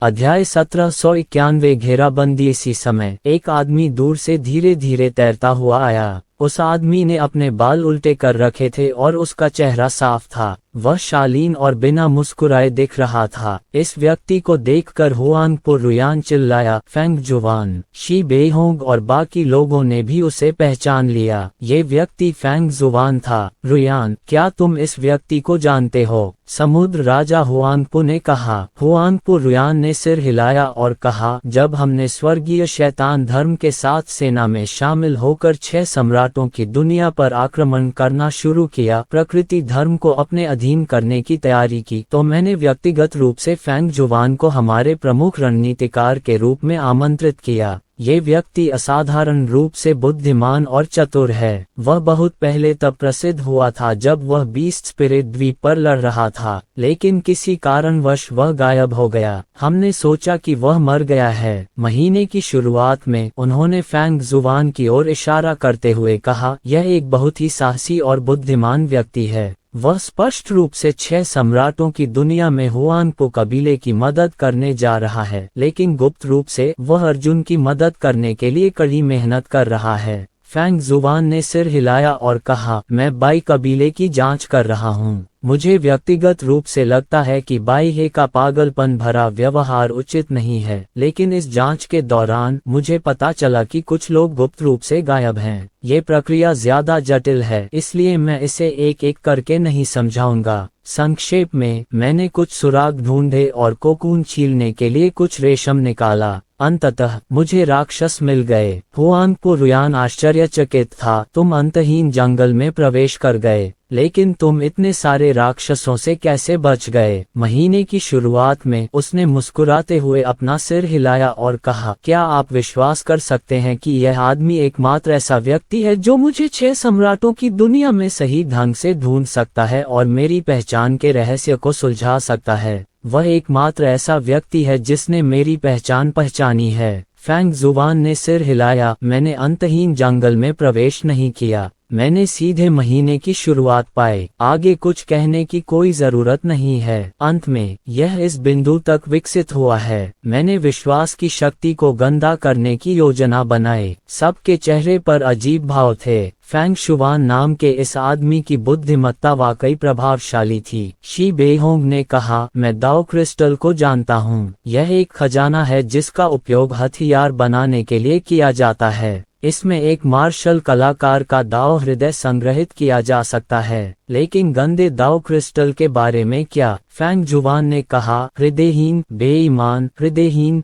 अध्याय 1791 घेराबंदी। इसी समय एक आदमी दूर से धीरे धीरे तैरता हुआ आया। उस आदमी ने अपने बाल उल्टे कर रखे थे और उसका चेहरा साफ था। वह शालीन और बिना मुस्कुराए दिख रहा था। इस व्यक्ति को देखकर हुआंग रुयान चिल्लाया, फेंग जुवान। शी बेहोंग और बाकी लोगों ने भी उसे पहचान लिया। ये व्यक्ति फेंग जुवान था। रुयान, क्या तुम इस व्यक्ति को जानते हो? समुद्र राजा हुआंग ने कहा। हुआंग रुयान ने सिर हिलाया और कहा, जब हमने स्वर्गीय शैतान धर्म के साथ सेना में शामिल होकर 6 सम्राटों की दुनिया पर आक्रमण करना शुरू किया, प्रकृति धर्म को अपने अधीन करने की तैयारी की, तो मैंने व्यक्तिगत रूप से फेंग जुवान को हमारे प्रमुख रणनीतिकार के रूप में आमंत्रित किया। ये व्यक्ति असाधारण रूप से बुद्धिमान और चतुर है। वह बहुत पहले तब प्रसिद्ध हुआ था जब वह बीस्ट स्पिरिट द्वीप पर लड़ रहा था, लेकिन किसी कारणवश वह गायब हो गया। हमने सोचा कि वह मर गया है। महीने की शुरुआत में उन्होंने फेंग जुवान की ओर इशारा करते हुए कहा, यह एक बहुत ही साहसी और बुद्धिमान व्यक्ति है। वह स्पष्ट रूप से 6 सम्राटों की दुनिया में हुआंग कबीले की मदद करने जा रहा है, लेकिन गुप्त रूप से वह अर्जुन की मदद करने के लिए कड़ी मेहनत कर रहा है। फेंग जुवान ने सिर हिलाया और कहा, मैं बाई कबीले की जांच कर रहा हूँ। मुझे व्यक्तिगत रूप से लगता है कि बाई हे का पागलपन भरा व्यवहार उचित नहीं है, लेकिन इस जांच के दौरान मुझे पता चला कि कुछ लोग गुप्त रूप से गायब हैं। ये प्रक्रिया ज्यादा जटिल है, इसलिए मैं इसे एक एक करके नहीं समझाऊंगा। संक्षेप में, मैंने कुछ सुराग ढूंढे और कोकून छीलने के लिए कुछ रेशम निकाला। अंततः मुझे राक्षस मिल गए। हुआंग रुयान आश्चर्यचकित था। तुम अंतहीन जंगल में प्रवेश कर गए, लेकिन तुम इतने सारे राक्षसों से कैसे बच गए? महीने की शुरुआत में उसने मुस्कुराते हुए अपना सिर हिलाया और कहा, क्या आप विश्वास कर सकते हैं कि यह आदमी एकमात्र ऐसा व्यक्ति है जो मुझे 6 सम्राटों की दुनिया में सही ढंग से ढूंढ सकता है और मेरी पहचान के रहस्य को सुलझा सकता है? वह एकमात्र ऐसा व्यक्ति है जिसने मेरी पहचान पहचानी है। फेंग जुवान ने सिर हिलाया, मैंने अंतहीन जंगल में प्रवेश नहीं किया। मैंने सीधे महीने की शुरुआत पाए। आगे कुछ कहने की कोई जरूरत नहीं है। अंत में यह इस बिंदु तक विकसित हुआ है। मैंने विश्वास की शक्ति को गंदा करने की योजना बनाई। सबके चेहरे पर अजीब भाव थे। फेंग शुवान नाम के इस आदमी की बुद्धिमत्ता वाकई प्रभावशाली थी। शी बेहोंग ने कहा, मैं दाओ क्रिस्टल को जानता हूँ। यह एक खजाना है जिसका उपयोग हथियार बनाने के लिए किया जाता है। इसमें एक मार्शल कलाकार का दाव हृदय संग्रहित किया जा सकता है, लेकिन गंदे दाव क्रिस्टल के बारे में क्या? फेंग जुवान ने कहा, हृदयहीन,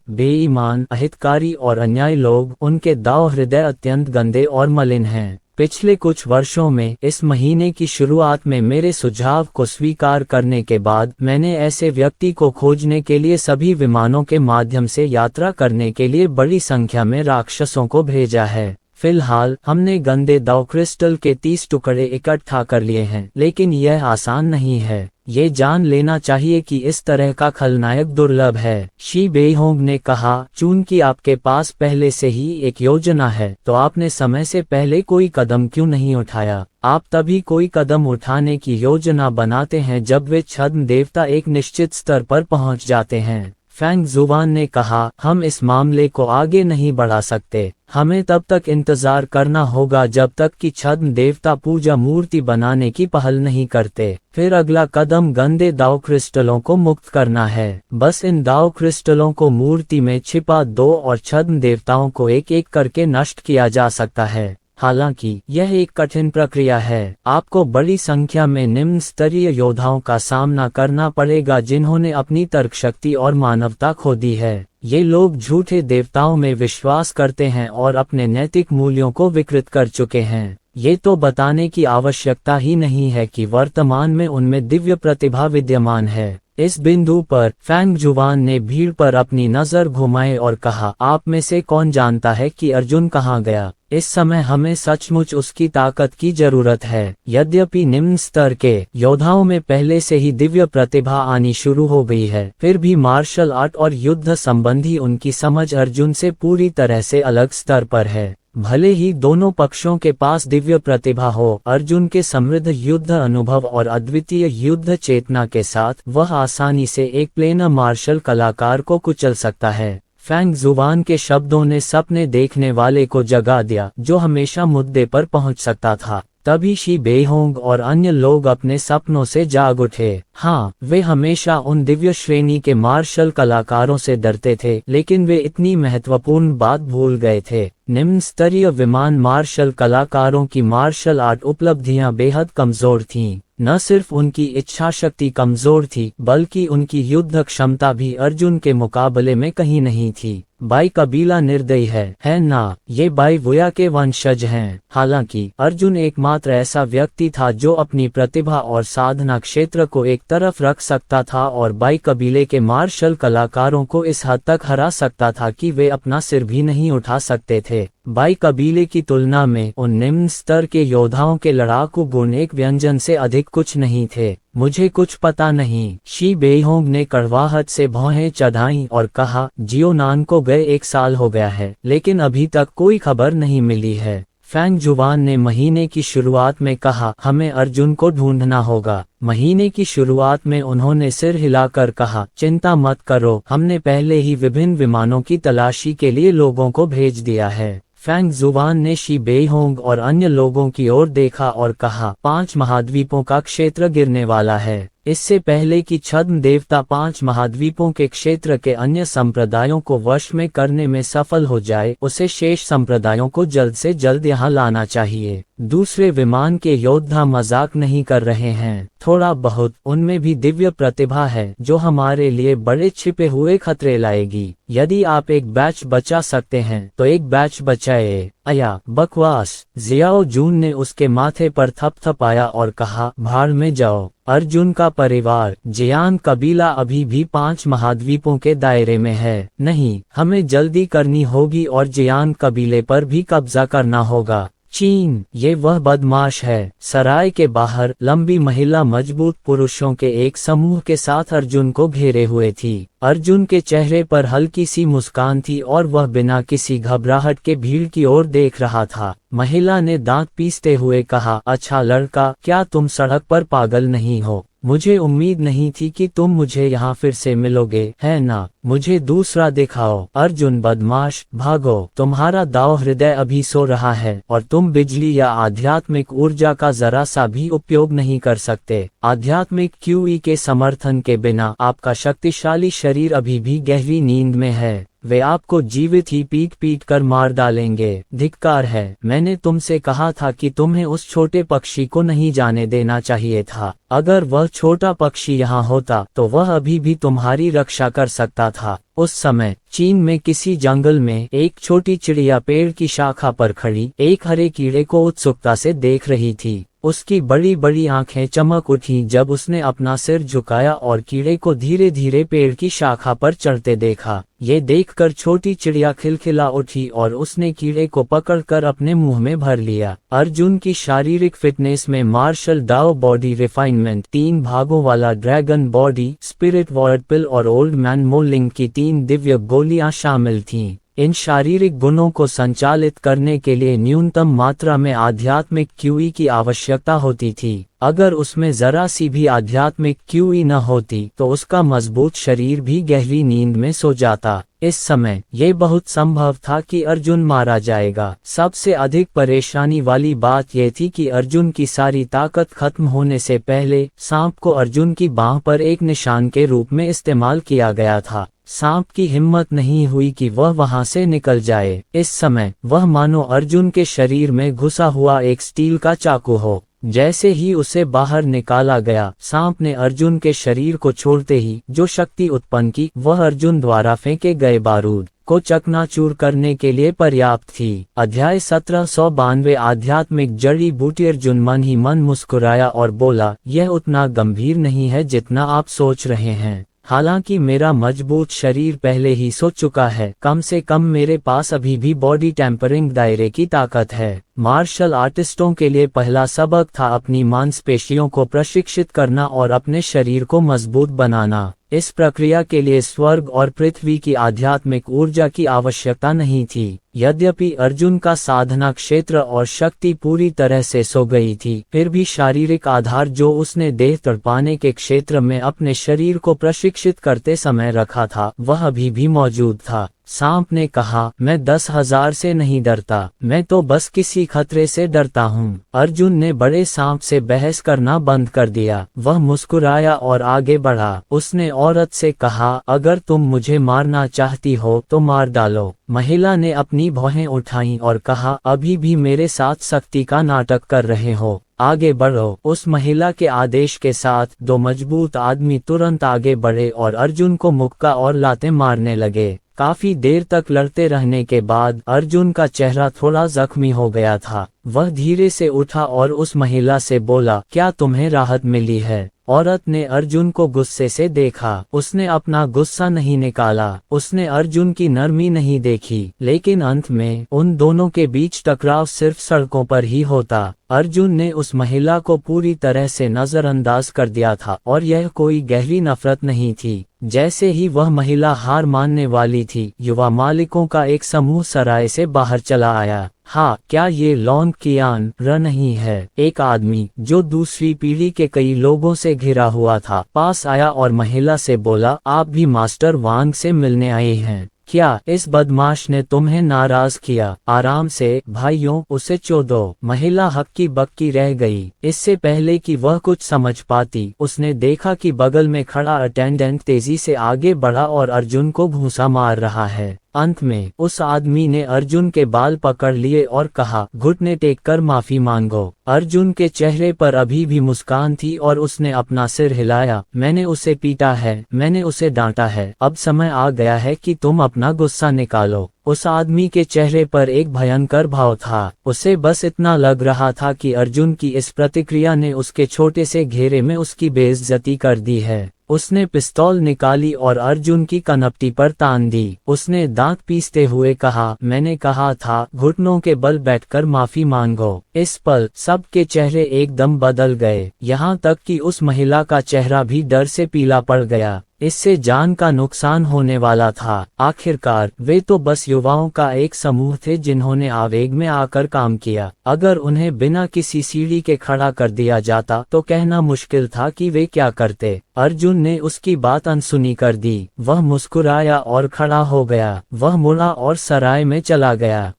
बेईमान, अहितकारी और अन्यायी लोग, उनके दाव हृदय अत्यंत गंदे और मलिन हैं। पिछले कुछ वर्षों में इस महीने की शुरुआत में मेरे सुझाव को स्वीकार करने के बाद मैंने ऐसे व्यक्ति को खोजने के लिए सभी विमानों के माध्यम से यात्रा करने के लिए बड़ी संख्या में राक्षसों को भेजा है। फिलहाल हमने गंदे दाव क्रिस्टल के 30 टुकड़े इकट्ठा कर लिए हैं, लेकिन यह आसान नहीं है। ये जान लेना चाहिए कि इस तरह का खलनायक दुर्लभ है। शी बेहोंग ने कहा, चूंकि आपके पास पहले से ही एक योजना है, तो आपने समय से पहले कोई कदम क्यों नहीं उठाया? आप तभी कोई कदम उठाने की योजना बनाते हैं जब वे छद्म देवता एक निश्चित स्तर पर पहुंच जाते हैं। फेंग जुवान ने कहा, हम इस मामले को आगे नहीं बढ़ा सकते। हमें तब तक इंतजार करना होगा जब तक कि छद्म देवता पूजा मूर्ति बनाने की पहल नहीं करते। फिर अगला कदम गंदे दाव क्रिस्टलों को मुक्त करना है। बस इन दाव क्रिस्टलों को मूर्ति में छिपा दो और छद्म देवताओं को एक एक करके नष्ट किया जा सकता है। हालांकि यह एक कठिन प्रक्रिया है। आपको बड़ी संख्या में निम्न स्तरीय योद्धाओं का सामना करना पड़ेगा जिन्होंने अपनी तर्कशक्ति और मानवता खो दी है। ये लोग झूठे देवताओं में विश्वास करते हैं और अपने नैतिक मूल्यों को विकृत कर चुके हैं। ये तो बताने की आवश्यकता ही नहीं है कि वर्तमान में उनमें दिव्य प्रतिभा विद्यमान है। इस बिंदु पर फेंग जुवान ने भीड़ पर अपनी नजर घुमाई और कहा, आप में से कौन जानता है कि अर्जुन कहाँ गया? इस समय हमें सचमुच उसकी ताकत की जरूरत है। यद्यपि निम्न स्तर के योद्धाओं में पहले से ही दिव्य प्रतिभा आनी शुरू हो गई है, फिर भी मार्शल आर्ट और युद्ध संबंधी उनकी समझ अर्जुन से पूरी तरह से अलग स्तर पर है। भले ही दोनों पक्षों के पास दिव्य प्रतिभा हो, अर्जुन के समृद्ध युद्ध अनुभव और अद्वितीय युद्ध चेतना के साथ वह आसानी से एक प्लेनर मार्शल कलाकार को कुचल सकता है। फैंग जुबान के शब्दों ने सपने देखने वाले को जगा दिया, जो हमेशा मुद्दे पर पहुंच सकता था। तभी शी बेहोंग और अन्य लोग अपने सपनों से जाग उठे। हाँ, वे हमेशा उन दिव्य श्रेणी के मार्शल कलाकारों से डरते थे, लेकिन वे इतनी महत्वपूर्ण बात भूल गए थे। निम्न स्तरीय विमान मार्शल कलाकारों की मार्शल आर्ट उपलब्धियां बेहद कमजोर थीं। न सिर्फ उनकी इच्छा शक्ति कमजोर थी, बल्कि उनकी युद्ध क्षमता भी अर्जुन के मुकाबले में कहीं नहीं थी। बाई कबीला निर्दयी है ना? ये बाई वुया के वंशज हैं। हालांकि अर्जुन एकमात्र ऐसा व्यक्ति था जो अपनी प्रतिभा और साधना क्षेत्र को एक तरफ रख सकता था और बाई कबीले के मार्शल कलाकारों को इस हद तक हरा सकता था कि वे अपना सिर भी नहीं उठा सकते थे। बाई कबीले की तुलना में उन निम्न स्तर के योद्धाओं के लड़ाकू गुण एक व्यंजन से अधिक कुछ नहीं थे। मुझे कुछ पता नहीं, शी बेहोंग ने कड़वाहट से भौहें चढ़ाईं और कहा, जियोनान को गए 1 साल हो गया है, लेकिन अभी तक कोई खबर नहीं मिली है। फैंग जुबान ने महीने की शुरुआत में कहा, हमें अर्जुन को ढूंढना होगा। महीने की शुरुआत में उन्होंने सिर हिलाकर कहा, चिंता मत करो, हमने पहले ही विभिन्न विमानों की तलाशी के लिए लोगों को भेज दिया है। फैंग जुबान ने शी बेहोंग और अन्य लोगों की ओर देखा और कहा, 5 महाद्वीपों का क्षेत्र गिरने वाला है। इससे पहले कि छद्म देवता 5 महाद्वीपों के क्षेत्र के अन्य संप्रदायों को वश में करने में सफल हो जाए, उसे शेष संप्रदायों को जल्द से जल्द यहाँ लाना चाहिए। दूसरे विमान के योद्धा मजाक नहीं कर रहे हैं। थोड़ा बहुत उनमें भी दिव्य प्रतिभा है जो हमारे लिए बड़े छिपे हुए खतरे लाएगी। यदि आप एक बैच बचा सकते हैं तो एक बैच बचाए। अया बकवास। जियाओ जून ने उसके माथे पर थपथपाया और कहा, भाड़ में जाओ। अर्जुन का परिवार जियान कबीला अभी भी 5 महाद्वीपों के दायरे में है। नहीं, हमें जल्दी करनी होगी और जियान कबीले पर भी कब्जा करना होगा। चीन, ये वह बदमाश है। सराय के बाहर लंबी महिला मजबूत पुरुषों के एक समूह के साथ अर्जुन को घेरे हुए थी। अर्जुन के चेहरे पर हल्की सी मुस्कान थी और वह बिना किसी घबराहट के भीड़ की ओर देख रहा था। महिला ने दांत पीसते हुए कहा, अच्छा लड़का, क्या तुम सड़क पर पागल नहीं हो? मुझे उम्मीद नहीं थी कि तुम मुझे यहाँ फिर से मिलोगे, है ना? मुझे दूसरा दिखाओ। अर्जुन बदमाश, भागो। तुम्हारा दाव हृदय अभी सो रहा है और तुम बिजली या आध्यात्मिक ऊर्जा का जरा सा भी उपयोग नहीं कर सकते। आध्यात्मिक क्यूई के समर्थन के बिना आपका शक्तिशाली शरीर अभी भी गहरी नींद में है। वे आपको जीवित ही पीट पीट कर मार डालेंगे। धिक्कार है, मैंने तुमसे कहा था कि तुम्हें उस छोटे पक्षी को नहीं जाने देना चाहिए था। अगर वह छोटा पक्षी यहाँ होता तो वह अभी भी तुम्हारी रक्षा कर सकता था। उस समय चीन में किसी जंगल में एक छोटी चिड़िया पेड़ की शाखा पर खड़ी एक हरे कीड़े को उत्सुकता से देख रही थी। उसकी बड़ी बड़ी आंखें चमक उठीं जब उसने अपना सिर झुकाया और कीड़े को धीरे धीरे पेड़ की शाखा पर चढ़ते देखा। ये देखकर छोटी चिड़िया खिलखिला उठी और उसने कीड़े को पकड़कर अपने मुंह में भर लिया। अर्जुन की शारीरिक फिटनेस में मार्शल दाओ बॉडी रिफाइनमेंट, 3 भागों वाला ड्रैगन बॉडी, स्पिरिट वर्ड पिल और ओल्ड मैन मोलिंग की 3 दिव्य गोलियां शामिल थीं। इन शारीरिक गुणों को संचालित करने के लिए न्यूनतम मात्रा में आध्यात्मिक क्यूई की आवश्यकता होती थी। अगर उसमें जरा सी भी आध्यात्मिक क्यूई न होती तो उसका मजबूत शरीर भी गहरी नींद में सो जाता। इस समय ये बहुत संभव था कि अर्जुन मारा जाएगा। सबसे अधिक परेशानी वाली बात यह थी कि अर्जुन की सारी ताकत खत्म होने से पहले सांप को अर्जुन की बांह पर एक निशान के रूप में इस्तेमाल किया गया था। सांप की हिम्मत नहीं हुई कि वह वहां से निकल जाए। इस समय वह मानो अर्जुन के शरीर में घुसा हुआ एक स्टील का चाकू हो। जैसे ही उसे बाहर निकाला गया, सांप ने अर्जुन के शरीर को छोड़ते ही जो शक्ति उत्पन्न की वह अर्जुन द्वारा फेंके गए बारूद को चकनाचूर करने के लिए पर्याप्त थी। अध्याय 1792 आध्यात्मिक जड़ी बूटी। अर्जुन मन ही मन मुस्कुराया और बोला, यह उतना गंभीर नहीं है जितना आप सोच रहे हैं। हालांकि मेरा मजबूत शरीर पहले ही सो चुका है, कम से कम मेरे पास अभी भी बॉडी टेम्परिंग दायरे की ताकत है। मार्शल आर्टिस्टों के लिए पहला सबक था अपनी मांसपेशियों को प्रशिक्षित करना और अपने शरीर को मजबूत बनाना। इस प्रक्रिया के लिए स्वर्ग और पृथ्वी की आध्यात्मिक ऊर्जा की आवश्यकता नहीं थी। यद्यपि अर्जुन का साधना क्षेत्र और शक्ति पूरी तरह से सो गई थी, फिर भी शारीरिक आधार जो उसने देह तड़पाने के क्षेत्र में अपने शरीर को प्रशिक्षित करते समय रखा था, वह अभी भी मौजूद था। सांप ने कहा, मैं 10,000 से नहीं डरता, मैं तो बस किसी खतरे से डरता हूँ। अर्जुन ने बड़े सांप से बहस करना बंद कर दिया। वह मुस्कुराया और आगे बढ़ा। उसने औरत से कहा, अगर तुम मुझे मारना चाहती हो तो मार डालो। महिला ने अपनी भौहें उठाईं और कहा, अभी भी मेरे साथ सख्ती का नाटक कर रहे हो, आगे बढ़ो। उस महिला के आदेश के साथ दो मजबूत आदमी तुरंत आगे बढ़े और अर्जुन को मुक्का और लातें मारने लगे। काफी देर तक लड़ते रहने के बाद अर्जुन का चेहरा थोड़ा जख्मी हो गया था। वह धीरे से उठा और उस महिला से बोला, क्या तुम्हें राहत मिली है? औरत ने अर्जुन को गुस्से से देखा। उसने अपना गुस्सा नहीं निकाला, उसने अर्जुन की नरमी नहीं देखी, लेकिन अंत में उन दोनों के बीच टकराव सिर्फ सड़कों पर ही होता। अर्जुन ने उस महिला को पूरी तरह से नजरअंदाज कर दिया था और यह कोई गहरी नफरत नहीं थी। जैसे ही वह महिला हार मानने वाली थी, युवा मालिकों का एक समूह सराय से बाहर चला आया। हाँ, क्या ये लॉन्ग कियान र नहीं है? एक आदमी जो दूसरी पीढ़ी के कई लोगों से घिरा हुआ था पास आया और महिला से बोला, आप भी मास्टर वांग से मिलने आए हैं क्या? इस बदमाश ने तुम्हें नाराज किया। आराम से भाइयों, उसे चोदो। महिला हक्की बक्की रह गई। इससे पहले कि वह कुछ समझ पाती, उसने देखा कि बगल में खड़ा अटेंडेंट तेजी से आगे बढ़ा और अर्जुन को घूंसा मार रहा है। अंत में उस आदमी ने अर्जुन के बाल पकड़ लिए और कहा, घुटने टेक कर माफी मांगो। अर्जुन के चेहरे पर अभी भी मुस्कान थी और उसने अपना सिर हिलाया। मैंने उसे पीटा है, मैंने उसे डांटा है, अब समय आ गया है कि तुम अपना गुस्सा निकालो। उस आदमी के चेहरे पर एक भयंकर भाव था। उसे बस इतना लग रहा था कि अर्जुन की इस प्रतिक्रिया ने उसके छोटे से घेरे में उसकी बेइज्जती कर दी है। उसने पिस्तौल निकाली और अर्जुन की कनपटी पर तान दी। उसने दांत पीसते हुए कहा, मैंने कहा था घुटनों के बल बैठकर माफी मांगो। इस पल सबके चेहरे एकदम बदल गए, यहाँ तक कि उस महिला का चेहरा भी डर से पीला पड़ गया। इससे जान का नुकसान होने वाला था। आखिरकार वे तो बस युवाओं का एक समूह थे जिन्होंने आवेग में आकर काम किया। अगर उन्हें बिना किसी सीढ़ी के खड़ा कर दिया जाता तो कहना मुश्किल था कि वे क्या करते। अर्जुन ने उसकी बात अनसुनी कर दी। वह मुस्कुराया और खड़ा हो गया। वह मुड़ा और सराय में चला गया।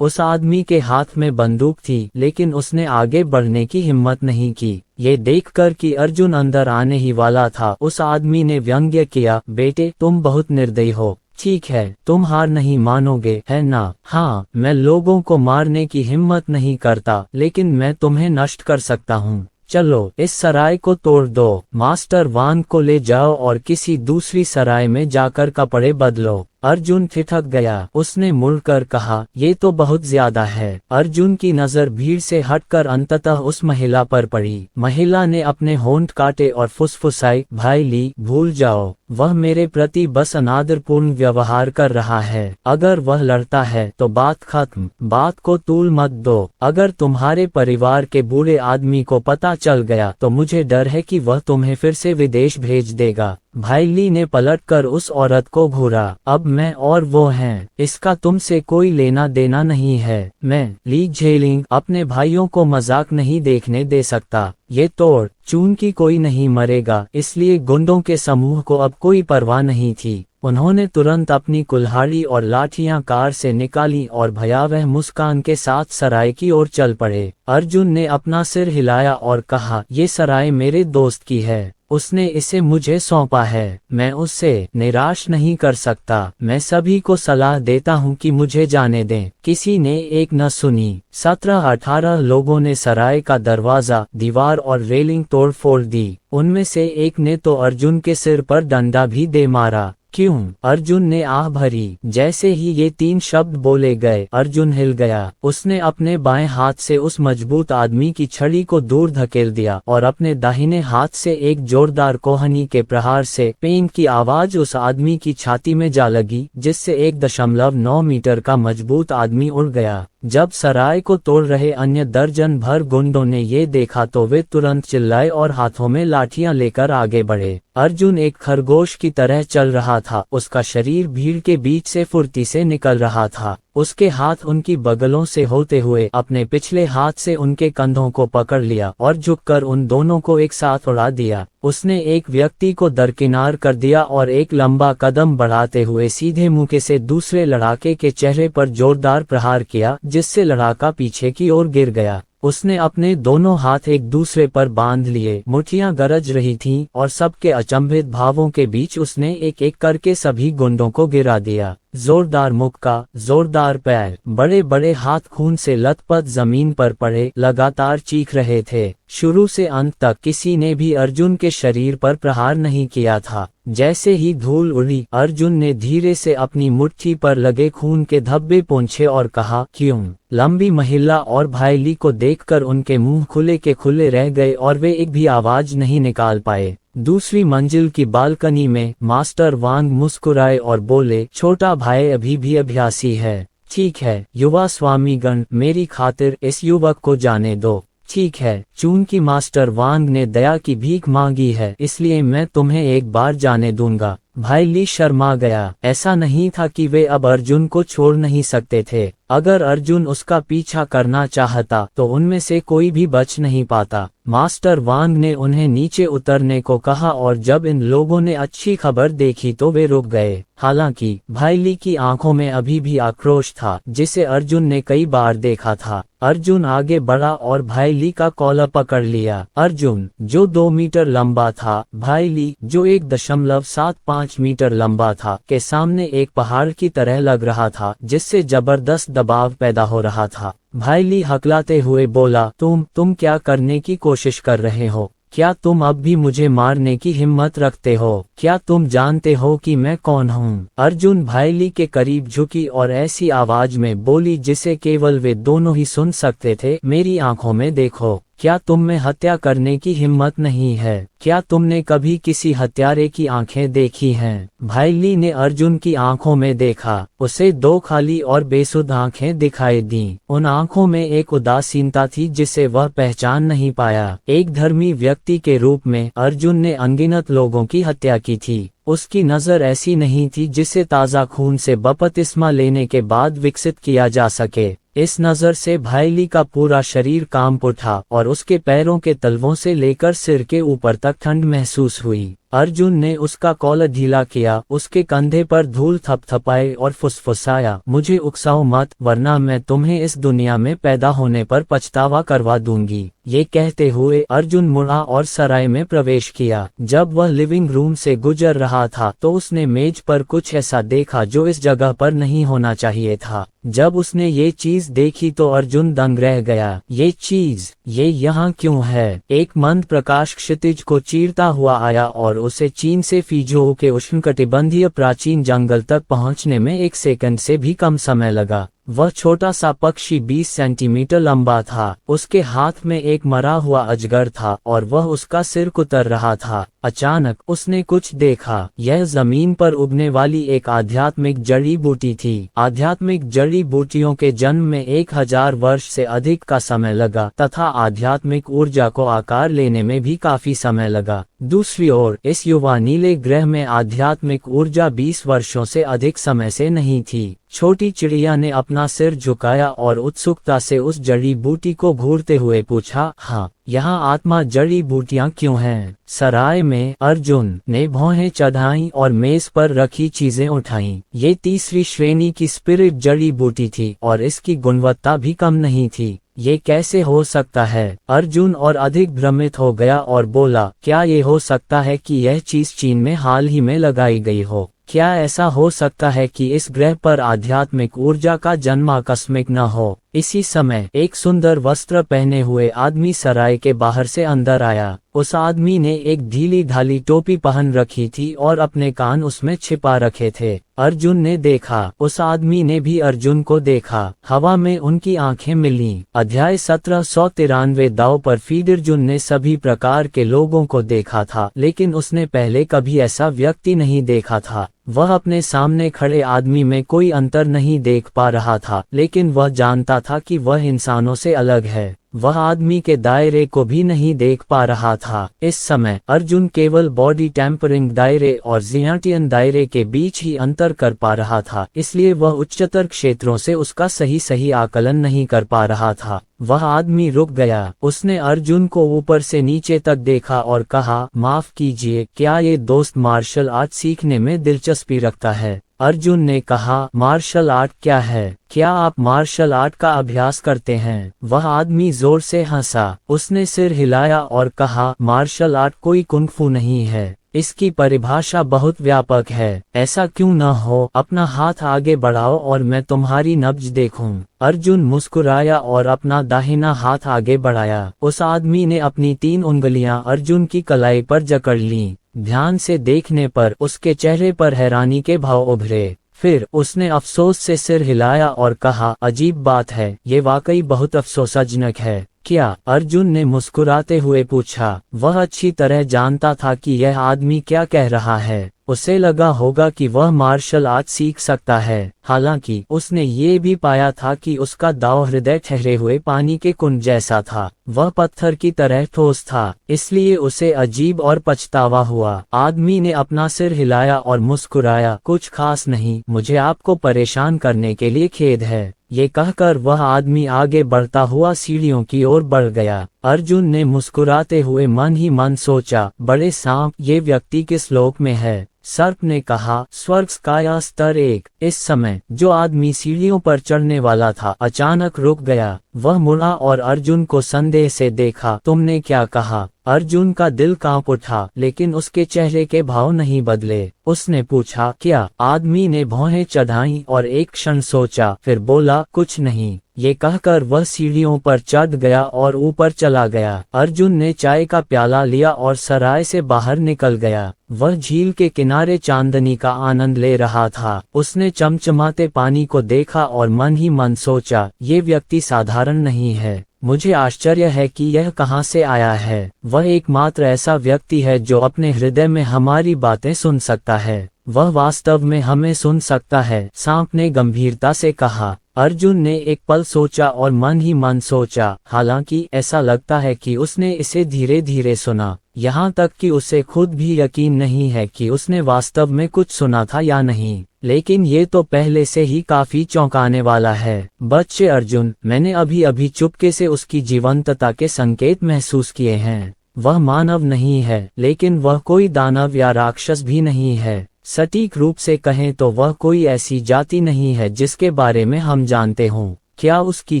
उस आदमी के हाथ में बंदूक थी, लेकिन उसने आगे बढ़ने की हिम्मत नहीं की। ये देखकर कि अर्जुन अंदर आने ही वाला था, उस आदमी ने व्यंग्य किया, बेटे तुम बहुत निर्दयी हो। ठीक है, तुम हार नहीं मानोगे, है ना? हाँ, मैं लोगों को मारने की हिम्मत नहीं करता, लेकिन मैं तुम्हें नष्ट कर सकता हूँ। चलो इस सराय को तोड़ दो, मास्टर वांग को ले जाओ और किसी दूसरी सराय में जाकर कपड़े बदलो। अर्जुन ठिठक गया। उसने मुड़कर कहा, ये तो बहुत ज्यादा है। अर्जुन की नजर भीड़ से हटकर अंततः उस महिला पर पड़ी। महिला ने अपने होंठ काटे और फुसफुसाई, भाई ली, भूल जाओ, वह मेरे प्रति बस अनादरपूर्ण व्यवहार कर रहा है। अगर वह लड़ता है तो बात खत्म, बात को तूल मत दो। अगर तुम्हारे परिवार के बूढ़े आदमी को पता चल गया तो मुझे डर है कि वह तुम्हें फिर से विदेश भेज देगा। भाई ली ने पलटकर उस औरत को घूरा। अब मैं और वो हैं, इसका तुमसे कोई लेना देना नहीं है। मैं ली झेलिंग अपने भाइयों को मजाक नहीं देखने दे सकता। ये तोड़ चून की कोई नहीं मरेगा, इसलिए गुंडों के समूह को अब कोई परवाह नहीं थी। उन्होंने तुरंत अपनी कुल्हाड़ी और लाठियां कार से निकाली और भयावह मुस्कान के साथ सराय की ओर चल पड़े। अर्जुन ने अपना सिर हिलाया और कहा, ये सराय मेरे दोस्त की है, उसने इसे मुझे सौंपा है, मैं उससे निराश नहीं कर सकता। मैं सभी को सलाह देता हूँ कि मुझे जाने दें। किसी ने एक न सुनी। 17-18 लोगों ने सराय का दरवाजा, दीवार और रेलिंग तोड़ फोड़ दी। उनमें से एक ने तो अर्जुन के सिर पर डंडा भी दे मारा। क्यों? अर्जुन ने आह भरी। जैसे ही ये 3 शब्द बोले गए, अर्जुन हिल गया। उसने अपने बाएं हाथ से उस मजबूत आदमी की छड़ी को दूर धकेल दिया और अपने दाहिने हाथ से एक जोरदार कोहनी के प्रहार से पेन की आवाज उस आदमी की छाती में जा लगी, जिससे 1.9 मीटर का मजबूत आदमी उड़ गया। जब सराय को तोड़ रहे अन्य दर्जन भर गुंडों ने ये देखा तो वे तुरंत चिल्लाए और हाथों में लाठियां लेकर आगे बढ़े। अर्जुन एक खरगोश की तरह चल रहा था। उसका शरीर भीड़ के बीच से फुर्ती से निकल रहा था। उसके हाथ उनकी बगलों से होते हुए अपने पिछले हाथ से उनके कंधों को पकड़ लिया और झुककर उन दोनों को एक साथ उड़ा दिया। उसने एक व्यक्ति को दरकिनार कर दिया और एक लंबा कदम बढ़ाते हुए सीधे मुक्के से दूसरे लड़ाके के चेहरे पर जोरदार प्रहार किया, जिससे लड़ाका पीछे की ओर गिर गया। उसने अपने दोनों हाथ एक दूसरे पर बांध लिए, मुट्ठियां गरज रही थीं और सबके अचंभित भावों के बीच उसने एक एक करके सभी गुंडों को गिरा दिया। जोरदार मुक्का, जोरदार पैर, बड़े बड़े हाथ खून से लथपथ जमीन पर पड़े लगातार चीख रहे थे। शुरू से अंत तक किसी ने भी अर्जुन के शरीर पर प्रहार नहीं किया था। जैसे ही धूल उड़ी, अर्जुन ने धीरे से अपनी मुट्ठी पर लगे खून के धब्बे पोंछे और कहा, क्यों? लंबी महिला और भाईली को देखकर उनके मुंह खुले के खुले रह गए और वे एक भी आवाज नहीं निकाल पाए। दूसरी मंजिल की बालकनी में मास्टर वांग मुस्कुराए और बोले, छोटा भाई अभी भी अभ्यासी है। ठीक है युवा स्वामीगण, मेरी खातिर इस युवक को जाने दो। ठीक है, चूंकि मास्टर वांग ने दया की भीख मांगी है, इसलिए मैं तुम्हें एक बार जाने दूंगा। भाई ली शर्मा गया। ऐसा नहीं था कि वे अब अर्जुन को छोड़ नहीं सकते थे। अगर अर्जुन उसका पीछा करना चाहता तो उनमें से कोई भी बच नहीं पाता। मास्टर वांग ने उन्हें नीचे उतरने को कहा और जब इन लोगों ने अच्छी खबर देखी तो वे रुक गए। हालांकि भाई ली की आंखों में अभी भी आक्रोश था, जिसे अर्जुन ने कई बार देखा था। अर्जुन आगे बढ़ा और भाई ली का कॉलर पकड़ लिया। अर्जुन, जो 2 मीटर लंबा था, भाई ली, जो 1.75 मीटर लंबा था, के सामने एक पहाड़ की तरह लग रहा था, जिससे जबरदस्त दबाव पैदा हो रहा था। भाई ली हकलाते हुए बोला, तुम क्या करने की कोशिश कर रहे हो? क्या तुम अब भी मुझे मारने की हिम्मत रखते हो? क्या तुम जानते हो कि मैं कौन हूँ? अर्जुन भाई ली के करीब झुकी और ऐसी आवाज में बोली जिसे केवल वे दोनों ही सुन सकते थे, मेरी आंखों में देखो। क्या तुम में हत्या करने की हिम्मत नहीं है? क्या तुमने कभी किसी हत्यारे की आंखें देखी हैं? भाई ली ने अर्जुन की आंखों में देखा। उसे 2 खाली और बेसुध आंखें दिखाई दीं। उन आंखों में एक उदासीनता थी जिसे वह पहचान नहीं पाया। एक धर्मी व्यक्ति के रूप में अर्जुन ने अनगिनत लोगों की हत्या की थी। उसकी नजर ऐसी नहीं थी जिसे ताज़ा खून से बपतिस्मा लेने के बाद विकसित किया जा सके। इस नजर से भाई ली का पूरा शरीर कांप उठा और उसके पैरों के तलवों से लेकर सिर के ऊपर तक ठंड महसूस हुई। अर्जुन ने उसका कॉलर ढीला किया, उसके कंधे पर धूल थपथपाए और फुसफुसाया, मुझे उकसाओ मत, वरना मैं तुम्हें इस दुनिया में पैदा होने पर पछतावा करवा दूंगी। ये कहते हुए अर्जुन मुड़ा और सराय में प्रवेश किया। जब वह लिविंग रूम से गुजर रहा था तो उसने मेज पर कुछ ऐसा देखा जो इस जगह पर नहीं होना चाहिए था। जब उसने ये चीज देखी तो अर्जुन दंग रह गया। ये चीज, ये यहाँ क्यों है? एक मंद प्रकाश क्षितिज को चीरता हुआ आया और उसे चीन से फीजों के उष्णकटिबंधीय प्राचीन जंगल तक पहुंचने में 1 सेकंड से भी कम समय लगा। वह छोटा सा पक्षी 20 सेंटीमीटर लंबा था। उसके हाथ में एक मरा हुआ अजगर था और वह उसका सिर कुतर रहा था। अचानक उसने कुछ देखा। यह जमीन पर उगने वाली एक आध्यात्मिक जड़ी बूटी थी। आध्यात्मिक जड़ी बूटियों के जन्म में 1000 वर्ष से अधिक का समय लगा तथा आध्यात्मिक ऊर्जा को आकार लेने में भी काफी समय लगा। दूसरी ओर इस युवा नीले ग्रह में आध्यात्मिक ऊर्जा 20 वर्षों से अधिक समय से नहीं थी। छोटी चिड़िया ने अपना सिर झुकाया और उत्सुकता से उस जड़ी बूटी को घूरते हुए पूछा, हाँ, यहाँ आत्मा जड़ी बूटियाँ क्यों हैं? सराय में अर्जुन ने भौहें चढ़ाई और मेज पर रखी चीजें उठाईं। ये तीसरी श्रेणी की स्पिरिट जड़ी बूटी थी और इसकी गुणवत्ता भी कम नहीं थी। ये कैसे हो सकता है? अर्जुन और अधिक भ्रमित हो गया और बोला, क्या ये हो सकता है कि यह चीज चीन में हाल ही में लगाई गई हो? क्या ऐसा हो सकता है कि इस ग्रह पर आध्यात्मिक ऊर्जा का जन्म आकस्मिक न हो? इसी समय एक सुंदर वस्त्र पहने हुए आदमी सराय के बाहर से अंदर आया। उस आदमी ने एक ढीली ढाली टोपी पहन रखी थी और अपने कान उसमें छिपा रखे थे। अर्जुन ने देखा, उस आदमी ने भी अर्जुन को देखा। हवा में उनकी आंखें मिलीं। अध्याय 1793 दांव पर अर्जुन ने सभी प्रकार के लोगों को देखा था, लेकिन उसने पहले कभी ऐसा व्यक्ति नहीं देखा था। वह अपने सामने खड़े आदमी में कोई अंतर नहीं देख पा रहा था, लेकिन वह जानता था कि वह इंसानों से अलग है। वह आदमी के दायरे को भी नहीं देख पा रहा था। इस समय अर्जुन केवल बॉडी टेम्परिंग दायरे और जियाटियन दायरे के बीच ही अंतर कर पा रहा था, इसलिए वह उच्चतर क्षेत्रों से उसका सही आकलन नहीं कर पा रहा था। वह आदमी रुक गया। उसने अर्जुन को ऊपर से नीचे तक देखा और कहा, माफ कीजिए, क्या ये दोस्त मार्शल आर्ट सीखने में दिलचस्पी रखता है? अर्जुन ने कहा, मार्शल आर्ट क्या है? क्या आप मार्शल आर्ट का अभ्यास करते हैं? वह आदमी जोर से हंसा। उसने सिर हिलाया और कहा, मार्शल आर्ट कोई कुंग-फू नहीं है। इसकी परिभाषा बहुत व्यापक है। ऐसा क्यों न हो, अपना हाथ आगे बढ़ाओ और मैं तुम्हारी नब्ज देखूं। अर्जुन मुस्कुराया और अपना दाहिना हाथ आगे बढ़ाया। उस आदमी ने अपनी 3 उंगलियां अर्जुन की कलाई पर जकड़ लीं। ध्यान से देखने पर उसके चेहरे पर हैरानी के भाव उभरे। फिर उसने अफसोस से सिर हिलाया और कहा, अजीब बात है, ये वाकई बहुत अफसोसजनक है। क्या? अर्जुन ने मुस्कुराते हुए पूछा। वह अच्छी तरह जानता था कि यह आदमी क्या कह रहा है। उसे लगा होगा कि वह मार्शल आर्ट सीख सकता है। हालांकि उसने ये भी पाया था कि उसका दांव हृदय ठहरे हुए पानी के कुंड जैसा था। वह पत्थर की तरह ठोस था, इसलिए उसे अजीब और पछतावा हुआ। आदमी ने अपना सिर हिलाया और मुस्कुराया, कुछ खास नहीं, मुझे आपको परेशान करने के लिए खेद है। ये कहकर वह आदमी आगे बढ़ता हुआ सीढ़ियों की ओर बढ़ गया। अर्जुन ने मुस्कुराते हुए मन ही मन सोचा, बड़े सांप, ये व्यक्ति किस लोक में है? सर्प ने कहा, स्वर्ग काया स्तर 1। इस समय जो आदमी सीढ़ियों पर चढ़ने वाला था अचानक रुक गया। वह मुड़ा और अर्जुन को संदेह से देखा। तुमने क्या कहा? अर्जुन का दिल कांप उठा, लेकिन उसके चेहरे के भाव नहीं बदले। उसने पूछा, क्या? आदमी ने भौहें चढ़ाई और एक क्षण सोचा, फिर बोला, कुछ नहीं। ये कहकर वह सीढ़ियों पर चढ़ गया और ऊपर चला गया। अर्जुन ने चाय का प्याला लिया और सराय से बाहर निकल गया। वह झील के किनारे चांदनी का आनंद ले रहा था। उसने चमचमाते पानी को देखा और मन ही मन सोचा, ये व्यक्ति साधारण नहीं है। मुझे आश्चर्य है कि यह कहाँ से आया है। वह एकमात्र ऐसा व्यक्ति है जो अपने हृदय में हमारी बातें सुन सकता है। वह वास्तव में हमें सुन सकता है, सांप ने गंभीरता से कहा। अर्जुन ने एक पल सोचा और मन ही मन सोचा, हालांकि ऐसा लगता है कि उसने इसे धीरे धीरे सुना, यहाँ तक कि उसे खुद भी यकीन नहीं है कि उसने वास्तव में कुछ सुना था या नहीं। लेकिन ये तो पहले से ही काफी चौंकाने वाला है। बच्चे अर्जुन, मैंने अभी अभी चुपके से उसकी जीवंतता के संकेत महसूस किए हैं। वह मानव नहीं है, लेकिन वह कोई दानव या राक्षस भी नहीं है। सटीक रूप से कहें तो वह कोई ऐसी जाति नहीं है जिसके बारे में हम जानते हों। क्या उसकी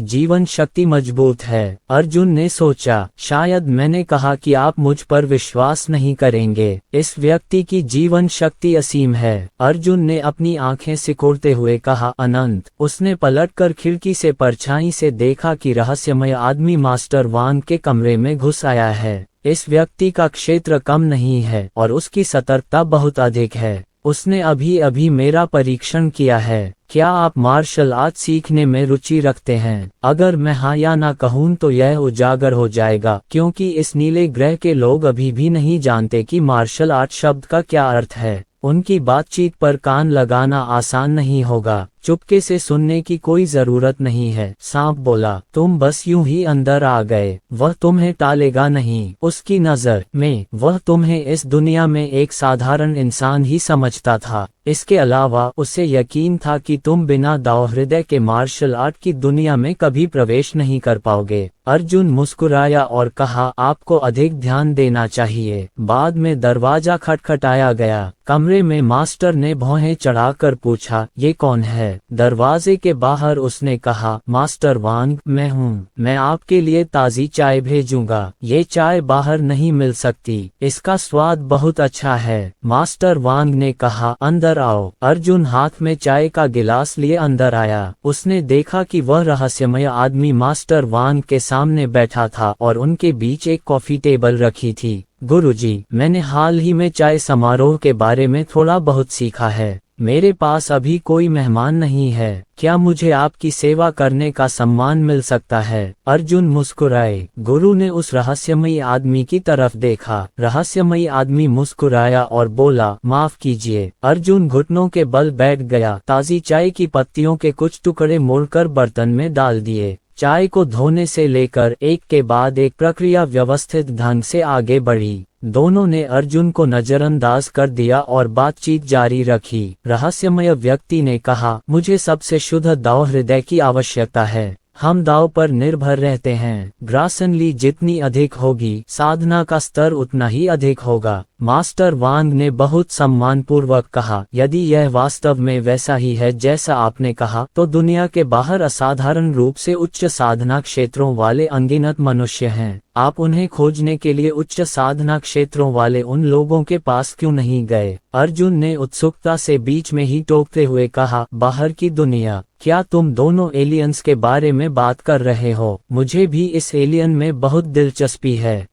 जीवन शक्ति मजबूत है? अर्जुन ने सोचा, शायद मैंने कहा कि आप मुझ पर विश्वास नहीं करेंगे। इस व्यक्ति की जीवन शक्ति असीम है। अर्जुन ने अपनी आंखें सिकोड़ते हुए कहा, अनंत। उसने पलटकर खिड़की से परछाई से देखा कि रहस्यमय आदमी मास्टर वांग के कमरे में घुस आया है। इस व्यक्ति का क्षेत्र कम नहीं है और उसकी सतर्कता बहुत अधिक है। उसने अभी अभी मेरा परीक्षण किया है। क्या आप मार्शल आर्ट सीखने में रुचि रखते हैं? अगर मैं हाँ या ना कहूँ तो यह उजागर हो जाएगा, क्योंकि इस नीले ग्रह के लोग अभी भी नहीं जानते कि मार्शल आर्ट शब्द का क्या अर्थ है। उनकी बातचीत पर कान लगाना आसान नहीं होगा। चुपके से सुनने की कोई जरूरत नहीं है। सांप बोला, तुम बस यूं ही अंदर आ गए। वह तुम्हें टालेगा नहीं। उसकी नजर में वह तुम्हें इस दुनिया में एक साधारण इंसान ही समझता था। इसके अलावा उसे यकीन था कि तुम बिना दांव हृदय के मार्शल आर्ट की दुनिया में कभी प्रवेश नहीं कर पाओगे। अर्जुन मुस्कुराया और कहा, आपको अधिक ध्यान देना चाहिए। बाद में दरवाजा खटखटाया गया। कमरे में मास्टर ने भौहें चढ़ाकर पूछा, ये कौन है? दरवाजे के बाहर उसने कहा, मास्टर वांग, मैं हूँ, मैं आपके लिए ताज़ी चाय भेजूंगा। ये चाय बाहर नहीं मिल सकती, इसका स्वाद बहुत अच्छा है। मास्टर वांग ने कहा, अंदर आओ। अर्जुन हाथ में चाय का गिलास लिए अंदर आया। उसने देखा कि वह रहस्यमय आदमी मास्टर वांग के सामने बैठा था और उनके बीच एक कॉफी टेबल रखी थी। गुरुजी, मैंने हाल ही में चाय समारोह के बारे में थोड़ा बहुत सीखा है। मेरे पास अभी कोई मेहमान नहीं है। क्या मुझे आपकी सेवा करने का सम्मान मिल सकता है? अर्जुन मुस्कुराए। गुरु ने उस रहस्यमयी आदमी की तरफ देखा। रहस्यमयी आदमी मुस्कुराया और बोला, माफ कीजिए। अर्जुन घुटनों के बल बैठ गया। ताज़ी चाय की पत्तियों के कुछ टुकड़े मोड़कर बर्तन में डाल दिए। चाय को धोने से लेकर एक के बाद एक प्रक्रिया व्यवस्थित ढंग से आगे बढ़ी। दोनों ने अर्जुन को नजरअंदाज कर दिया और बातचीत जारी रखी। रहस्यमय व्यक्ति ने कहा, मुझे सबसे शुद्ध दाव हृदय की आवश्यकता है। हम दाव पर निर्भर रहते हैं। ग्रासनली जितनी अधिक होगी, साधना का स्तर उतना ही अधिक होगा। मास्टर वांग ने बहुत सम्मानपूर्वक कहा, यदि यह वास्तव में वैसा ही है जैसा आपने कहा, तो दुनिया के बाहर असाधारण रूप से उच्च साधना क्षेत्रों वाले अनगिनत मनुष्य हैं। आप उन्हें खोजने के लिए उच्च साधना क्षेत्रों वाले उन लोगों के पास क्यों नहीं गए? अर्जुन ने उत्सुकता से बीच में ही टोकते हुए कहा, बाहर की दुनिया? क्या तुम दोनों एलियंस के बारे में बात कर रहे हो? मुझे भी इस एलियन में बहुत दिलचस्पी है।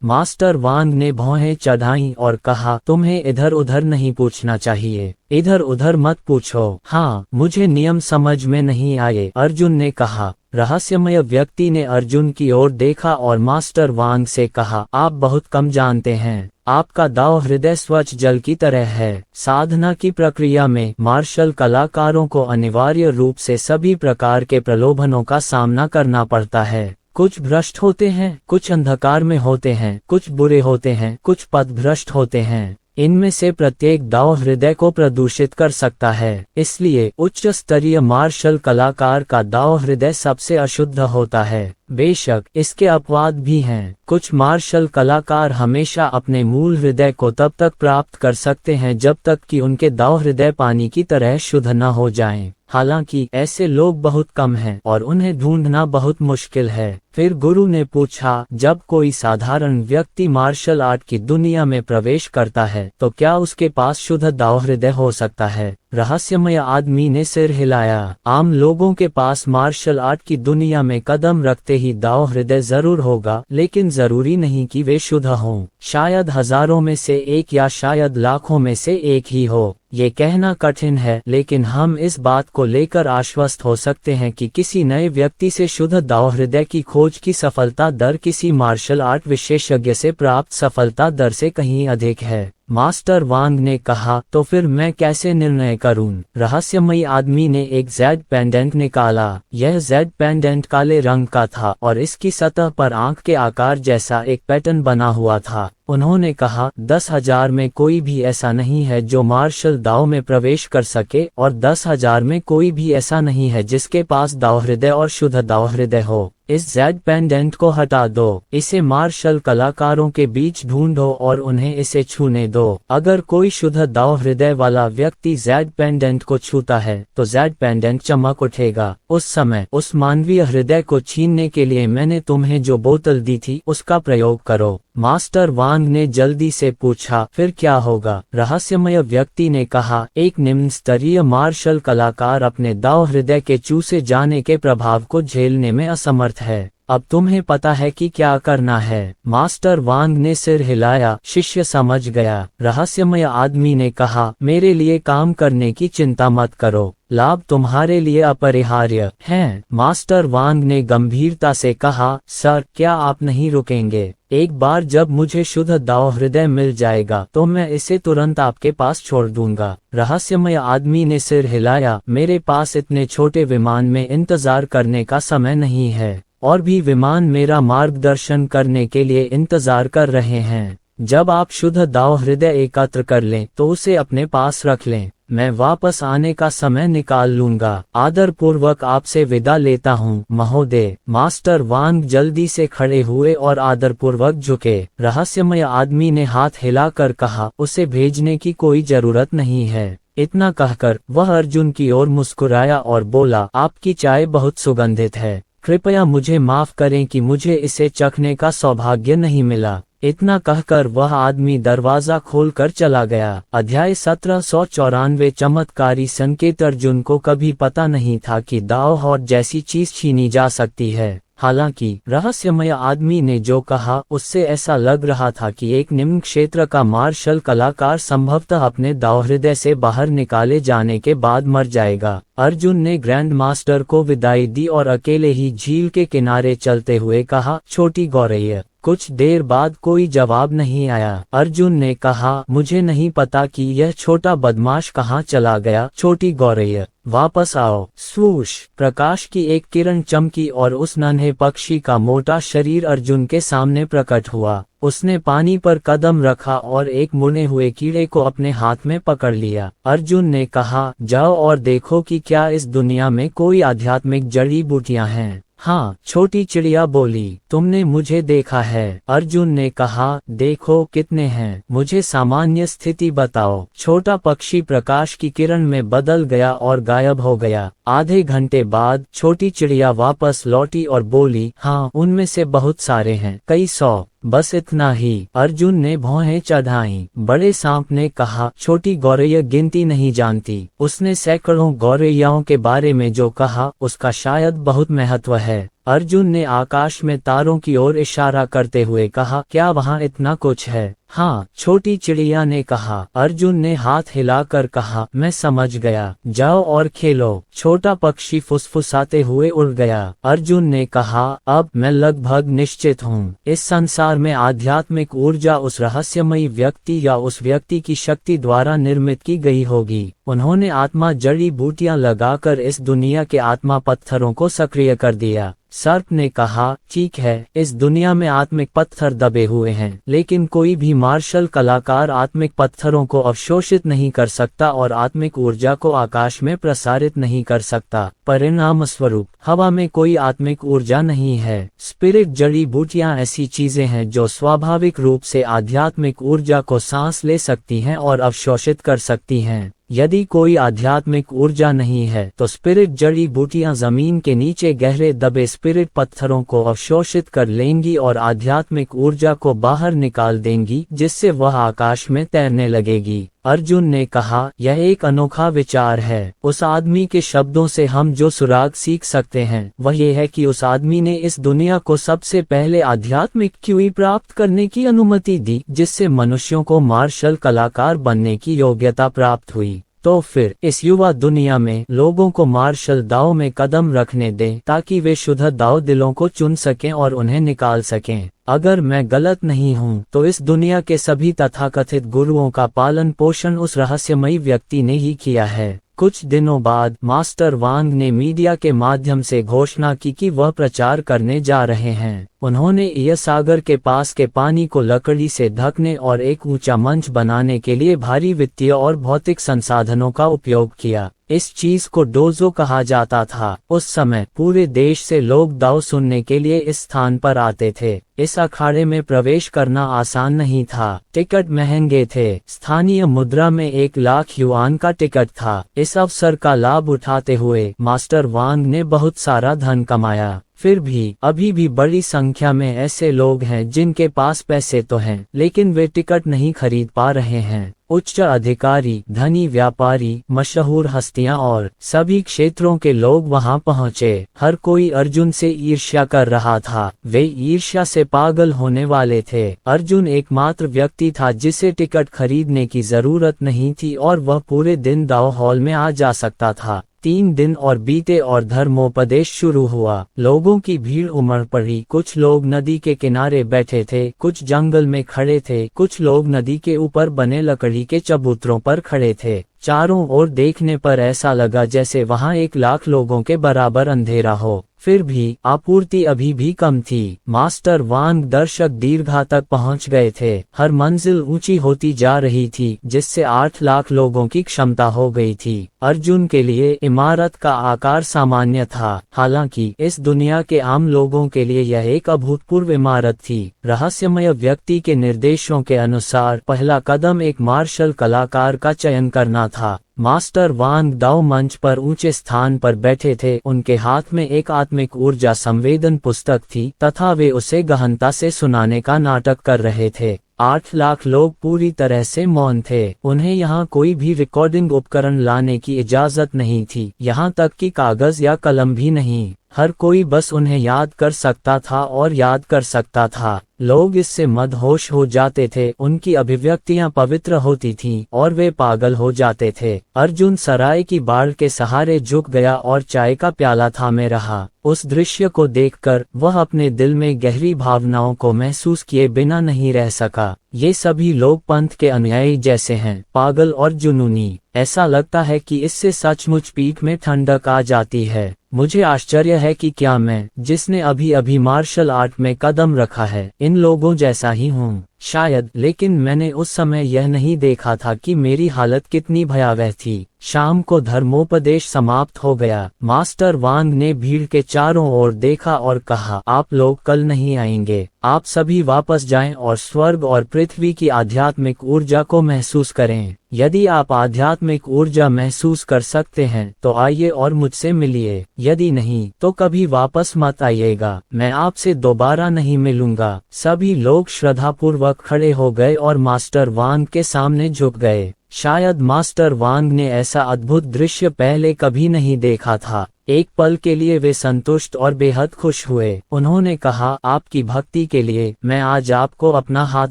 मास्टर वांग ने भौहें चढ़ाई और कहा, तुम्हें इधर उधर नहीं पूछना चाहिए। इधर उधर मत पूछो। हाँ, मुझे नियम समझ में नहीं आए, अर्जुन ने कहा। रहस्यमय व्यक्ति ने अर्जुन की ओर देखा और मास्टर वांग से कहा, आप बहुत कम जानते हैं। आपका दाव हृदय स्वच्छ जल की तरह है। साधना की प्रक्रिया में मार्शल कलाकारों को अनिवार्य रूप से सभी प्रकार के प्रलोभनों का सामना करना पड़ता है। कुछ भ्रष्ट होते हैं, कुछ अंधकार में होते हैं, कुछ बुरे होते हैं, कुछ पथभ्रष्ट होते हैं। इनमें से प्रत्येक दाव हृदय को प्रदूषित कर सकता है। इसलिए उच्च स्तरीय मार्शल कलाकार का दाव हृदय सबसे अशुद्ध होता है। बेशक इसके अपवाद भी हैं। कुछ मार्शल कलाकार हमेशा अपने मूल हृदय को तब तक प्राप्त कर सकते हैं जब तक कि उनके दाव हृदय पानी की तरह शुद्ध न हो जाएं। हालांकि ऐसे लोग बहुत कम हैं और उन्हें ढूंढना बहुत मुश्किल है। फिर गुरु ने पूछा, जब कोई साधारण व्यक्ति मार्शल आर्ट की दुनिया में प्रवेश करता है तो क्या उसके पास शुद्ध दाव हृदय हो सकता है? रहस्यमय आदमी ने सिर हिलाया। आम लोगों के पास मार्शल आर्ट की दुनिया में कदम रखते ही दाव हृदय जरूर होगा, लेकिन जरूरी नहीं कि वे शुद्ध हों। शायद हजारों में से एक या शायद लाखों में से एक ही हो। ये कहना कठिन है, लेकिन हम इस बात को लेकर आश्वस्त हो सकते हैं कि किसी नए व्यक्ति से शुद्ध दाव हृदय की खोज की सफलता दर किसी मार्शल आर्ट विशेषज्ञ से प्राप्त सफलता दर से कहीं अधिक है। मास्टर वांग ने कहा, तो फिर मैं कैसे निर्णय करूं? रहस्यमयी आदमी ने एक जेड पेंडेंट निकाला। यह जेड पेंडेंट काले रंग का था और इसकी सतह पर आंख के आकार जैसा एक पैटर्न बना हुआ था। उन्होंने कहा, 10,000 में कोई भी ऐसा नहीं है जो मार्शल दाव में प्रवेश कर सके और 10,000 में कोई भी ऐसा नहीं है जिसके पास दाव हृदय और शुद्ध दाव हृदय हो। इस जेड पेंडेंट को हटा दो, इसे मार्शल कलाकारों के बीच ढूंढो और उन्हें इसे छूने दो। अगर कोई शुद्ध दाव हृदय वाला व्यक्ति जेड पेंडेंट को छूता है तो जेड पेंडेंट चमक उठेगा। उस समय उस मानवीय हृदय को छीनने के लिए मैंने तुम्हें जो बोतल दी थी उसका प्रयोग करो। मास्टर वांग ने जल्दी से पूछा, फिर क्या होगा? रहस्यमय व्यक्ति ने कहा, एक निम्न स्तरीय मार्शल कलाकार अपने दाव हृदय के चूसे जाने के प्रभाव को झेलने में असमर्थ है। अब तुम्हें पता है कि क्या करना है? मास्टर वांग ने सिर हिलाया। शिष्य समझ गया। रहस्यमय आदमी ने कहा, मेरे लिए काम करने की चिंता मत करो, लाभ तुम्हारे लिए अपरिहार्य है। मास्टर वांग ने गंभीरता से कहा, सर, क्या आप नहीं रुकेंगे? एक बार जब मुझे शुद्ध दाव हृदय मिल जाएगा तो मैं इसे तुरंत आपके पास छोड़ दूंगा। रहस्यमय आदमी ने सिर हिलाया। मेरे पास इतने छोटे विमान में इंतजार करने का समय नहीं है, और भी विमान मेरा मार्गदर्शन करने के लिए इंतजार कर रहे हैं। जब आप शुद्ध दाव हृदय एकत्र कर लें तो उसे अपने पास रख लें। मैं वापस आने का समय निकाल लूंगा। आदर पूर्वक आपसे विदा लेता हूँ, महोदय। मास्टर वांग जल्दी से खड़े हुए और आदर पूर्वक झुके। रहस्यमय आदमी ने हाथ हिलाकर कहा, उसे भेजने की कोई जरूरत नहीं है। इतना कहकर वह अर्जुन की ओर मुस्कुराया और बोला, आपकी चाय बहुत सुगंधित है, कृपया मुझे माफ करें कि मुझे इसे चखने का सौभाग्य नहीं मिला। इतना कहकर वह आदमी दरवाजा खोलकर चला गया। अध्याय 1794 चमत्कारी संकेत। अर्जुन को कभी पता नहीं था कि दाव और जैसी चीज छीनी जा सकती है। हालांकि रहस्यमय आदमी ने जो कहा उससे ऐसा लग रहा था कि एक निम्न क्षेत्र का मार्शल कलाकार संभवतः अपने दाव हृदय से बाहर निकाले जाने के बाद मर जाएगा। अर्जुन ने ग्रैंड मास्टर को विदाई दी और अकेले ही झील के किनारे चलते हुए कहा, छोटी गौरैया। कुछ देर बाद कोई जवाब नहीं आया। अर्जुन ने कहा, मुझे नहीं पता कि यह छोटा बदमाश कहाँ चला गया। छोटी गौरैया, वापस आओ। स्वूश, प्रकाश की एक किरण चमकी और उस नन्हे पक्षी का मोटा शरीर अर्जुन के सामने प्रकट हुआ। उसने पानी पर कदम रखा और एक मुड़े हुए कीड़े को अपने हाथ में पकड़ लिया। अर्जुन ने कहा, जाओ और देखो कि क्या इस दुनिया में कोई आध्यात्मिक जड़ी बूटियां हैं। हाँ, छोटी चिड़िया बोली, तुमने मुझे देखा है। अर्जुन ने कहा, देखो कितने हैं, मुझे सामान्य स्थिति बताओ। छोटा पक्षी प्रकाश की किरण में बदल गया और गायब हो गया। आधे घंटे बाद छोटी चिड़िया वापस लौटी और बोली, हाँ, उनमें से बहुत सारे हैं, कई सौ। बस इतना ही। अर्जुन ने भौहें चढ़ाईं। बड़े सांप ने कहा, छोटी गौरैया गिनती नहीं जानती। उसने सैकड़ों गौरैयाओं के बारे में जो कहा उसका शायद बहुत महत्व है। अर्जुन ने आकाश में तारों की ओर इशारा करते हुए कहा, क्या वहाँ इतना कुछ है? हाँ, छोटी चिड़िया ने कहा। अर्जुन ने हाथ हिलाकर कहा, मैं समझ गया, जाओ और खेलो। छोटा पक्षी फुसफुसाते हुए उड़ गया। अर्जुन ने कहा, अब मैं लगभग निश्चित हूँ, इस संसार में आध्यात्मिक ऊर्जा उस रहस्यमयी व्यक्ति या उस व्यक्ति की शक्ति द्वारा निर्मित की गई होगी। उन्होंने आत्मा जड़ी बूटियां लगाकर इस दुनिया के आत्मा पत्थरों को सक्रिय कर दिया। सर्प ने कहा, ठीक है, इस दुनिया में आत्मिक पत्थर दबे हुए हैं, लेकिन कोई भी मार्शल कलाकार आत्मिक पत्थरों को अवशोषित नहीं कर सकता और आत्मिक ऊर्जा को आकाश में प्रसारित नहीं कर सकता। परिणाम स्वरूप हवा में कोई आत्मिक ऊर्जा नहीं है। स्पिरिट जड़ी बूटियां ऐसी चीजें हैं जो स्वाभाविक रूप से आध्यात्मिक ऊर्जा को सांस ले सकती हैं और अवशोषित कर सकती हैं। यदि कोई आध्यात्मिक ऊर्जा नहीं है तो स्पिरिट जड़ी बूटियां जमीन के नीचे गहरे दबे स्पिरिट पत्थरों को अवशोषित कर लेंगी और आध्यात्मिक ऊर्जा को बाहर निकाल देंगी, जिससे वह आकाश में तैरने लगेगी। अर्जुन ने कहा, यह एक अनोखा विचार है। उस आदमी के शब्दों से हम जो सुराग सीख सकते हैं वह ये है कि उस आदमी ने इस दुनिया को सबसे पहले आध्यात्मिक क्यूई प्राप्त करने की अनुमति दी, जिससे मनुष्यों को मार्शल कलाकार बनने की योग्यता प्राप्त हुई। तो फिर इस युवा दुनिया में लोगों को मार्शल दाव में कदम रखने दें ताकि वे शुद्ध दाव दिलों को चुन सकें और उन्हें निकाल सकें। अगर मैं गलत नहीं हूं तो इस दुनिया के सभी तथाकथित गुरुओं का पालन पोषण उस रहस्यमयी व्यक्ति ने ही किया है। कुछ दिनों बाद मास्टर वांग ने मीडिया के माध्यम से घोषणा की कि वह प्रचार करने जा रहे हैं। उन्होंने यह सागर के पास के पानी को लकड़ी से ढकने और एक ऊंचा मंच बनाने के लिए भारी वित्तीय और भौतिक संसाधनों का उपयोग किया। इस चीज को डोजो कहा जाता था। उस समय पूरे देश से लोग दाव सुनने के लिए इस स्थान पर आते थे। इस अखाड़े में प्रवेश करना आसान नहीं था। टिकट महंगे थे। स्थानीय मुद्रा में 1,00,000 युआन का टिकट था। इस अवसर का लाभ उठाते हुए मास्टर वांग ने बहुत सारा धन कमाया। फिर भी अभी भी बड़ी संख्या में ऐसे लोग हैं जिनके पास पैसे तो हैं, लेकिन वे टिकट नहीं खरीद पा रहे हैं। उच्च अधिकारी, धनी व्यापारी, मशहूर हस्तियां और सभी क्षेत्रों के लोग वहां पहुंचे। हर कोई अर्जुन से ईर्ष्या कर रहा था। वे ईर्ष्या से पागल होने वाले थे। अर्जुन एकमात्र व्यक्ति था जिसे टिकट खरीदने की जरूरत नहीं थी और वह पूरे दिन दाव हॉल में आ जा सकता था। 3 दिन और बीते और धर्मोपदेश शुरू हुआ। लोगों की भीड़ उमड़ पड़ी। कुछ लोग नदी के किनारे बैठे थे, कुछ जंगल में खड़े थे, कुछ लोग नदी के ऊपर बने लकड़ी के चबूतरों पर खड़े थे। चारों ओर देखने पर ऐसा लगा जैसे वहां 1,00,000 लोगों के बराबर अंधेरा हो। फिर भी आपूर्ति अभी भी कम थी। मास्टर वांग दर्शक दीर्घा तक पहुंच गए थे। हर मंजिल ऊंची होती जा रही थी, जिससे 8,00,000 लोगों की क्षमता हो गई थी। अर्जुन के लिए इमारत का आकार सामान्य था, हालांकि इस दुनिया के आम लोगों के लिए यह एक अभूतपूर्व इमारत थी। रहस्यमय व्यक्ति के निर्देशों के अनुसार पहला कदम एक मार्शल कलाकार का चयन करना था। मास्टर वांग दाओ मंच पर ऊंचे स्थान पर बैठे थे। उनके हाथ में एक आत्मिक ऊर्जा संवेदन पुस्तक थी तथा वे उसे गहनता से सुनाने का नाटक कर रहे थे। 8 लाख लोग पूरी तरह से मौन थे। उन्हें यहाँ कोई भी रिकॉर्डिंग उपकरण लाने की इजाजत नहीं थी, यहाँ तक कि कागज या कलम भी नहीं। हर कोई बस उन्हें याद कर सकता था और याद कर सकता था। लोग इससे मदहोश हो जाते थे, उनकी अभिव्यक्तियां पवित्र होती थीं और वे पागल हो जाते थे। अर्जुन सराय की बाड़ के सहारे झुक गया और चाय का प्याला थामे रहा। उस दृश्य को देखकर वह अपने दिल में गहरी भावनाओं को महसूस किए बिना नहीं रह सका। ये सभी लोग पंथ के अनुयायी जैसे हैं, पागल और जुनूनी। ऐसा लगता है कि इससे सचमुच पीठ में ठंडक आ जाती है। मुझे आश्चर्य है कि क्या मैं, जिसने अभी अभी मार्शल आर्ट में कदम रखा है, इन लोगों जैसा ही हूँ। शायद, लेकिन मैंने उस समय यह नहीं देखा था कि मेरी हालत कितनी भयावह थी। शाम को धर्मोपदेश समाप्त हो गया। मास्टर वांग ने भीड़ के चारों ओर देखा और कहा, आप लोग कल नहीं आएंगे। आप सभी वापस जाएं और स्वर्ग और पृथ्वी की आध्यात्मिक ऊर्जा को महसूस करें। यदि आप आध्यात्मिक ऊर्जा महसूस कर सकते हैं तो आइए और मुझसे मिलिए, यदि नहीं तो कभी वापस मत आइएगा। मैं आपसे दोबारा नहीं मिलूंगा। सभी लोग श्रद्धापूर्वक खड़े हो गए और मास्टर वांग के सामने झुक गए। शायद मास्टर वांग ने ऐसा अद्भुत दृश्य पहले कभी नहीं देखा था। एक पल के लिए वे संतुष्ट और बेहद खुश हुए। उन्होंने कहा, आपकी भक्ति के लिए मैं आज आपको अपना हाथ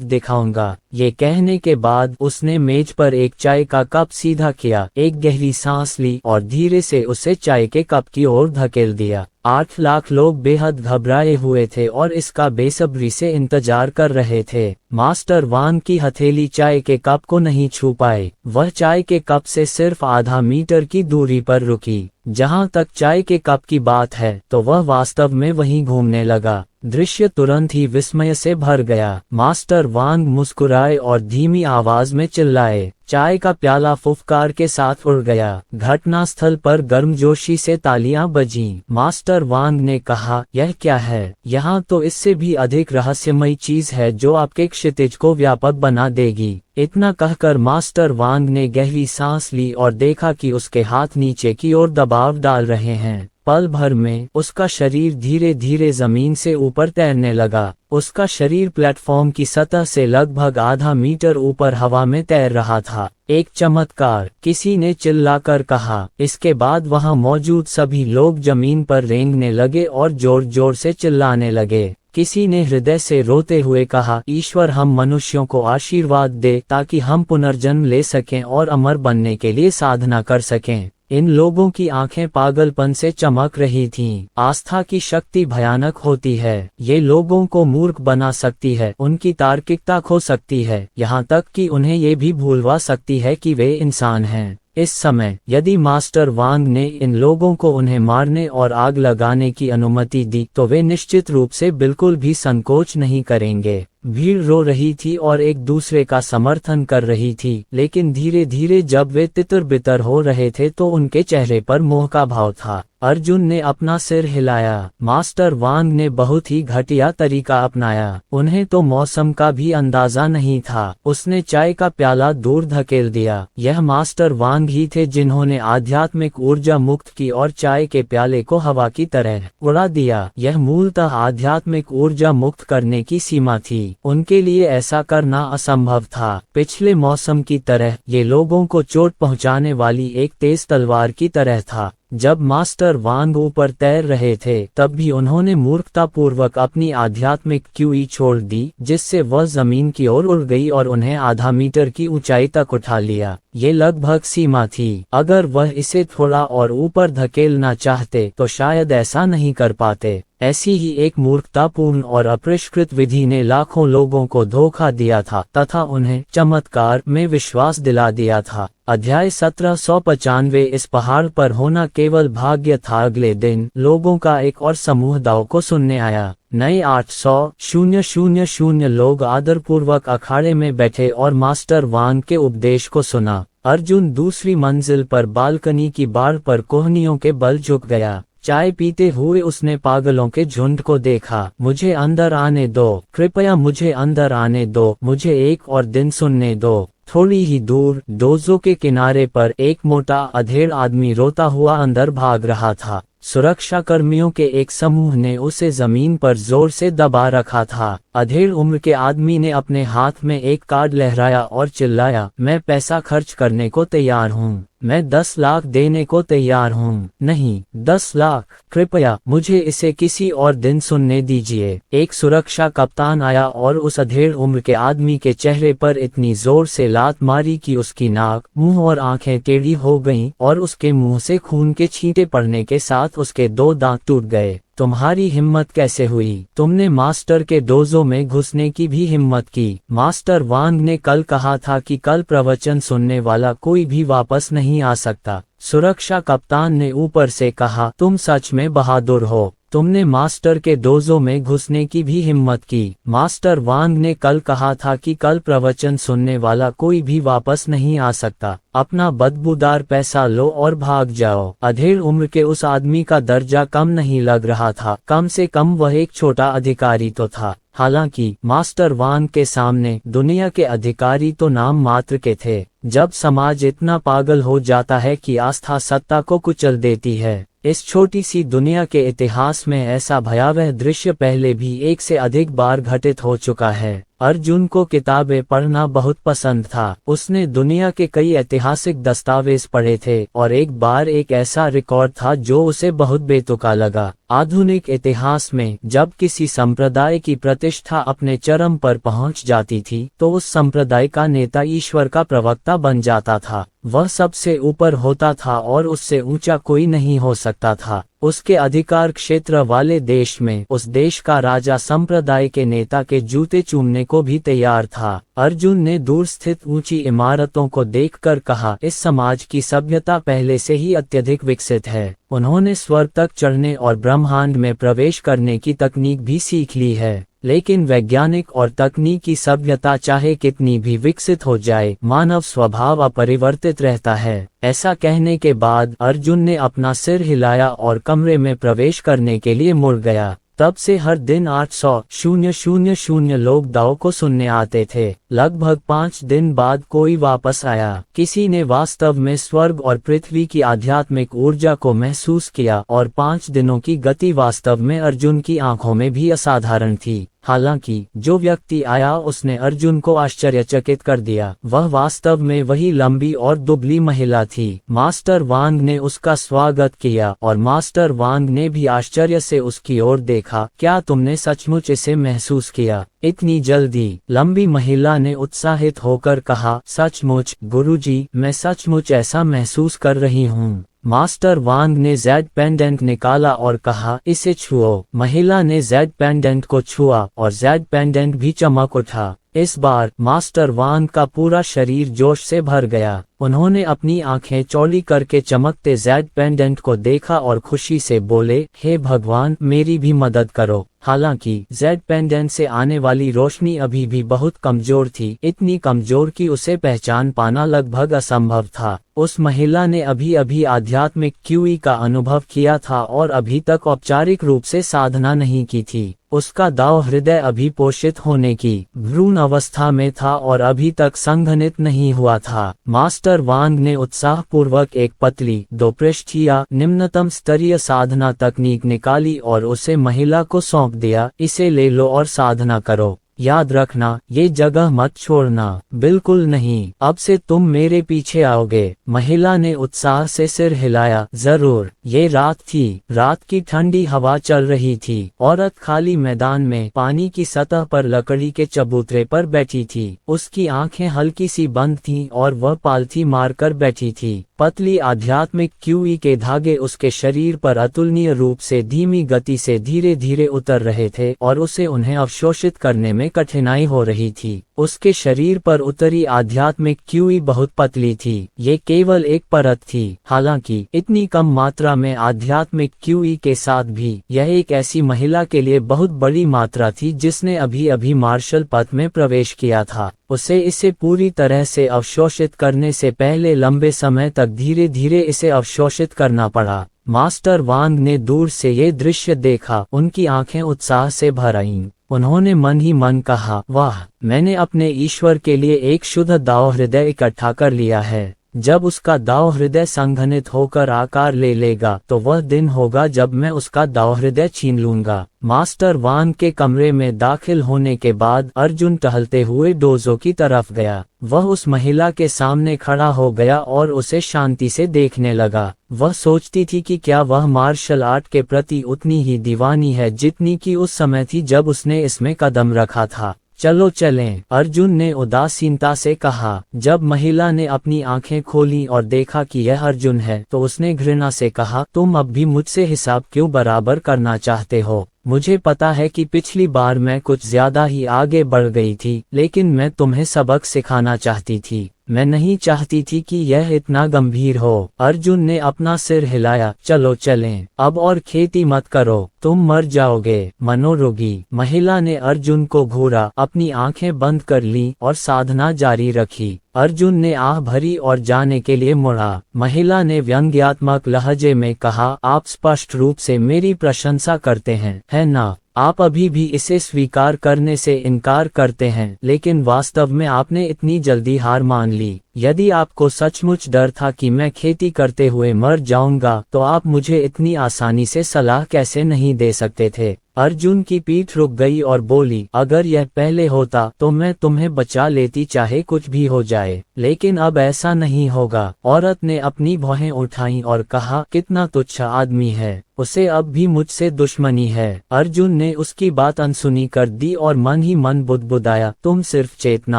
दिखाऊंगा। ये कहने के बाद उसने मेज पर एक चाय का कप सीधा किया, एक गहरी सांस ली और धीरे से उसे चाय के कप की ओर धकेल दिया। 8 लाख लोग बेहद घबराए हुए थे और इसका बेसब्री से इंतजार कर रहे थे। मास्टर वांग की हथेली चाय के कप को नहीं छू पाए। वह चाय के कप से सिर्फ आधा मीटर की दूरी पर रुकी। जहां तक चाय के कप की बात है तो वह वास्तव में वहीं घूमने लगा। दृश्य तुरंत ही विस्मय से भर गया। मास्टर वांग मुस्कुराए और धीमी आवाज में चिल्लाए। चाय का प्याला फुफकार के साथ उड़ गया। घटनास्थल पर गर्मजोशी से तालियां बजीं। मास्टर वांग ने कहा, यह क्या है? यहाँ तो इससे भी अधिक रहस्यमयी चीज है जो आपके क्षितिज को व्यापक बना देगी। इतना कहकर मास्टर वांग ने गहरी सांस ली और देखा कि उसके हाथ नीचे की ओर दबाव डाल रहे हैं। पल भर में उसका शरीर धीरे धीरे जमीन से ऊपर तैरने लगा। उसका शरीर प्लेटफॉर्म की सतह से लगभग आधा मीटर ऊपर हवा में तैर रहा था। एक चमत्कार, किसी ने चिल्लाकर कहा। इसके बाद वहां मौजूद सभी लोग जमीन पर रेंगने लगे और जोर जोर से चिल्लाने लगे। किसी ने हृदय से रोते हुए कहा, ईश्वर हम मनुष्यों को आशीर्वाद दे ताकि हम पुनर्जन्म ले सकें और अमर बनने के लिए साधना कर सकें। इन लोगों की आंखें पागलपन से चमक रही थीं। आस्था की शक्ति भयानक होती है। ये लोगों को मूर्ख बना सकती है, उनकी तार्किकता खो सकती है, यहाँ तक कि उन्हें ये भी भूलवा सकती है कि वे इंसान हैं। इस समय यदि मास्टर वांग ने इन लोगों को उन्हें मारने और आग लगाने की अनुमति दी तो वे निश्चित रूप से बिल्कुल भी संकोच नहीं करेंगे। भीड़ रो रही थी और एक दूसरे का समर्थन कर रही थी, लेकिन धीरे धीरे जब वे तितर बितर हो रहे थे तो उनके चेहरे पर मोह का भाव था। अर्जुन ने अपना सिर हिलाया। मास्टर वांग ने बहुत ही घटिया तरीका अपनाया। उन्हें तो मौसम का भी अंदाजा नहीं था। उसने चाय का प्याला दूर धकेल दिया। यह मास्टर वांग ही थे जिन्होंने आध्यात्मिक ऊर्जा मुक्त की और चाय के प्याले को हवा की तरह उड़ा दिया। यह मूलतः आध्यात्मिक ऊर्जा मुक्त करने की सीमा थी। उनके लिए ऐसा करना असंभव था। पिछले मौसम की तरह ये लोगों को चोट पहुंचाने वाली एक तेज तलवार की तरह था। जब मास्टर वांग ऊपर तैर रहे थे तब भी उन्होंने मूर्खतापूर्वक अपनी आध्यात्मिक क्यूई छोड़ दी, जिससे वह जमीन की ओर उड़ गई और उन्हें आधा मीटर की ऊंचाई तक उठा लिया। ये लगभग सीमा थी। अगर वह इसे थोड़ा और ऊपर धकेलना चाहते तो शायद ऐसा नहीं कर पाते। ऐसी ही एक मूर्खतापूर्ण और अपरिष्कृत विधि ने लाखों लोगों को धोखा दिया था तथा उन्हें चमत्कार में विश्वास दिला दिया था। अध्याय 1795। इस पहाड़ पर होना केवल भाग्य था। अगले दिन लोगों का एक और समूह दाव को सुनने आया। नए 800,000 लोग आदरपूर्वक अखाड़े में बैठे और मास्टर वांग के उपदेश को सुना। अर्जुन दूसरी मंजिल पर बालकनी की बाड़ पर कोहनियों के बल झुक गया। चाय पीते हुए उसने पागलों के झुंड को देखा। मुझे अंदर आने दो, कृपया मुझे अंदर आने दो, मुझे एक और दिन सुनने दो। थोड़ी ही दूर डोजो के किनारे पर एक मोटा अधेड़ आदमी रोता हुआ अंदर भाग रहा था। सुरक्षा कर्मियों के एक समूह ने उसे जमीन पर जोर से दबा रखा था। अधेड़ उम्र के आदमी ने अपने हाथ में एक कार्ड लहराया और चिल्लाया, मैं पैसा खर्च करने को तैयार हूँ, मैं 10 लाख देने को तैयार हूँ। नहीं, 10 लाख, कृपया मुझे इसे किसी और दिन सुनने दीजिए। एक सुरक्षा कप्तान आया और उस अधेड़ उम्र के आदमी के चेहरे पर इतनी जोर से लात मारी कि उसकी नाक, मुंह और आंखें टेढ़ी हो गईं और उसके मुंह से खून के छींटे पड़ने के साथ उसके 2 दांत टूट गए। तुम्हारी हिम्मत कैसे हुई? तुमने मास्टर के डोजो में घुसने की भी हिम्मत की। मास्टर वांग ने कल कहा था कि कल प्रवचन सुनने वाला कोई भी वापस नहीं आ सकता। सुरक्षा कप्तान ने ऊपर से कहा, तुम सच में बहादुर हो, तुमने मास्टर के डोजो में घुसने की भी हिम्मत की। मास्टर वांग ने कल कहा था कि कल प्रवचन सुनने वाला कोई भी वापस नहीं आ सकता। अपना बदबूदार पैसा लो और भाग जाओ। अधेड़ उम्र के उस आदमी का दर्जा कम नहीं लग रहा था, कम से कम वह एक छोटा अधिकारी तो था। हालांकि मास्टर वांग के सामने दुनिया के अधिकारी तो नाम मात्र के थे। जब समाज इतना पागल हो जाता है कि आस्था सत्ता को कुचल देती है, इस छोटी सी दुनिया के इतिहास में ऐसा भयावह दृश्य पहले भी एक से अधिक बार घटित हो चुका है। अर्जुन को किताबें पढ़ना बहुत पसंद था। उसने दुनिया के कई ऐतिहासिक दस्तावेज पढ़े थे और एक बार एक ऐसा रिकॉर्ड था जो उसे बहुत बेतुका लगा। आधुनिक इतिहास में जब किसी संप्रदाय की प्रतिष्ठा अपने चरम पर पहुंच जाती थी तो उस संप्रदाय का नेता ईश्वर का प्रवक्ता बन जाता था। वह सबसे ऊपर होता था और उससे ऊंचा कोई नहीं हो सकता था। उसके अधिकार क्षेत्र वाले देश में उस देश का राजा संप्रदाय के नेता के जूते चूमने को भी तैयार था। अर्जुन ने दूर स्थित ऊंची इमारतों को देखकर कहा, इस समाज की सभ्यता पहले से ही अत्यधिक विकसित है। उन्होंने स्वर्ग तक चढ़ने और ब्रह्मांड में प्रवेश करने की तकनीक भी सीख ली है। लेकिन वैज्ञानिक और तकनीकी सभ्यता चाहे कितनी भी विकसित हो जाए, मानव स्वभाव अपरिवर्तित रहता है। ऐसा कहने के बाद अर्जुन ने अपना सिर हिलाया और कमरे में प्रवेश करने के लिए मुड़ गया। तब से हर दिन 800,000 लोग दाव को सुनने आते थे। लगभग 5 दिन बाद कोई वापस आया। किसी ने वास्तव में स्वर्ग और पृथ्वी की आध्यात्मिक ऊर्जा को महसूस किया और 5 दिनों की गति वास्तव में अर्जुन की आंखों में भी असाधारण थी। हालांकि जो व्यक्ति आया उसने अर्जुन को आश्चर्यचकित कर दिया। वह वास्तव में वही लंबी और दुबली महिला थी। मास्टर वांग ने उसका स्वागत किया और मास्टर वांग ने भी आश्चर्य से उसकी ओर देखा। क्या तुमने सचमुच इसे महसूस किया? इतनी जल्दी? लंबी महिला ने उत्साहित होकर कहा, सचमुच गुरुजी, मैं सचमुच ऐसा महसूस कर रही हूँ। मास्टर वांग ने जेड पेंडेंट निकाला और कहा, इसे छुओ। महिला ने जेड पेंडेंट को छुआ और जेड पेंडेंट भी चमक उठा। इस बार मास्टर वांग का पूरा शरीर जोश से भर गया। उन्होंने अपनी आंखें चौड़ी करके चमकते जेड पेंडेंट को देखा और खुशी से बोले, हे भगवान, मेरी भी मदद करो। हालांकि जेड पेंडेंट से आने वाली रोशनी अभी भी बहुत कमजोर थी, इतनी कमजोर कि उसे पहचान पाना लगभग असंभव था। उस महिला ने अभी अभी आध्यात्मिक क्यूई का अनुभव किया था और अभी तक औपचारिक रूप से साधना नहीं की थी। उसका दाव हृदय अभी पोषित होने की भ्रूण अवस्था में था और अभी तक संघनित नहीं हुआ था। मास्टर वांग ने उत्साहपूर्वक एक पतली 2 पृष्ठीय निम्नतम स्तरीय साधना तकनीक निकाली और उसे महिला को सौंप दिया। इसे ले लो और साधना करो। याद रखना, ये जगह मत छोड़ना। बिल्कुल नहीं, अब से तुम मेरे पीछे आओगे। महिला ने उत्साह से सिर हिलाया, जरूर। ये रात थी। रात की ठंडी हवा चल रही थी। औरत खाली मैदान में पानी की सतह पर लकड़ी के चबूतरे पर बैठी थी। उसकी आंखें हल्की सी बंद थीं और वह पालथी मारकर बैठी थी। पतली आध्यात्मिक क्यूई के धागे उसके शरीर पर अतुलनीय रूप से धीमी गति से धीरे धीरे उतर रहे थे और उसे उन्हें अवशोषित करने में कठिनाई हो रही थी। उसके शरीर पर उतरी आध्यात्मिक क्यूई बहुत पतली थी। ये केवल एक परत थी। हालांकि इतनी कम मात्रा में आध्यात्मिक क्यूई के साथ भी यह एक ऐसी महिला के लिए बहुत बड़ी मात्रा थी जिसने अभी अभी मार्शल पथ में प्रवेश किया था। उसे इसे पूरी तरह से अवशोषित करने से पहले लंबे समय तक धीरे धीरे इसे अवशोषित करना पड़ा। मास्टर वांग ने दूर से ये दृश्य देखा, उनकी आंखें उत्साह से भर आईं। उन्होंने मन ही मन कहा, वाह, मैंने अपने ईश्वर के लिए एक शुद्ध दाव हृदय इकट्ठा कर लिया है। जब उसका दाव हृदय संघनित होकर आकार ले लेगा तो वह दिन होगा जब मैं उसका दाव हृदय छीन लूंगा। मास्टर वान के कमरे में दाखिल होने के बाद अर्जुन टहलते हुए डोजो की तरफ गया। वह उस महिला के सामने खड़ा हो गया और उसे शांति से देखने लगा। वह सोचती थी कि क्या वह मार्शल आर्ट के प्रति उतनी ही दीवानी है जितनी कि उस समय थी जब उसने इसमें कदम रखा था। चलो चलें, अर्जुन ने उदासीनता से कहा। जब महिला ने अपनी आंखें खोली और देखा कि यह अर्जुन है तो उसने घृणा से कहा, तुम अब भी मुझसे हिसाब क्यों बराबर करना चाहते हो? मुझे पता है कि पिछली बार मैं कुछ ज्यादा ही आगे बढ़ गई थी, लेकिन मैं तुम्हें सबक सिखाना चाहती थी। मैं नहीं चाहती थी कि यह इतना गंभीर हो। अर्जुन ने अपना सिर हिलाया। चलो चलें, अब और खेती मत करो, तुम मर जाओगे। मनोरोगी महिला ने अर्जुन को घूरा, अपनी आंखें बंद कर ली और साधना जारी रखी। अर्जुन ने आह भरी और जाने के लिए मुड़ा। महिला ने व्यंग्यात्मक लहजे में कहा, आप स्पष्ट रूप से मेरी प्रशंसा करते हैं, है ना? आप अभी भी इसे स्वीकार करने से इनकार करते हैं, लेकिन वास्तव में आपने इतनी जल्दी हार मान ली। यदि आपको सचमुच डर था कि मैं खेती करते हुए मर जाऊंगा तो आप मुझे इतनी आसानी से सलाह कैसे नहीं दे सकते थे? अर्जुन की पीठ रुक गई और बोली, अगर यह पहले होता तो मैं तुम्हें बचा लेती, चाहे कुछ भी हो जाए, लेकिन अब ऐसा नहीं होगा। औरत ने अपनी भौहें उठाईं और कहा, कितना तुच्छ आदमी है, उसे अब भी मुझसे दुश्मनी है। अर्जुन ने उसकी बात अनसुनी कर दी और मन ही मन बुदबुदाया, तुम सिर्फ चेतना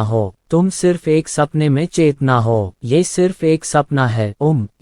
हो, तुम सिर्फ एक सपने में चेतना हो। ये सिर्फ एक सपना है,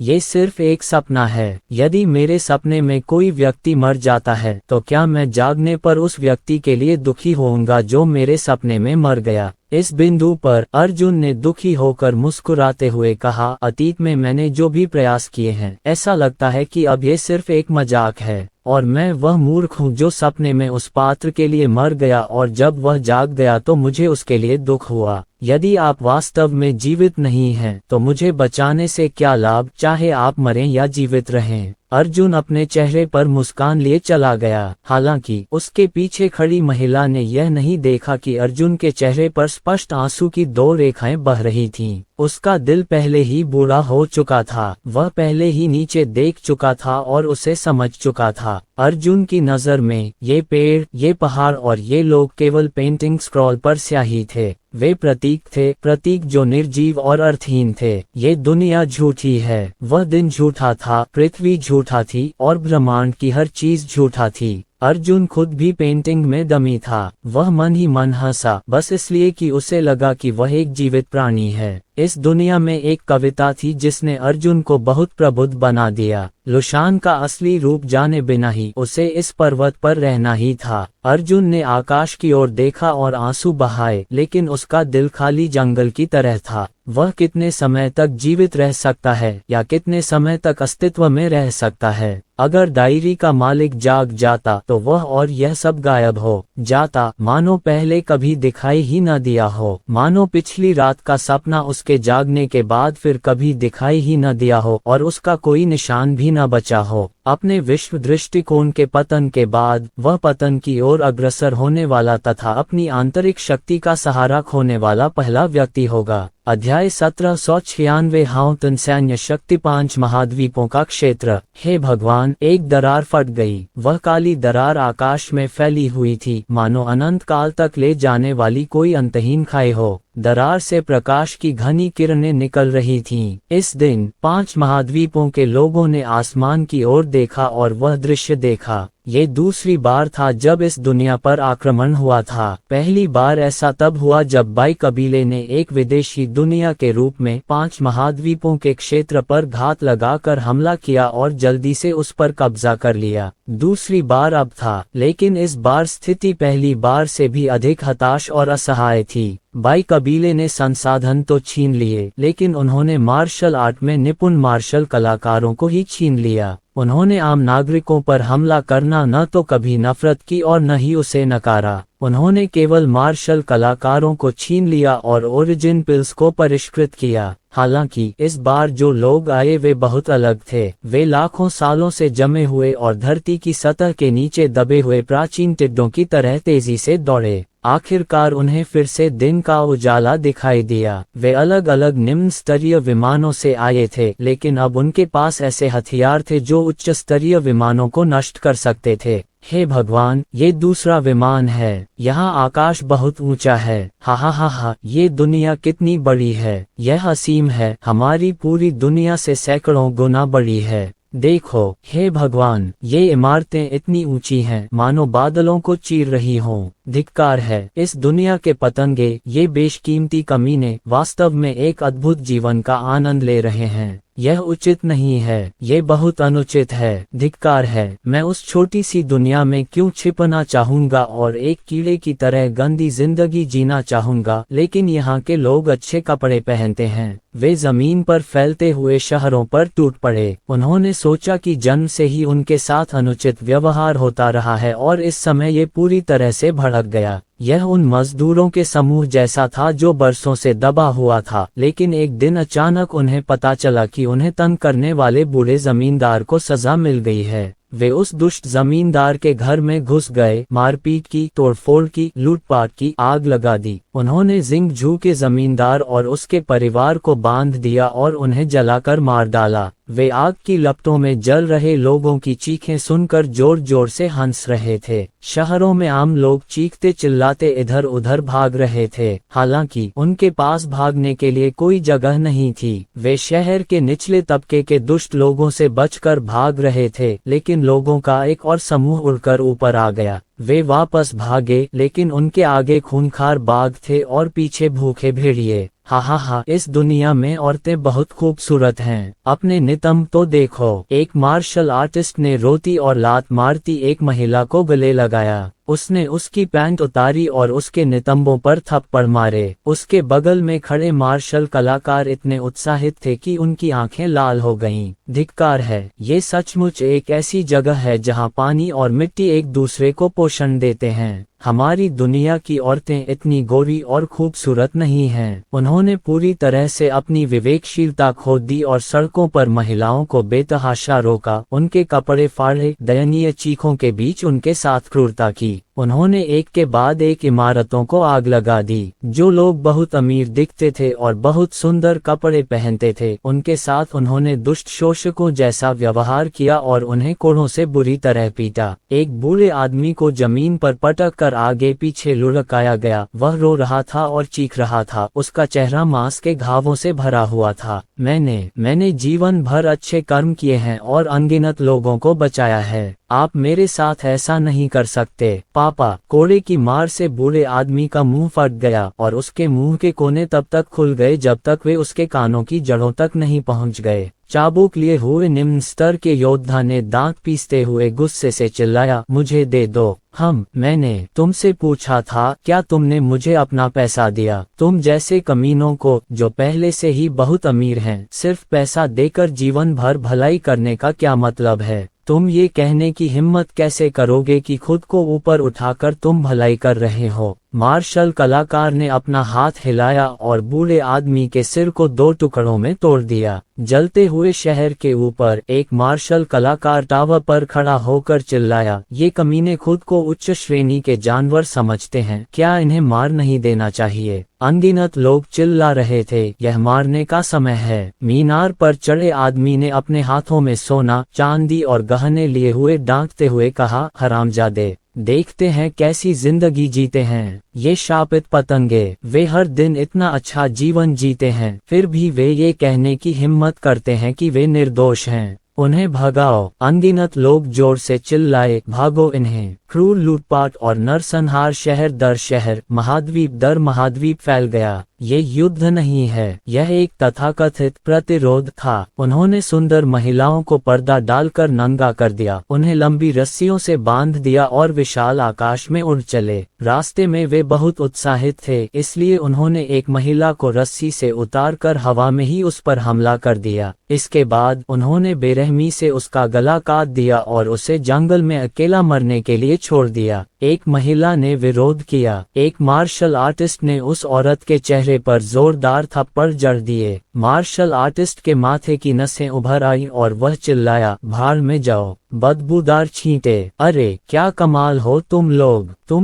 ये सिर्फ एक सपना है। यदि मेरे सपने में कोई व्यक्ति मर जाता है तो क्या मैं जागने पर उस व्यक्ति के लिए दुखी होऊंगा जो मेरे सपने में मर गया? इस बिंदु पर अर्जुन ने दुखी होकर मुस्कुराते हुए कहा, अतीत में मैंने जो भी प्रयास किए हैं, ऐसा लगता है कि अब ये सिर्फ एक मजाक है और मैं वह मूर्ख हूँ जो सपने में उस पात्र के लिए मर गया और जब वह जाग गया तो मुझे उसके लिए दुख हुआ। यदि आप वास्तव में जीवित नहीं हैं तो मुझे बचाने से क्या लाभ, चाहे आप मरें या जीवित रहें। अर्जुन अपने चेहरे पर मुस्कान लिए चला गया। हालांकि उसके पीछे खड़ी महिला ने यह नहीं देखा कि अर्जुन के चेहरे पर स्पष्ट आंसू की दो रेखाएं बह रही थीं। उसका दिल पहले ही बूढ़ा हो चुका था, वह पहले ही नीचे देख चुका था और उसे समझ चुका था। अर्जुन की नजर में ये पेड़, ये पहाड़ और ये लोग केवल पेंटिंग स्क्रॉल पर स्याही थे। वे प्रतीक थे, प्रतीक जो निर्जीव और अर्थहीन थे। ये दुनिया झूठी है, वह दिन झूठा था, पृथ्वी झूठा थी और ब्रह्मांड की हर चीज झूठा थी। अर्जुन खुद भी पेंटिंग में दमी था। वह मन ही मन हंसा, बस इसलिए कि उसे लगा कि वह एक जीवित प्राणी है। इस दुनिया में एक कविता थी जिसने अर्जुन को बहुत प्रबुद्ध बना दिया। लुशान का असली रूप जाने बिना ही उसे इस पर्वत पर रहना ही था। अर्जुन ने आकाश की ओर देखा और आंसू बहाए, लेकिन उसका दिल खाली जंगल की तरह था। वह कितने समय तक जीवित रह सकता है या कितने समय तक अस्तित्व में रह सकता है? अगर डायरी का मालिक जाग जाता तो वह और यह सब गायब हो जाता, मानो पहले कभी दिखाई ही न दिया हो, मानो पिछली रात का सपना उसके जागने के बाद फिर कभी दिखाई ही न दिया हो और उसका कोई निशान भी न बचा हो। अपने विश्व दृष्टिकोण के पतन के बाद वह पतन की ओर अग्रसर होने वाला तथा अपनी आंतरिक शक्ति का सहारा खोने वाला पहला व्यक्ति होगा। अध्याय 1796 हाउतन सैन्य शक्ति 5 महाद्वीपों का क्षेत्र। हे भगवान, एक दरार फट गई। वह काली दरार आकाश में फैली हुई थी, मानो अनंत काल तक ले जाने वाली कोई अंतहीन खाई हो। दरार से प्रकाश की घनी किरणें निकल रही थीं। इस दिन 5 महाद्वीपों के लोगों ने आसमान की ओर देखा और वह दृश्य देखा। ये दूसरी बार था जब इस दुनिया पर आक्रमण हुआ था। पहली बार ऐसा तब हुआ जब बाई कबीले ने एक विदेशी दुनिया के रूप में 5 महाद्वीपों के क्षेत्र पर घात लगाकर हमला किया और जल्दी से उस पर कब्जा कर लिया। दूसरी बार अब था, लेकिन इस बार स्थिति पहली बार से भी अधिक हताश और असहाय थी। बाई कबीले ने संसाधन तो छीन लिए, लेकिन उन्होंने मार्शल आर्ट में निपुण मार्शल कलाकारों को ही छीन लिया। उन्होंने आम नागरिकों पर हमला करना न तो कभी नफरत की और न ही उसे नकारा। उन्होंने केवल मार्शल कलाकारों को छीन लिया और ओरिजिन पिल्स को परिष्कृत किया। हालांकि इस बार जो लोग आए वे बहुत अलग थे। वे लाखों सालों से जमे हुए और धरती की सतह के नीचे दबे हुए प्राचीन टिड्डों की तरह तेजी से दौड़े। आखिरकार उन्हें फिर से दिन का उजाला दिखाई दिया। वे अलग अलग निम्न स्तरीय विमानों से आए थे, लेकिन अब उनके पास ऐसे हथियार थे जो उच्च स्तरीय विमानों को नष्ट कर सकते थे। हे भगवान, ये दूसरा विमान है। यहाँ आकाश बहुत ऊंचा है। हा हा हा हा, ये दुनिया कितनी बड़ी है। यह असीम है। हमारी पूरी दुनिया से सैकड़ों गुना बड़ी है। देखो, हे भगवान, ये इमारतें इतनी ऊंची हैं मानो बादलों को चीर रही हों। धिक्कार है इस दुनिया के पतंगे। ये बेशकीमती कमीने वास्तव में एक अद्भुत जीवन का आनंद ले रहे हैं। यह उचित नहीं है, ये बहुत अनुचित है। धिक्कार है। मैं उस छोटी सी दुनिया में क्यों छिपना चाहूंगा और एक कीड़े की तरह गंदी जिंदगी जीना चाहूंगा। लेकिन यहाँ के लोग अच्छे कपड़े पहनते हैं। वे जमीन पर फैलते हुए शहरों पर टूट पड़े। उन्होंने सोचा कि जन्म से ही उनके साथ अनुचित व्यवहार होता रहा है और इस समय ये पूरी तरह से भड़क गया। यह उन मजदूरों के समूह जैसा था जो बरसों से दबा हुआ था, लेकिन एक दिन अचानक उन्हें पता चला कि उन्हें तंग करने वाले बूढ़े जमींदार को सजा मिल गई है। वे उस दुष्ट जमींदार के घर में घुस गए, मारपीट की, तोड़फोड़ की, लूटपाट की, आग लगा दी। उन्होंने जिंगझू के जमींदार और उसके परिवार को बांध दिया और उन्हें जलाकर मार डाला। वे आग की लपटों में जल रहे लोगों की चीखें सुनकर जोर जोर से हंस रहे थे। शहरों में आम लोग चीखते चिल्लाते इधर उधर भाग रहे थे। हालांकि उनके पास भागने के लिए कोई जगह नहीं थी। वे शहर के निचले तबके के दुष्ट लोगों से बचकर भाग रहे थे, लेकिन लोगों का एक और समूह उड़कर ऊपर आ गया। वे वापस भागे, लेकिन उनके आगे खूंखार बाघ थे और पीछे भूखे भेड़िए। हा हा हा, इस दुनिया में औरतें बहुत खूबसूरत हैं। अपने नितंब तो देखो। एक मार्शल आर्टिस्ट ने रोती और लात मारती एक महिला को गले लगाया। उसने उसकी पैंट उतारी और उसके नितंबों पर थप्पड़ मारे। उसके बगल में खड़े मार्शल कलाकार इतने उत्साहित थे कि उनकी आंखें लाल हो गईं। धिक्कार है। ये सचमुच एक ऐसी जगह है जहां पानी और मिट्टी एक दूसरे को पोषण देते हैं। हमारी दुनिया की औरतें इतनी गोरी और खूबसूरत नहीं हैं। उन्होंने पूरी तरह से अपनी विवेकशीलता खो दी और सड़कों पर महिलाओं को बेतहाशा रोका, उनके कपड़े फाड़े, दयनीय चीखों के बीच उनके साथ क्रूरता की। उन्होंने एक के बाद एक इमारतों को आग लगा दी। जो लोग बहुत अमीर दिखते थे और बहुत सुंदर कपड़े पहनते थे, उनके साथ उन्होंने दुष्ट शोषकों जैसा व्यवहार किया और उन्हें कोड़ों से बुरी तरह पीटा। एक बूढ़े आदमी को जमीन पर पटक कर आगे पीछे लुढ़काया गया। वह रो रहा था और चीख रहा था। उसका चेहरा मांस के घावों से भरा हुआ था। मैंने जीवन भर अच्छे कर्म किए हैं और अनगिनत लोगों को बचाया है। आप मेरे साथ ऐसा नहीं कर सकते। पापा, कोड़े की मार से बूढ़े आदमी का मुंह फट गया और उसके मुंह के कोने तब तक खुल गए जब तक वे उसके कानों की जड़ों तक नहीं पहुंच गए। चाबुक लिए हुए निम्न स्तर के योद्धा ने दांत पीसते हुए गुस्से से चिल्लाया, मुझे दे दो। मैंने तुमसे पूछा था, क्या तुमने मुझे अपना पैसा दिया? तुम जैसे कमीनों को, जो पहले से ही बहुत अमीर हैं, सिर्फ पैसा देकर जीवन भर भलाई करने का क्या मतलब है? तुम ये कहने की हिम्मत कैसे करोगे कि खुद को ऊपर उठाकर तुम भलाई कर रहे हो? मार्शल कलाकार ने अपना हाथ हिलाया और बूढ़े आदमी के सिर को दो टुकड़ों में तोड़ दिया। जलते हुए शहर के ऊपर एक मार्शल कलाकार टावर पर खड़ा होकर चिल्लाया, ये कमीने खुद को उच्च श्रेणी के जानवर समझते हैं, क्या इन्हें मार नहीं देना चाहिए? अनगिनत लोग चिल्ला रहे थे, यह मारने का समय है। मीनार पर चढ़े आदमी ने अपने हाथों में सोना, चांदी और गहने लिए हुए डांटते हुए कहा, हरामजादे, देखते हैं कैसी जिंदगी जीते हैं ये शापित पतंगे। वे हर दिन इतना अच्छा जीवन जीते हैं, फिर भी वे ये कहने की हिम्मत करते हैं कि वे निर्दोष हैं। उन्हें भगाओ। अनगिनत लोग जोर से चिल्लाए, भागो इन्हें। क्रूर लूटपाट और नरसंहार शहर दर शहर, महाद्वीप दर महाद्वीप फैल गया। ये युद्ध नहीं है, यह एक तथाकथित प्रतिरोध था। उन्होंने सुंदर महिलाओं को पर्दा डालकर नंगा कर दिया, उन्हें लंबी रस्सियों से बांध दिया और विशाल आकाश में उड़ चले। रास्ते में वे बहुत उत्साहित थे, इसलिए उन्होंने एक महिला को रस्सी से उतारकर हवा में ही उस पर हमला कर दिया। इसके बाद उन्होंने बेरहमी से उसका गला काट दिया और उसे जंगल में अकेला मरने के लिए छोड़ दिया। एक महिला ने विरोध किया। एक मार्शल आर्टिस्ट ने उस औरत के चेहरे पर जोरदार थप्पड़ जड़ दिए। मार्शल आर्टिस्ट के माथे की नसें उभर आईं और वह चिल्लाया, भाड़ में जाओ, बदबूदार छींटे। अरे क्या कमाल हो तुम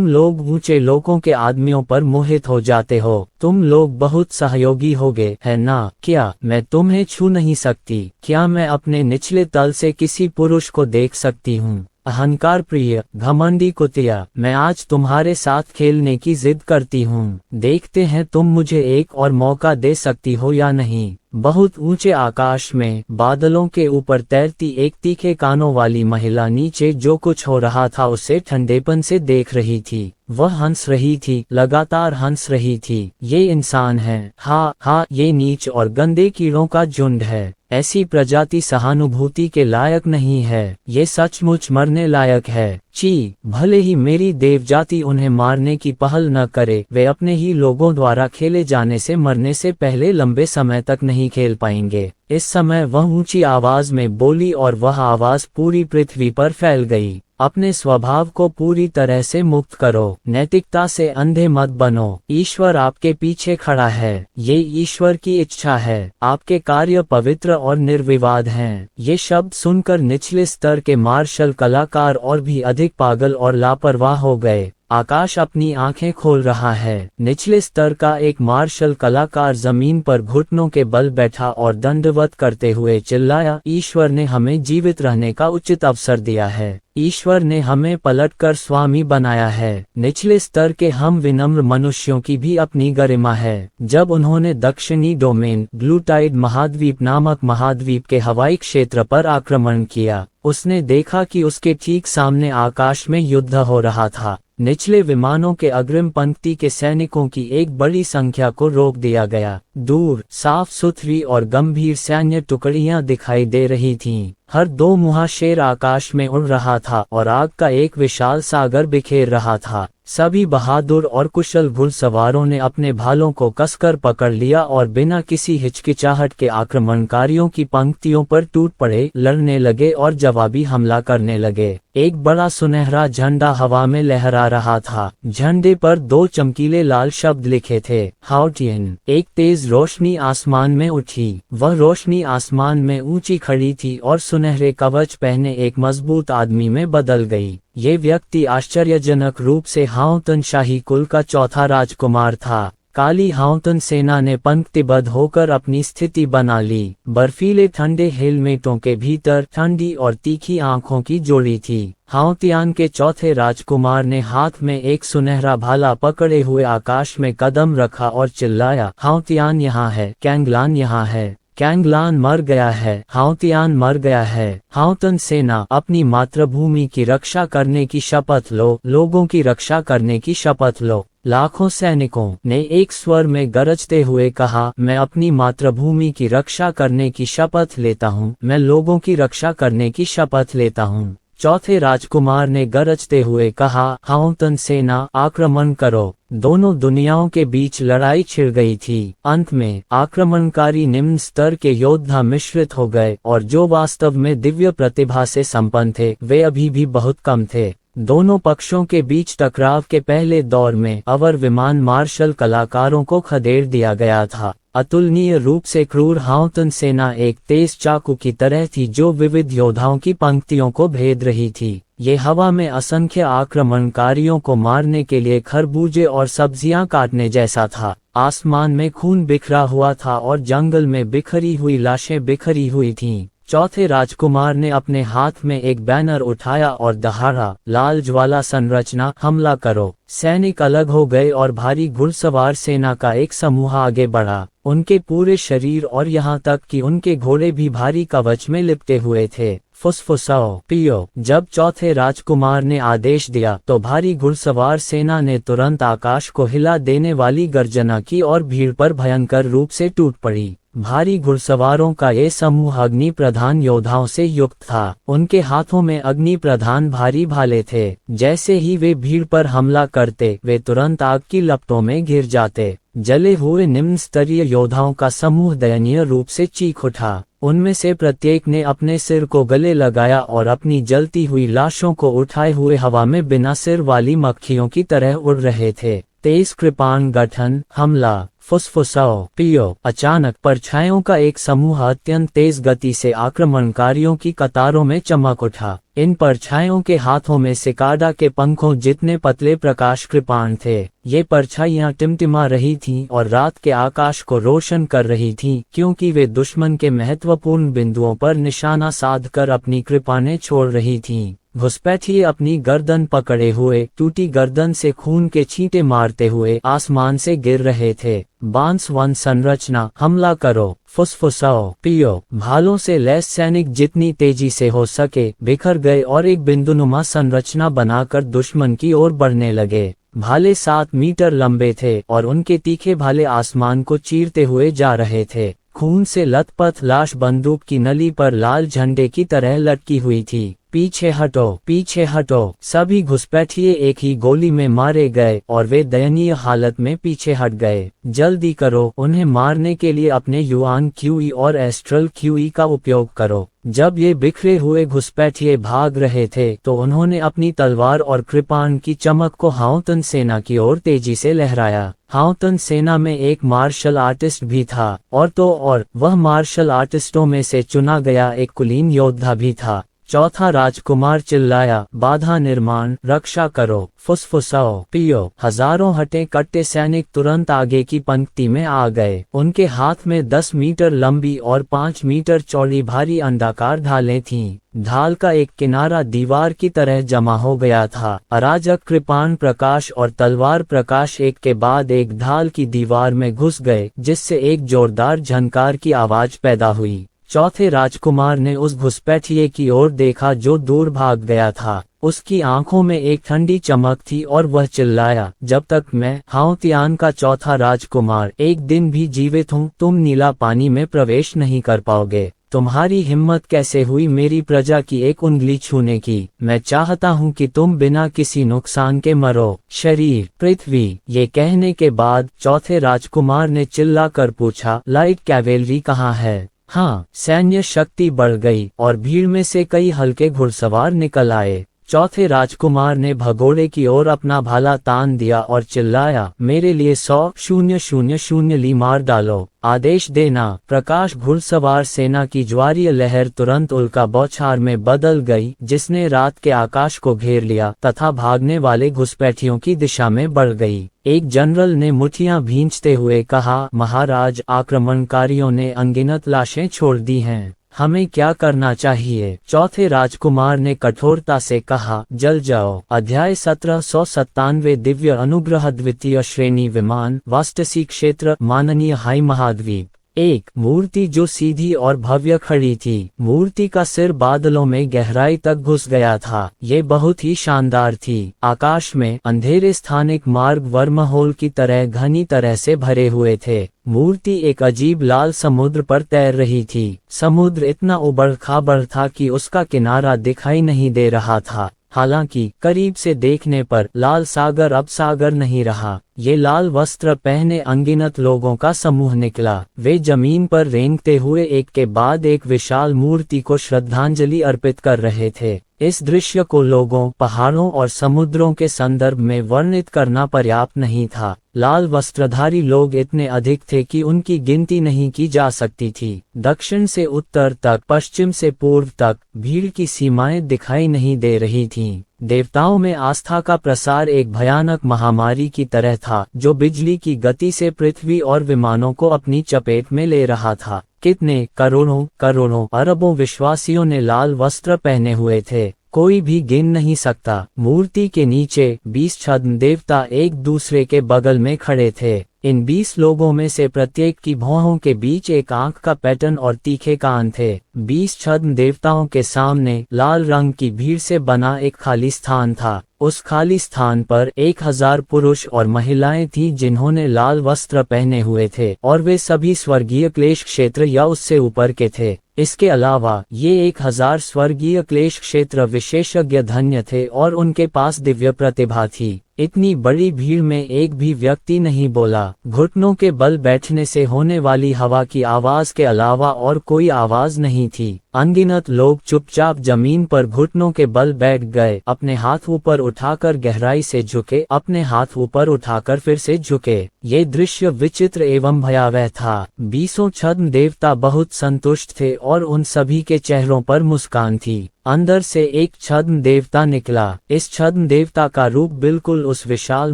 लोग ऊंचे लोगों के आदमियों पर मोहित हो जाते हो। तुम लोग बहुत सहयोगी होगे, है ना? क्या मैं तुम्हें छू नहीं सकती? क्या मैं अपने निचले तल से किसी पुरुष को देख सकती हूँ? अहंकार प्रिय घमंडी कुतिया, मैं आज तुम्हारे साथ खेलने की जिद करती हूँ। देखते हैं तुम मुझे एक और मौका दे सकती हो या नहीं। बहुत ऊंचे आकाश में बादलों के ऊपर तैरती एक तीखे कानों वाली महिला नीचे जो कुछ हो रहा था उसे ठंडेपन से देख रही थी। वह हंस रही थी, लगातार हंस रही थी। ये इंसान है, हाँ, ये नीच और गंदे कीड़ों का झुंड है। ऐसी प्रजाति सहानुभूति के लायक नहीं है, ये सचमुच मरने लायक है। ची, भले ही मेरी देव जाति उन्हें मारने की पहल न करे, वे अपने ही लोगों द्वारा खेले जाने से मरने से पहले लंबे समय तक नहीं खेल पाएंगे। इस समय वह ऊंची आवाज में बोली और वह आवाज पूरी पृथ्वी पर फैल गई। अपने स्वभाव को पूरी तरह से मुक्त करो, नैतिकता से अंधे मत बनो। ईश्वर आपके पीछे खड़ा है, ये ईश्वर की इच्छा है। आपके कार्य पवित्र और निर्विवाद हैं। ये शब्द सुनकर निचले स्तर के मार्शल कलाकार और भी अधिक पागल और लापरवाह हो गए। आकाश अपनी आंखें खोल रहा है। निचले स्तर का एक मार्शल कलाकार जमीन पर घुटनों के बल बैठा और दंडवत करते हुए चिल्लाया, ईश्वर ने हमें जीवित रहने का उचित अवसर दिया है। ईश्वर ने हमें पलटकर स्वामी बनाया है। निचले स्तर के हम विनम्र मनुष्यों की भी अपनी गरिमा है। जब उन्होंने दक्षिणी डोमेन ग्लूटाइड महाद्वीप नामक महाद्वीप के हवाई क्षेत्र पर आक्रमण किया, उसने देखा कि उसके ठीक सामने आकाश में युद्ध हो रहा था। निचले विमानों के अग्रिम पंक्ति के सैनिकों की एक बड़ी संख्या को रोक दिया गया। दूर साफ सुथरी और गंभीर सैन्य टुकड़ियां दिखाई दे रही थीं। हर दो मुहा शेर आकाश में उड़ रहा था और आग का एक विशाल सागर बिखेर रहा था। सभी बहादुर और कुशल घुड़सवारों ने अपने भालों को कसकर पकड़ लिया और बिना किसी हिचकिचाहट के आक्रमणकारियों की पंक्तियों पर टूट पड़े, लड़ने लगे और जवाबी हमला करने लगे। एक बड़ा सुनहरा झंडा हवा में लहरा रहा था। झंडे पर दो चमकीले लाल शब्द लिखे थे, हाउटियन। एक तेज रोशनी आसमान में उठी। वह रोशनी आसमान में ऊंची खड़ी थी और सुनहरे कवच पहने एक मजबूत आदमी में बदल गई। ये व्यक्ति आश्चर्यजनक रूप से हाउतन शाही कुल का चौथा राजकुमार था। काली हाउतन सेना ने पंक्तिबद्ध होकर अपनी स्थिति बना ली। बर्फीले ठंडे हेलमेटों के भीतर ठंडी और तीखी आंखों की जोड़ी थी। हाउतियान के चौथे राजकुमार ने हाथ में एक सुनहरा भाला पकड़े हुए आकाश में कदम रखा और चिल्लाया, हाउतियान यहाँ है, कैंगलान यहाँ है। कैंगलान मर गया है, हाउतियान मर गया है। हाउतन सेना, अपनी मातृभूमि की रक्षा करने की शपथ लो, लोगों की रक्षा करने की शपथ लो। लाखों सैनिकों ने एक स्वर में गरजते हुए कहा, मैं अपनी मातृभूमि की रक्षा करने की शपथ लेता हूँ, मैं लोगों की रक्षा करने की शपथ लेता हूँ। चौथे राजकुमार ने गरजते हुए कहा, हाउतन सेना, आक्रमण करो। दोनों दुनियाओं के बीच लड़ाई छिड़ गई थी। अंत में आक्रमणकारी निम्न स्तर के योद्धा मिश्रित हो गए और जो वास्तव में दिव्य प्रतिभा से संपन्न थे वे अभी भी बहुत कम थे। दोनों पक्षों के बीच टकराव के पहले दौर में अवर विमान मार्शल कलाकारों को खदेड़ दिया गया था। अतुलनीय रूप से क्रूर हाउतन सेना एक तेज चाकू की तरह थी जो विविध योद्धाओं की पंक्तियों को भेद रही थी। ये हवा में असंख्य आक्रमणकारियों को मारने के लिए खरबूजे और सब्जियां काटने जैसा था। आसमान में खून बिखरा हुआ था और जंगल में बिखरी हुई लाशें बिखरी हुई थीं। चौथे राजकुमार ने अपने हाथ में एक बैनर उठाया और दहाड़ा, लाल ज्वाला संरचना, हमला करो। सैनिक अलग हो गए और भारी घुड़सवार सेना का एक समूह आगे बढ़ा। उनके पूरे शरीर और यहाँ तक कि उनके घोड़े भी भारी कवच में लिपटे हुए थे। फुसफुसाओ, पियो। जब चौथे राजकुमार ने आदेश दिया तो भारी घुड़सवार सेना ने तुरंत आकाश को हिला देने वाली गर्जना की और भीड़ पर भयंकर रूप से टूट पड़ी। भारी घुड़सवारों का ये समूह अग्नि प्रधान योद्धाओं से युक्त था। उनके हाथों में अग्नि प्रधान भारी भाले थे। जैसे ही वे भीड़ पर हमला करते वे तुरंत आग की लपटों में घिर जाते। जले हुए निम्न स्तरीय योद्धाओं का समूह दयनीय रूप से चीख उठा। उनमें से प्रत्येक ने अपने सिर को गले लगाया और अपनी जलती हुई लाशों को उठाए हुए हवा में बिना सिर वाली मक्खियों की तरह उड़ रहे थे। तेज कृपाण गठन, हमला, फुसफुसाओ, पियो। अचानक परछाइयों का एक समूह अत्यंत तेज गति से आक्रमणकारियों की कतारों में चमक उठा। इन परछाइयों के हाथों में सिकाडा के पंखों जितने पतले प्रकाश कृपाण थे। ये परछाइयां टिमटिमा रही थीं और रात के आकाश को रोशन कर रही थीं, क्योंकि वे दुश्मन के महत्वपूर्ण बिंदुओं पर निशाना साधकर अपनी कृपाणें छोड़ रही थीं। घुसपैठिए अपनी गर्दन पकड़े हुए टूटी गर्दन से खून के छींटे मारते हुए आसमान से गिर रहे थे। बांस वन संरचना, हमला करो, फुसफुसाओ, पियो। भालों से लैस सैनिक जितनी तेजी से हो सके बिखर गए और एक बिंदुनुमा संरचना बनाकर दुश्मन की ओर बढ़ने लगे। भाले 7 मीटर लंबे थे और उनके तीखे भाले आसमान को चीरते हुए जा रहे थे। खून से लथपथ लाश बंदूक की नली पर लाल झंडे की तरह लटकी हुई थी। पीछे हटो, पीछे हटो। सभी घुसपैठिए एक ही गोली में मारे गए और वे दयनीय हालत में पीछे हट गए। जल्दी करो, उन्हें मारने के लिए अपने युआन क्यूई और एस्ट्रल क्यूई का उपयोग करो। जब ये बिखरे हुए घुसपैठिए भाग रहे थे तो उन्होंने अपनी तलवार और कृपाण की चमक को हाउतन सेना की ओर तेजी से लहराया। हाउतन सेना में एक मार्शल आर्टिस्ट भी था और तो और वह मार्शल आर्टिस्टों में से चुना गया एक कुलीन योद्धा भी था। चौथा राजकुमार चिल्लाया, बाधा निर्माण, रक्षा करो, फुसफुसाओ, पियो। हजारों हटे कट्टे सैनिक तुरंत आगे की पंक्ति में आ गए। उनके हाथ में 10 मीटर लंबी और 5 मीटर चौड़ी भारी अंडाकार ढालें थीं। ढाल का एक किनारा दीवार की तरह जमा हो गया था। अराजक कृपाण प्रकाश और तलवार प्रकाश एक के बाद एक ढाल की दीवार में घुस गए, जिससे एक जोरदार झनकार की आवाज पैदा हुई। चौथे राजकुमार ने उस घुसपैठिए की ओर देखा जो दूर भाग गया था। उसकी आंखों में एक ठंडी चमक थी और वह चिल्लाया, जब तक मैं हाउतियान का चौथा राजकुमार एक दिन भी जीवित हूँ तुम नीला पानी में प्रवेश नहीं कर पाओगे। तुम्हारी हिम्मत कैसे हुई मेरी प्रजा की एक उंगली छूने की? मैं चाहता हूँ कि तुम बिना किसी नुकसान के मरो। शरीर, पृथ्वी। ये कहने के बाद चौथे राजकुमार ने चिल्ला कर पूछा, लाइट कैवेलरी कहाँ है? हाँ, सैन्य शक्ति बढ़ गई और भीड़ में से कई हल्के घुड़सवार निकल आए। चौथे राजकुमार ने भगोड़े की ओर अपना भाला तान दिया और चिल्लाया, मेरे लिए 100,000 ली मार डालो। आदेश देना। प्रकाश घुड़सवार सेना की ज्वारीय लहर तुरंत उल्का बौछार में बदल गई, जिसने रात के आकाश को घेर लिया तथा भागने वाले घुसपैठियों की दिशा में बढ़ गई। एक जनरल ने मुठियां भींचते हुए कहा, महाराज, आक्रमणकारियों ने अनगिनत लाशें छोड़ दी हैं। हमें क्या करना चाहिए? चौथे राजकुमार ने कठोरता से कहा, जल जाओ। अध्याय 1797 दिव्य अनुग्रह द्वितीय श्रेणी विमान वास्तसी क्षेत्र माननीय हाई महाद्वीप। एक मूर्ति जो सीधी और भव्य खड़ी थी। मूर्ति का सिर बादलों में गहराई तक घुस गया था। ये बहुत ही शानदार थी। आकाश में अंधेरे स्थानिक मार्ग वर्महोल की तरह घनी तरह से भरे हुए थे। मूर्ति एक अजीब लाल समुद्र पर तैर रही थी। समुद्र इतना उबड़ खाबड़ था कि उसका किनारा दिखाई नहीं दे रहा था। हालांकि करीब से देखने पर लाल सागर अब सागर नहीं रहा। ये लाल वस्त्र पहने अनगिनत लोगों का समूह निकला। वे जमीन पर रेंगते हुए एक के बाद एक विशाल मूर्ति को श्रद्धांजलि अर्पित कर रहे थे। इस दृश्य को लोगों, पहाड़ों और समुद्रों के संदर्भ में वर्णित करना पर्याप्त नहीं था। लाल वस्त्रधारी लोग इतने अधिक थे कि उनकी गिनती नहीं की जा सकती थी। दक्षिण से उत्तर तक, पश्चिम से पूर्व तक भीड़ की सीमाएं दिखाई नहीं दे रही थीं। देवताओं में आस्था का प्रसार एक भयानक महामारी की तरह था, जो बिजली की गति से पृथ्वी और विमानों को अपनी चपेट में ले रहा था। कितने करोड़ों अरबों विश्वासियों ने लाल वस्त्र पहने हुए थे, कोई भी गिन नहीं सकता। मूर्ति के नीचे 20 छद्म देवता एक दूसरे के बगल में खड़े थे। इन 20 लोगों में से प्रत्येक की भौहों के बीच एक आंख का पैटर्न और तीखे कान थे। 20 छद्म देवताओं के सामने लाल रंग की भीड़ से बना एक खाली स्थान था। उस खाली स्थान पर 1000 पुरुष और महिलाएं थीं जिन्होंने लाल वस्त्र पहने हुए थे और वे सभी स्वर्गीय क्लेश क्षेत्र या उससे ऊपर के थे। इसके अलावा ये 1000 स्वर्गीय क्लेश क्षेत्र विशेषज्ञ धन्य थे और उनके पास दिव्य प्रतिभा थी। इतनी बड़ी भीड़ में एक भी व्यक्ति नहीं बोला। घुटनों के बल बैठने से होने वाली हवा की आवाज के अलावा और कोई आवाज नहीं थी। अनगिनत लोग चुपचाप जमीन पर घुटनों के बल बैठ गए, अपने हाथ ऊपर उठाकर गहराई से झुके, अपने हाथ ऊपर उठाकर फिर से झुके। ये दृश्य विचित्र एवं भयावह था। 20 छद्म देवता बहुत संतुष्ट थे और उन सभी के चेहरों पर मुस्कान थी। अंदर से एक छद्म देवता निकला। इस छद्म देवता का रूप बिल्कुल उस विशाल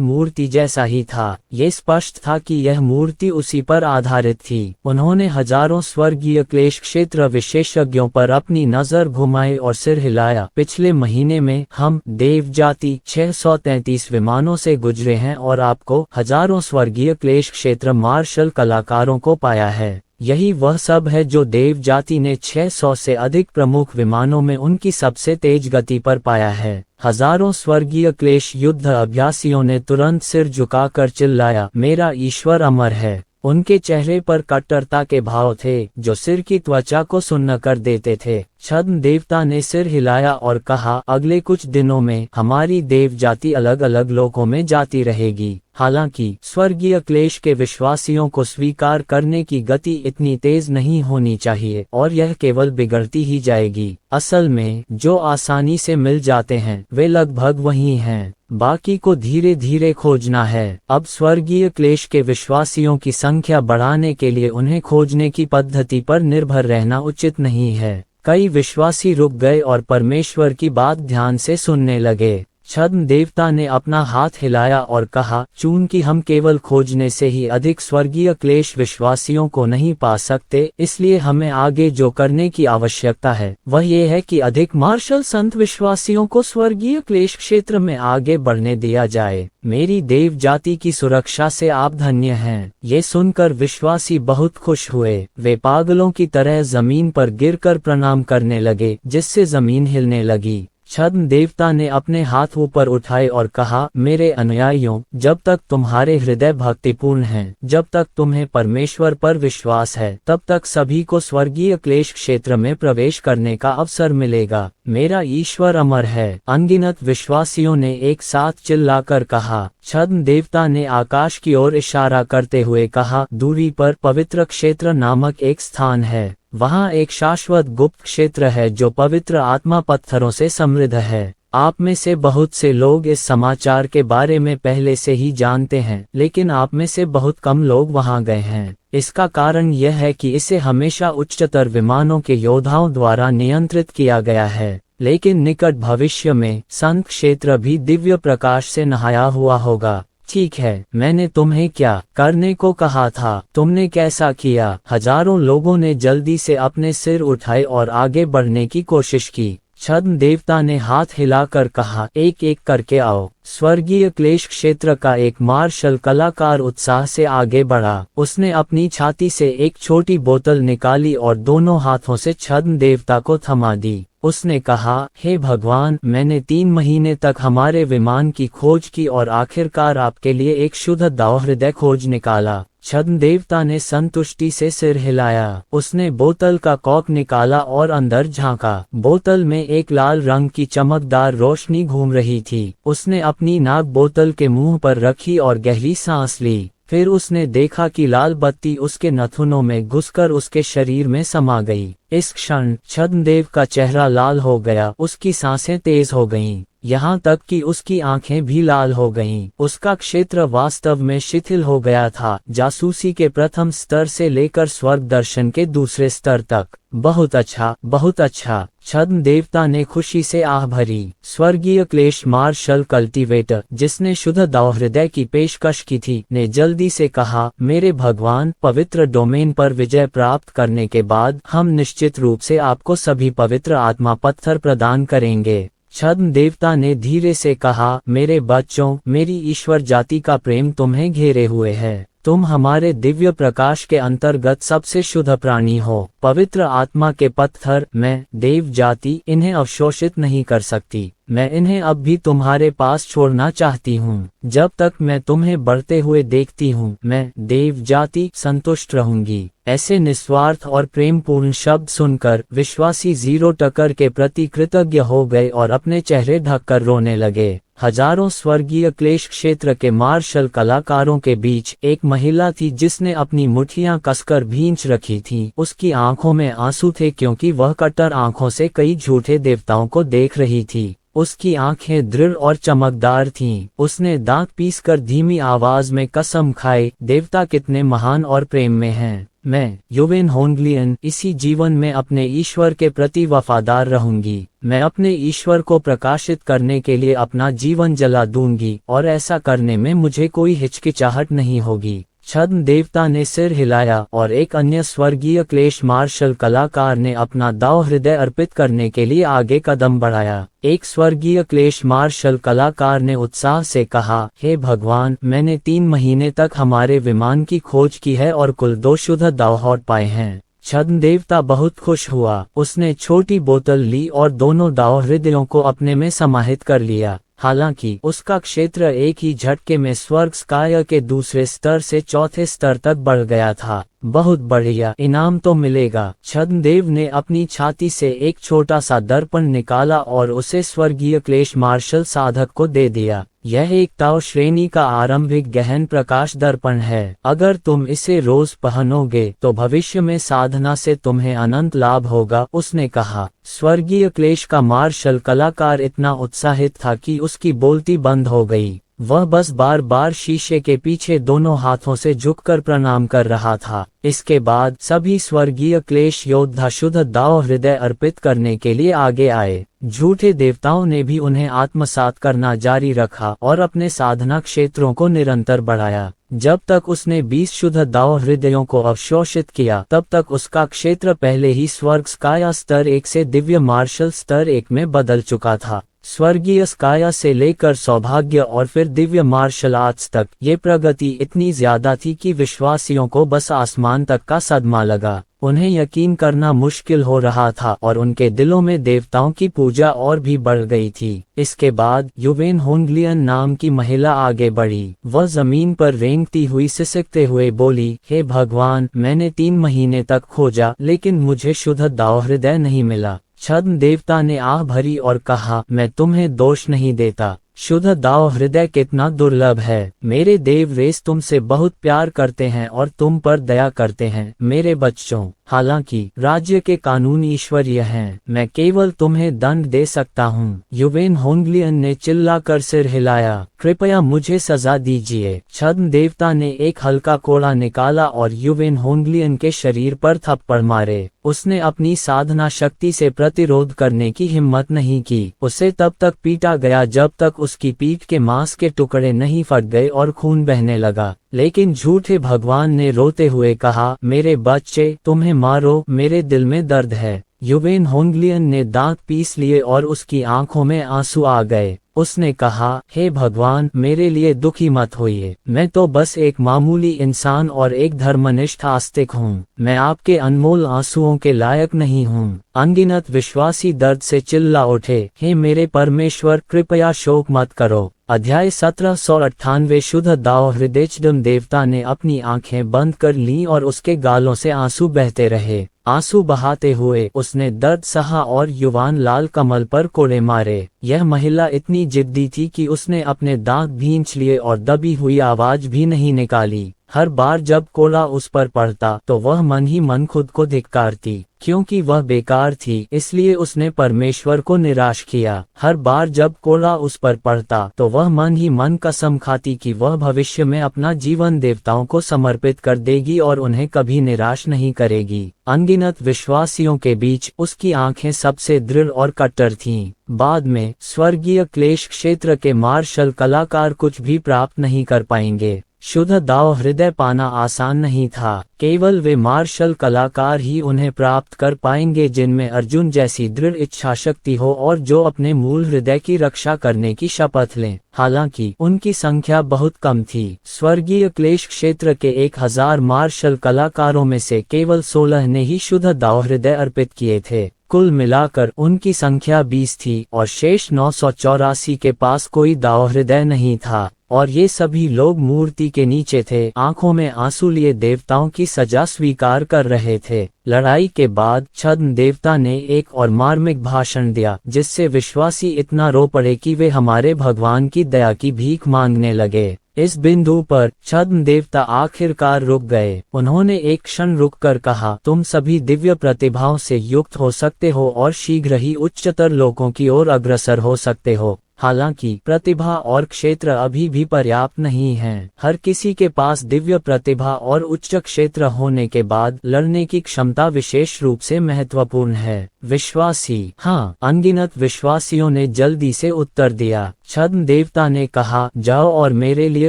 मूर्ति जैसा ही था। ये स्पष्ट था कि यह मूर्ति उसी पर आधारित थी। उन्होंने हजारों स्वर्गीय क्लेश क्षेत्र विशेषज्ञों पर अपनी नजर घुमाई और सिर हिलाया। पिछले महीने में हम देव जाति 633 विमानों से गुजरे हैं और आपको हजारों स्वर्गीय क्लेश क्षेत्र मार्शल कलाकारों को पाया है। यही वह सब है जो देव जाति ने 600 से अधिक प्रमुख विमानों में उनकी सबसे तेज गति पर पाया है। हजारों स्वर्गीय क्लेश युद्ध अभ्यासियों ने तुरंत सिर झुकाकर चिल्लाया, मेरा ईश्वर अमर है। उनके चेहरे पर कट्टरता के भाव थे जो सिर की त्वचा को सुन्न कर देते थे। छद्म देवता ने सिर हिलाया और कहा, अगले कुछ दिनों में हमारी देव जाति अलग अलग लोकों में जाती रहेगी। हालांकि स्वर्गीय क्लेश के विश्वासियों को स्वीकार करने की गति इतनी तेज नहीं होनी चाहिए और यह केवल बिगड़ती ही जाएगी। असल में जो आसानी से मिल जाते हैं वे लगभग वही हैं, बाकी को धीरे धीरे खोजना है। अब स्वर्गीय क्लेश के विश्वासियों की संख्या बढ़ाने के लिए उन्हें खोजने की पद्धति पर निर्भर रहना उचित नहीं है। कई विश्वासी रुक गए और परमेश्वर की बात ध्यान से सुनने लगे। छद्म देवता ने अपना हाथ हिलाया और कहा, चूंकि हम केवल खोजने से ही अधिक स्वर्गीय क्लेश विश्वासियों को नहीं पा सकते, इसलिए हमें आगे जो करने की आवश्यकता है वह ये है कि अधिक मार्शल संत विश्वासियों को स्वर्गीय क्लेश क्षेत्र में आगे बढ़ने दिया जाए। मेरी देव जाति की सुरक्षा से आप धन्य हैं। ये सुनकर विश्वासी बहुत खुश हुए। वे पागलों की तरह जमीन पर गिरकर प्रणाम करने लगे, जिससे जमीन हिलने लगी। छद्म देवता ने अपने हाथ ऊपर उठाए और कहा, मेरे अनुयायियों, जब तक तुम्हारे हृदय भक्तिपूर्ण हैं, जब तक तुम्हें परमेश्वर पर विश्वास है, तब तक सभी को स्वर्गीय क्लेश क्षेत्र में प्रवेश करने का अवसर मिलेगा। मेरा ईश्वर अमर है। अनगिनत विश्वासियों ने एक साथ चिल्लाकर कहा। छद्म देवता ने आकाश की ओर इशारा करते हुए कहा, दूरी पर पवित्र क्षेत्र नामक एक स्थान है। वहाँ एक शाश्वत गुप्त क्षेत्र है जो पवित्र आत्मा पत्थरों से समृद्ध है। आप में से बहुत से लोग इस समाचार के बारे में पहले से ही जानते हैं, लेकिन आप में से बहुत कम लोग वहां गए हैं। इसका कारण यह है कि इसे हमेशा उच्चतर विमानों के योद्धाओं द्वारा नियंत्रित किया गया है, लेकिन निकट भविष्य में संत क्षेत्र भी दिव्य प्रकाश से नहाया हुआ होगा। ठीक है, मैंने तुम्हें क्या करने को कहा था, तुमने कैसा किया? हजारों लोगों ने जल्दी से अपने सिर उठाए और आगे बढ़ने की कोशिश की। छद्म देवता ने हाथ हिलाकर कहा, एक एक करके आओ। स्वर्गीय क्लेश क्षेत्र का एक मार्शल कलाकार उत्साह से आगे बढ़ा। उसने अपनी छाती से एक छोटी बोतल निकाली और दोनों हाथों से छद्म देवता को थमा दी। उसने कहा, हे भगवान, मैंने 3 महीने तक हमारे विमान की खोज की और आखिरकार आपके लिए एक शुद्ध हृदय खोज निकाला। छद्म देवता ने संतुष्टि से सिर हिलाया। उसने बोतल का कॉर्क निकाला और अंदर झांका। बोतल में एक लाल रंग की चमकदार रोशनी घूम रही थी। उसने अपनी नाक बोतल के मुंह पर रखी और गहरी सांस ली। फिर उसने देखा कि लाल बत्ती उसके नथुनों में घुसकर उसके शरीर में समा गई। इस क्षण छद्मदेव का चेहरा लाल हो गया, उसकी सांसें तेज हो गईं, यहाँ तक कि उसकी आंखें भी लाल हो गईं। उसका क्षेत्र वास्तव में शिथिल हो गया था, जासूसी के प्रथम स्तर से लेकर स्वर्ग दर्शन के दूसरे स्तर तक। बहुत अच्छा, बहुत अच्छा, छद्म देवता ने खुशी से आह भरी। स्वर्गीय क्लेश मार्शल कल्टीवेटर, जिसने शुद्ध हृदय की पेशकश की थी, ने जल्दी से कहा, मेरे भगवान, पवित्र डोमेन पर विजय प्राप्त करने के बाद हम निश्चित रूप से आपको सभी पवित्र आत्मा पत्थर प्रदान करेंगे। छद्म देवता ने धीरे से कहा, मेरे बच्चों, मेरी ईश्वर जाति का प्रेम तुम्हें घेरे हुए है। तुम हमारे दिव्य प्रकाश के अंतर्गत सबसे शुद्ध प्राणी हो। पवित्र आत्मा के पत्थर, मैं देव जाति इन्हें अवशोषित नहीं कर सकती। मैं इन्हें अब भी तुम्हारे पास छोड़ना चाहती हूँ। जब तक मैं तुम्हें बढ़ते हुए देखती हूँ, मैं देव जाति संतुष्ट रहूंगी। ऐसे निस्वार्थ और प्रेमपूर्ण शब्द सुनकर विश्वासी जीरो टकर के प्रति कृतज्ञ हो गए और अपने चेहरे ढककर रोने लगे। हजारों स्वर्गीय क्लेश क्षेत्र के मार्शल कलाकारों के बीच एक महिला थी जिसने अपनी मुट्ठियां कसकर भींच रखी थी। उसकी आंखों में आंसू थे क्योंकि वह कट्टर आंखों से कई झूठे देवताओं को देख रही थी। उसकी आंखें दृढ़ और चमकदार थीं। उसने दांत पीसकर धीमी आवाज में कसम खाई, देवता कितने महान और प्रेम में हैं। मैं युवेन होंगलियन इसी जीवन में अपने ईश्वर के प्रति वफादार रहूंगी। मैं अपने ईश्वर को प्रकाशित करने के लिए अपना जीवन जला दूंगी और ऐसा करने में मुझे कोई हिचकिचाहट नहीं होगी। छद्म देवता ने सिर हिलाया और एक अन्य स्वर्गीय क्लेश मार्शल कलाकार ने अपना दाव हृदय अर्पित करने के लिए आगे कदम बढ़ाया। एक स्वर्गीय क्लेश मार्शल कलाकार ने उत्साह से कहा, हे भगवान, मैंने 3 महीने तक हमारे विमान की खोज की है और कुल 2 शुद्ध दावहॉट पाए हैं। छद्म देवता बहुत खुश हुआ। उसने छोटी बोतल ली और दोनों दाव हृदयों को अपने में समाहित कर लिया। हालांकि उसका क्षेत्र एक ही झटके में स्वर्ग स्काय के दूसरे स्तर से चौथे स्तर तक बढ़ गया था। बहुत बढ़िया, इनाम तो मिलेगा। छद्मदेव ने अपनी छाती से एक छोटा सा दर्पण निकाला और उसे स्वर्गीय क्लेश मार्शल साधक को दे दिया। यह एक ताव श्रेणी का आरंभिक गहन प्रकाश दर्पण है। अगर तुम इसे रोज पहनोगे तो भविष्य में साधना से तुम्हें अनंत लाभ होगा, उसने कहा। स्वर्गीय क्लेश का मार्शल कलाकार इतना उत्साहित था कि उसकी बोलती बंद हो गई। वह बस बार बार शीशे के पीछे दोनों हाथों से झुककर प्रणाम कर रहा था। इसके बाद सभी स्वर्गीय क्लेश योद्धा शुद्ध दाव हृदय अर्पित करने के लिए आगे आए। झूठे देवताओं ने भी उन्हें आत्मसात करना जारी रखा और अपने साधना क्षेत्रों को निरंतर बढ़ाया। जब तक उसने 20 शुद्ध दाव हृदयों को अवशोषित किया, तब तक उसका क्षेत्र पहले ही स्वर्ग स्काया स्तर 1 से दिव्य मार्शल स्तर 1 में बदल चुका था। स्वर्गीय स्काया से लेकर सौभाग्य और फिर दिव्य मार्शल आर्ट्स तक ये प्रगति इतनी ज्यादा थी कि विश्वासियों को बस आसमान तक का सदमा लगा। उन्हें यकीन करना मुश्किल हो रहा था और उनके दिलों में देवताओं की पूजा और भी बढ़ गई थी। इसके बाद युवेन होंगलियन नाम की महिला आगे बढ़ी। वह जमीन पर रेंगती हुई सिसकते हुए बोली, हे भगवान, मैंने 3 महीने तक खोजा लेकिन मुझे शुद्ध दाव हृदय नहीं मिला। छद्म देवता ने आह भरी और कहा, मैं तुम्हें दोष नहीं देता। शुद्ध दाव हृदय कितना दुर्लभ है। मेरे देव रेस तुमसे बहुत प्यार करते हैं और तुम पर दया करते हैं मेरे बच्चों। हालांकि राज्य के कानून ईश्वरीय हैं, मैं केवल तुम्हें दंड दे सकता हूँ। युवेन होंगलियन ने चिल्लाकर सिर हिलाया, कृपया मुझे सजा दीजिए। छद्म देवता ने एक हल्का कोड़ा निकाला और युवेन होंगलियन के शरीर पर थप्पड़ मारे। उसने अपनी साधना शक्ति से प्रतिरोध करने की हिम्मत नहीं की। उसे तब तक पीटा गया जब तक उसकी पीठ के मांस के टुकड़े नहीं फट गए और खून बहने लगा। लेकिन झूठे भगवान ने रोते हुए कहा, मेरे बच्चे, तुम्हें मारो, मेरे दिल में दर्द है। युवेन होंगलियन ने दांत पीस लिए और उसकी आंखों में आंसू आ गए। उसने कहा, हे भगवान, मेरे लिए दुखी मत होइए। मैं तो बस एक मामूली इंसान और एक धर्मनिष्ठ आस्तिक हूँ। मैं आपके अनमोल आंसुओं के लायक नहीं हूँ। अनगिनत विश्वासी दर्द से चिल्ला उठे, हे मेरे परमेश्वर, कृपया शोक मत करो। अध्याय 1798 शुद्ध दाव हृदय। छद्म देवता ने अपनी आंखें बंद कर लीं और उसके गालों से आंसू बहते रहे। आंसू बहाते हुए उसने दर्द सहा और युवान लाल कमल पर कोड़े मारे। यह महिला इतनी जिद्दी थी कि उसने अपने दांत भींच लिए और दबी हुई आवाज भी नहीं निकाली। हर बार जब कोड़ा उस पर पड़ता तो वह मन ही मन खुद को धिक्कारती। क्योंकि वह बेकार थी, इसलिए उसने परमेश्वर को निराश किया। हर बार जब कोड़ा उस पर पड़ता तो वह मन ही मन कसम खाती कि वह भविष्य में अपना जीवन देवताओं को समर्पित कर देगी और उन्हें कभी निराश नहीं करेगी। अनगिनत विश्वासियों के बीच उसकी आंखें सबसे दृढ़ और कट्टर थीं। बाद में स्वर्गीय क्लेश क्षेत्र के मार्शल कलाकार कुछ भी प्राप्त नहीं कर पाएंगे। शुद्ध दाव हृदय पाना आसान नहीं था। केवल वे मार्शल कलाकार ही उन्हें प्राप्त कर पाएंगे जिनमें अर्जुन जैसी दृढ़ इच्छाशक्ति हो और जो अपने मूल हृदय की रक्षा करने की शपथ लें। हालांकि उनकी संख्या बहुत कम थी। स्वर्गीय क्लेश क्षेत्र के 1000 मार्शल कलाकारों में से केवल 16 ने ही शुद्ध दाव हृदय अर्पित किए थे। कुल मिलाकर उनकी संख्या 20 थी और शेष 984 के पास कोई दाव हृदय नहीं था, और ये सभी लोग मूर्ति के नीचे थे, आंखों में आंसू लिए देवताओं की सजा स्वीकार कर रहे थे। लड़ाई के बाद छद्म देवता ने एक और मार्मिक भाषण दिया, जिससे विश्वासी इतना रो पड़े कि वे हमारे भगवान की दया की भीख मांगने लगे। इस बिंदु पर छद्म देवता आखिरकार रुक गए। उन्होंने एक क्षण रुककर कहा, तुम सभी दिव्य प्रतिभाओं से युक्त हो सकते हो और शीघ्र ही उच्चतर लोकों की ओर अग्रसर हो सकते हो। हालांकि प्रतिभा और क्षेत्र अभी भी पर्याप्त नहीं हैं। हर किसी के पास दिव्य प्रतिभा और उच्च क्षेत्र होने के बाद लड़ने की क्षमता विशेष रूप से महत्वपूर्ण है। विश्वासी, हाँ, अनगिनत विश्वासियों ने जल्दी से उत्तर दिया। छद्म देवता ने कहा, जाओ और मेरे लिए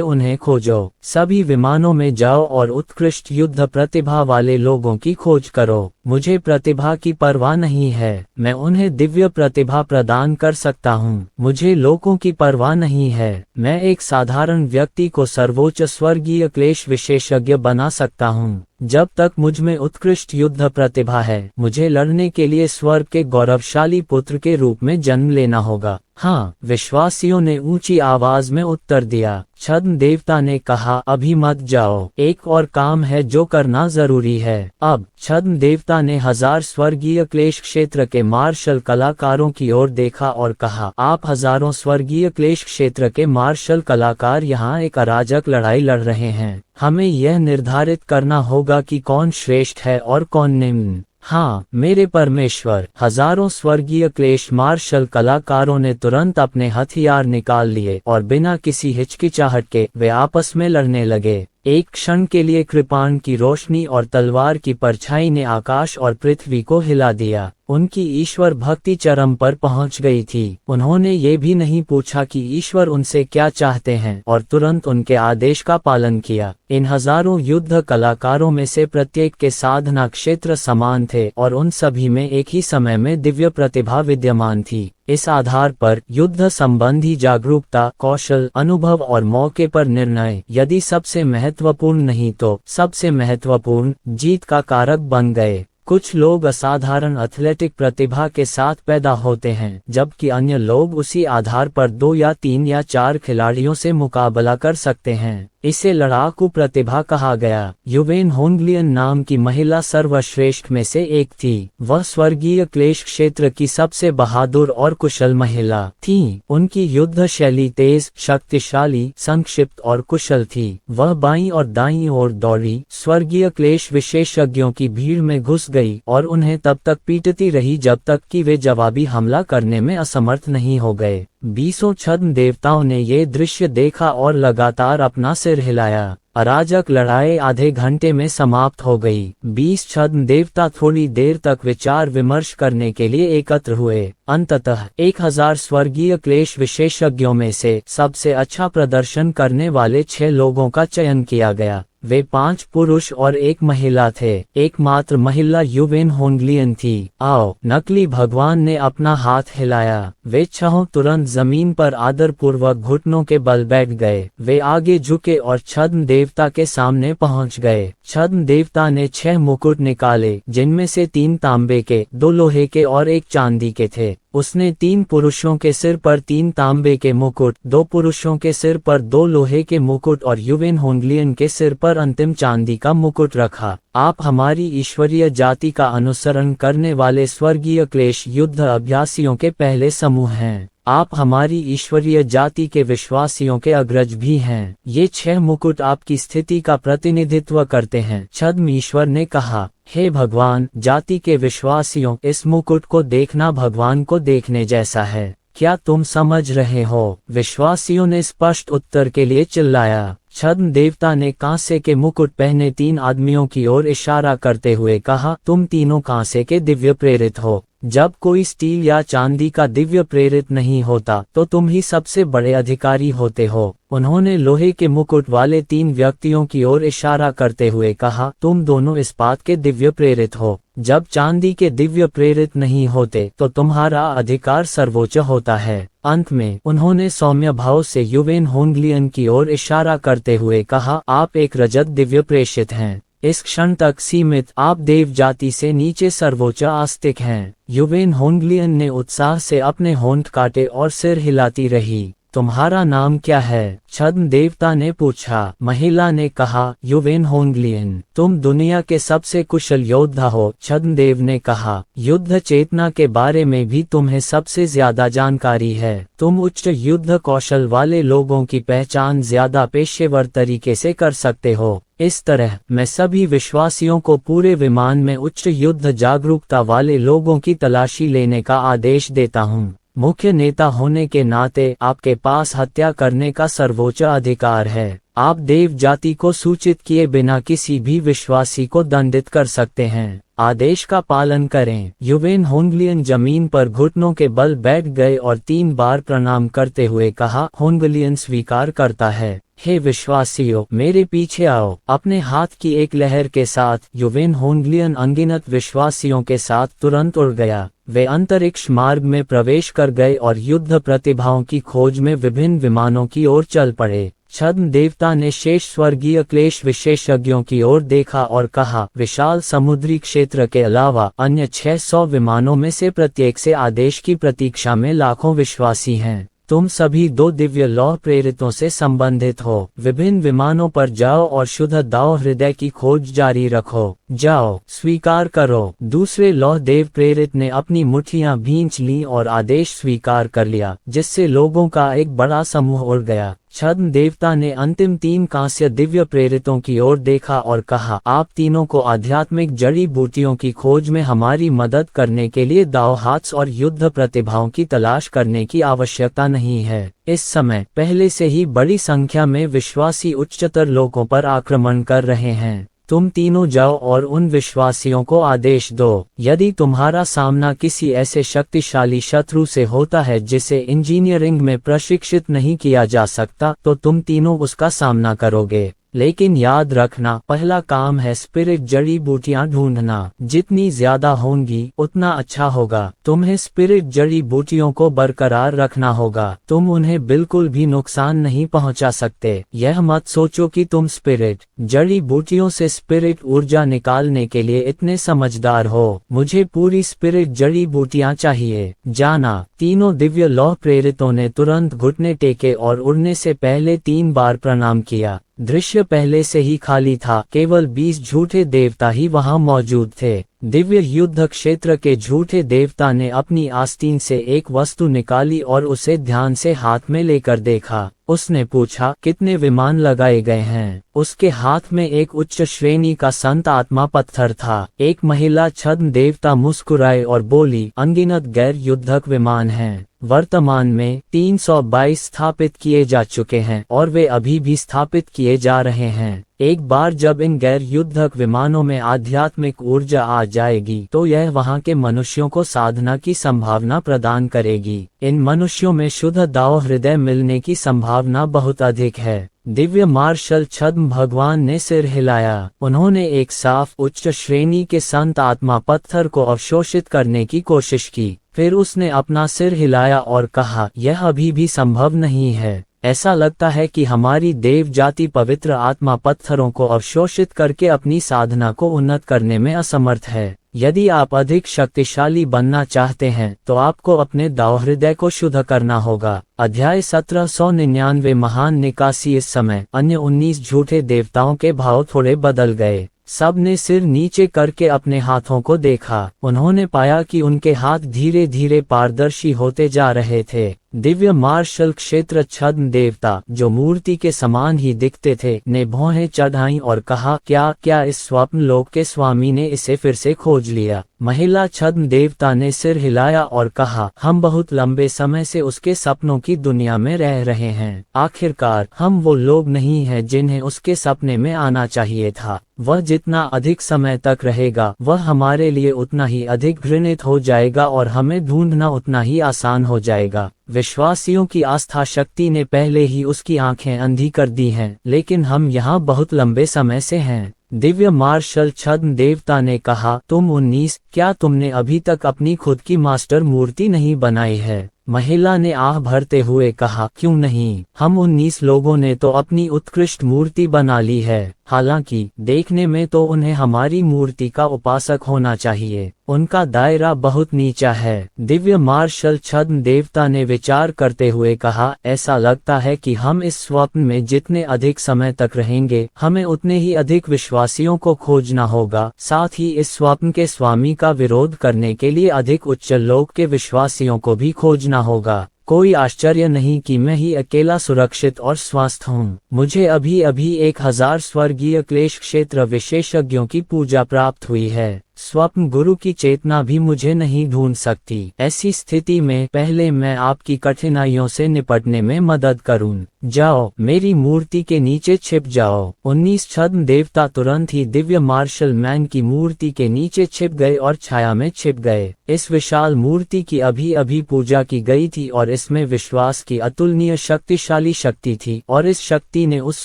उन्हें खोजो। सभी विमानों में जाओ और उत्कृष्ट युद्ध प्रतिभा वाले लोगों की खोज करो। मुझे प्रतिभा की परवाह नहीं है, मैं उन्हें दिव्य प्रतिभा प्रदान कर सकता हूँ। मुझे लोगों की परवाह नहीं है, मैं एक साधारण व्यक्ति को सर्वोच्च स्वर्गीय क्लेश विशेषज्ञ बना सकता हूँ। जब तक मुझ में उत्कृष्ट युद्ध प्रतिभा है, मुझे लड़ने के लिए स्वर्ग के गौरवशाली पुत्र के रूप में जन्म लेना होगा। हाँ, विश्वासियों ने ऊंची आवाज में उत्तर दिया। छद्म देवता ने कहा, अभी मत जाओ, एक और काम है जो करना जरूरी है। अब छद्म देवता ने 1000 स्वर्गीय क्लेश क्षेत्र के मार्शल कलाकारों की ओर देखा और कहा, आप हजारों स्वर्गीय क्लेश क्षेत्र के मार्शल कलाकार यहाँ एक अराजक लड़ाई लड़ रहे हैं। हमें यह निर्धारित करना होगा कि कौन श्रेष्ठ है और कौन निम्न। हाँ, मेरे परमेश्वर। हजारों स्वर्गीय क्लेश मार्शल कलाकारों ने तुरंत अपने हथियार निकाल लिए और बिना किसी हिचकिचाहट के वे आपस में लड़ने लगे। एक क्षण के लिए कृपाण की रोशनी और तलवार की परछाई ने आकाश और पृथ्वी को हिला दिया। उनकी ईश्वर भक्ति चरम पर पहुंच गई थी। उन्होंने ये भी नहीं पूछा कि ईश्वर उनसे क्या चाहते हैं और तुरंत उनके आदेश का पालन किया। इन हजारों युद्ध कलाकारों में से प्रत्येक के साधना क्षेत्र समान थे और उन सभी में एक ही समय में दिव्य प्रतिभा विद्यमान थी। इस आधार पर युद्ध संबंधी जागरूकता, कौशल, अनुभव और मौके पर निर्णय, यदि सबसे महत्वपूर्ण नहीं तो सबसे महत्वपूर्ण, जीत का कारक बन गए। कुछ लोग असाधारण एथलेटिक प्रतिभा के साथ पैदा होते हैं, जबकि अन्य लोग उसी आधार पर 2 या 3 या 4 खिलाड़ियों से मुकाबला कर सकते हैं। इसे लड़ाकू प्रतिभा कहा गया। युवेन होंगलियन नाम की महिला सर्वश्रेष्ठ में से एक थी। वह स्वर्गीय क्लेश क्षेत्र की सबसे बहादुर और कुशल महिला थी। उनकी युद्ध शैली तेज, शक्तिशाली, संक्षिप्त और कुशल थी। वह बाईं और दाईं ओर दौड़ी, स्वर्गीय क्लेश विशेषज्ञों की भीड़ में घुस गई और उन्हें तब तक पीटती रही जब तक कि वे जवाबी हमला करने में असमर्थ नहीं हो गए। 20 छद्म देवताओं ने ये दृश्य देखा और लगातार अपना सिर हिलाया। अराजक लड़ाई आधे घंटे में समाप्त हो गई। 20 छद्म देवता थोड़ी देर तक विचार विमर्श करने के लिए एकत्र हुए। अंततः 1000 स्वर्गीय क्लेश विशेषज्ञों में से सबसे अच्छा प्रदर्शन करने वाले 6 लोगों का चयन किया गया। वे 5 पुरुष और 1 महिला थे। एकमात्र महिला युवेन होंगलियन थी। आओ, नकली भगवान ने अपना हाथ हिलाया। वे 6 तुरंत जमीन पर आदरपूर्वक घुटनों के बल बैठ गए। वे आगे झुके और छद्म देवता के सामने पहुंच गए। छद्म देवता ने 6 मुकुट निकाले, जिनमें से 3 तांबे के, 2 लोहे के और 1 चांदी के थे। उसने 3 पुरुषों के सिर पर 3 तांबे के मुकुट, 2 पुरुषों के सिर पर 2 लोहे के मुकुट और युवेन होंगलियन के सिर पर अंतिम चांदी का मुकुट रखा। आप हमारी ईश्वरीय जाति का अनुसरण करने वाले स्वर्गीय क्लेश युद्ध अभ्यासियों के पहले समूह हैं। आप हमारी ईश्वरीय जाति के विश्वासियों के अग्रज भी हैं। ये 6 मुकुट आपकी स्थिति का प्रतिनिधित्व करते हैं। छद्म ईश्वर ने कहा, हे भगवान, जाति के विश्वासियों, इस मुकुट को देखना भगवान को देखने जैसा है। क्या तुम समझ रहे हो? विश्वासियों ने स्पष्ट उत्तर के लिए चिल्लाया। छद्म देवता ने कांसे के मुकुट पहने 3 आदमियों की ओर इशारा करते हुए कहा, तुम तीनों कांसे के दिव्य प्रेरित हो। जब कोई स्टील या चांदी का दिव्य प्रेरित नहीं होता तो तुम ही सबसे बड़े अधिकारी होते हो। उन्होंने लोहे के मुकुट वाले 3 व्यक्तियों की ओर इशारा करते हुए कहा, तुम दोनों इस्पात के दिव्य प्रेरित हो। जब चांदी के दिव्य प्रेरित नहीं होते तो तुम्हारा अधिकार सर्वोच्च होता है। अंत में उन्होंने सौम्य भाव से युवेन होंगलियन की ओर इशारा करते हुए कहा, आप एक रजत दिव्य प्रेषित हैं। इस क्षण तक सीमित आप देव जाति से नीचे सर्वोच्च आस्तिक हैं। युवेन होंगलियन ने उत्साह से अपने होंठ काटे और सिर हिलाती रही। तुम्हारा नाम क्या है? छद्म देवता ने पूछा। महिला ने कहा, युवेन होंगलियन। तुम दुनिया के सबसे कुशल योद्धा हो, छद्म देव ने कहा। युद्ध चेतना के बारे में भी तुम्हें सबसे ज्यादा जानकारी है। तुम उच्च युद्ध कौशल वाले लोगों की पहचान ज्यादा पेशेवर तरीके से कर सकते हो। इस तरह मैं सभी विश्वासियों को पूरे विमान में उच्च युद्ध जागरूकता वाले लोगों की तलाशी लेने का आदेश देता हूँ। मुख्य नेता होने के नाते आपके पास हत्या करने का सर्वोच्च अधिकार है। आप देव जाति को सूचित किए बिना किसी भी विश्वासी को दंडित कर सकते हैं। आदेश का पालन करें। युवेन होंगलियन जमीन पर घुटनों के बल बैठ गए और 3 बार प्रणाम करते हुए कहा, होंगलियन स्वीकार करता है। हे विश्वासियों, मेरे पीछे आओ। अपने हाथ की एक लहर के साथ युवेन होंगलियन अनगिनत विश्वासियों के साथ तुरंत उड़ गया। वे अंतरिक्ष मार्ग में प्रवेश कर गए और युद्ध प्रतिभाओं की खोज में विभिन्न विमानों की ओर चल पड़े। छद्म देवता ने शेष स्वर्गीय क्लेश विशेषज्ञों की ओर देखा और कहा, विशाल समुद्री क्षेत्र के अलावा अन्य 600 विमानों में से प्रत्येक से आदेश की प्रतीक्षा में लाखों विश्वासी हैं। तुम सभी 2 दिव्य लौह प्रेरितों से संबंधित हो। विभिन्न विमानों पर जाओ और शुद्ध दाव हृदय की खोज जारी रखो। जाओ, स्वीकार करो। दूसरे लौह देव प्रेरित ने अपनी मुट्ठियां भींच ली और आदेश स्वीकार कर लिया, जिससे लोगों का एक बड़ा समूह उड़ गया। छद्म देवता ने अंतिम 3 कांस्य दिव्य प्रेरितों की ओर देखा और कहा, आप तीनों को आध्यात्मिक जड़ी बूटियों की खोज में हमारी मदद करने के लिए दाव हाथ्स और युद्ध प्रतिभाओं की तलाश करने की आवश्यकता नहीं है। इस समय पहले से ही बड़ी संख्या में विश्वासी उच्चतर लोगों पर आक्रमण कर रहे हैं। तुम तीनों जाओ और उन विश्वासियों को आदेश दो, यदि तुम्हारा सामना किसी ऐसे शक्तिशाली शत्रु से होता है जिसे इंजीनियरिंग में प्रशिक्षित नहीं किया जा सकता, तो तुम तीनों उसका सामना करोगे। लेकिन याद रखना, पहला काम है स्पिरिट जड़ी बूटियां ढूंढना। जितनी ज्यादा होंगी उतना अच्छा होगा। तुम्हें स्पिरिट जड़ी बूटियों को बरकरार रखना होगा। तुम उन्हें बिल्कुल भी नुकसान नहीं पहुंचा सकते। यह मत सोचो कि तुम स्पिरिट जड़ी बूटियों से स्पिरिट ऊर्जा निकालने के लिए इतने समझदार हो। मुझे पूरी स्पिरिट जड़ी बूटियां चाहिए। जाना। तीनों दिव्य लौह प्रेरितों ने तुरंत घुटने टेके और उड़ने से पहले 3 बार प्रणाम किया। दृश्य पहले से ही खाली था, केवल 20 झूठे देवता ही वहां मौजूद थे। दिव्य युद्ध क्षेत्र के झूठे देवता ने अपनी आस्तीन से एक वस्तु निकाली और उसे ध्यान से हाथ में लेकर देखा। उसने पूछा, कितने विमान लगाए गए हैं? उसके हाथ में एक उच्च श्रेणी का संत आत्मा पत्थर था। एक महिला छद्म देवता मुस्कुराए और बोली, अनगिनत गैर युद्धक विमान हैं। वर्तमान में 322 स्थापित किए जा चुके हैं और वे अभी भी स्थापित किए जा रहे हैं। एक बार जब इन गैर युद्धक विमानों में आध्यात्मिक ऊर्जा आ जाएगी तो यह वहां के मनुष्यों को साधना की संभावना प्रदान करेगी। इन मनुष्यों में शुद्ध दाव हृदय मिलने की संभावना बहुत अधिक है। दिव्य मार्शल छद्म भगवान ने सिर हिलाया। उन्होंने एक साफ उच्च श्रेणी के संत आत्मा पत्थर को अवशोषित करने की कोशिश की। फिर उसने अपना सिर हिलाया और कहा, यह अभी भी संभव नहीं है। ऐसा लगता है कि हमारी देव जाति पवित्र आत्मा पत्थरों को अवशोषित करके अपनी साधना को उन्नत करने में असमर्थ है। यदि आप अधिक शक्तिशाली बनना चाहते हैं तो आपको अपने दाव हृदय को शुद्ध करना होगा। अध्याय 1799 महान निकासी। इस समय अन्य 19 झूठे देवताओं के भाव थोड़े बदल गए। सब ने सिर नीचे करके अपने हाथों को देखा। उन्होंने पाया कि उनके हाथ धीरे धीरे पारदर्शी होते जा रहे थे। दिव्य मार्शल क्षेत्र छद्म देवता, जो मूर्ति के समान ही दिखते थे, ने भौहें चढ़ाई और कहा, क्या इस स्वप्न लोक के स्वामी ने इसे फिर से खोज लिया। महिला छद्म देवता ने सिर हिलाया और कहा, हम बहुत लंबे समय से उसके सपनों की दुनिया में रह रहे हैं। आखिरकार हम वो लोग नहीं हैं जिन्हें उसके सपने में आना चाहिए था। वह जितना अधिक समय तक रहेगा, वह हमारे लिए उतना ही अधिक घृणित हो जाएगा और हमें ढूंढना उतना ही आसान हो जाएगा। विश्वासियों की आस्था शक्ति ने पहले ही उसकी आंखें अंधी कर दी हैं, लेकिन हम यहाँ बहुत लंबे समय से हैं। दिव्य मार्शल छद्म देवता ने कहा, तुम 19, क्या तुमने अभी तक अपनी खुद की मास्टर मूर्ति नहीं बनाई है? महिला ने आह भरते हुए कहा, क्यों नहीं, हम 19 लोगों ने तो अपनी उत्कृष्ट मूर्ति बना ली है। हालांकि देखने में तो उन्हें हमारी मूर्ति का उपासक होना चाहिए। उनका दायरा बहुत नीचा है। दिव्य मार्शल छद्म देवता ने विचार करते हुए कहा, ऐसा लगता है कि हम इस स्वप्न में जितने अधिक समय तक रहेंगे, हमें उतने ही अधिक विश्वासियों को खोजना होगा। साथ ही इस स्वप्न के स्वामी का विरोध करने के लिए अधिक उच्च लोक के विश्वासियों को भी खोजना होगा। कोई आश्चर्य नहीं कि मैं ही अकेला सुरक्षित और स्वस्थ हूँ। मुझे अभी अभी 1000 स्वर्गीय क्लेश क्षेत्र विशेषज्ञों की पूजा प्राप्त हुई है। स्वप्न गुरु की चेतना भी मुझे नहीं ढूंढ सकती। ऐसी स्थिति में पहले मैं आपकी कठिनाइयों से निपटने में मदद करूं। जाओ, मेरी मूर्ति के नीचे छिप जाओ। 19 छद्म देवता तुरंत ही दिव्य मार्शल मैन की मूर्ति के नीचे छिप गए और छाया में छिप गए। इस विशाल मूर्ति की अभी अभी पूजा की गई थी और इसमें विश्वास की अतुलनीय शक्तिशाली शक्ति थी, और इस शक्ति ने उस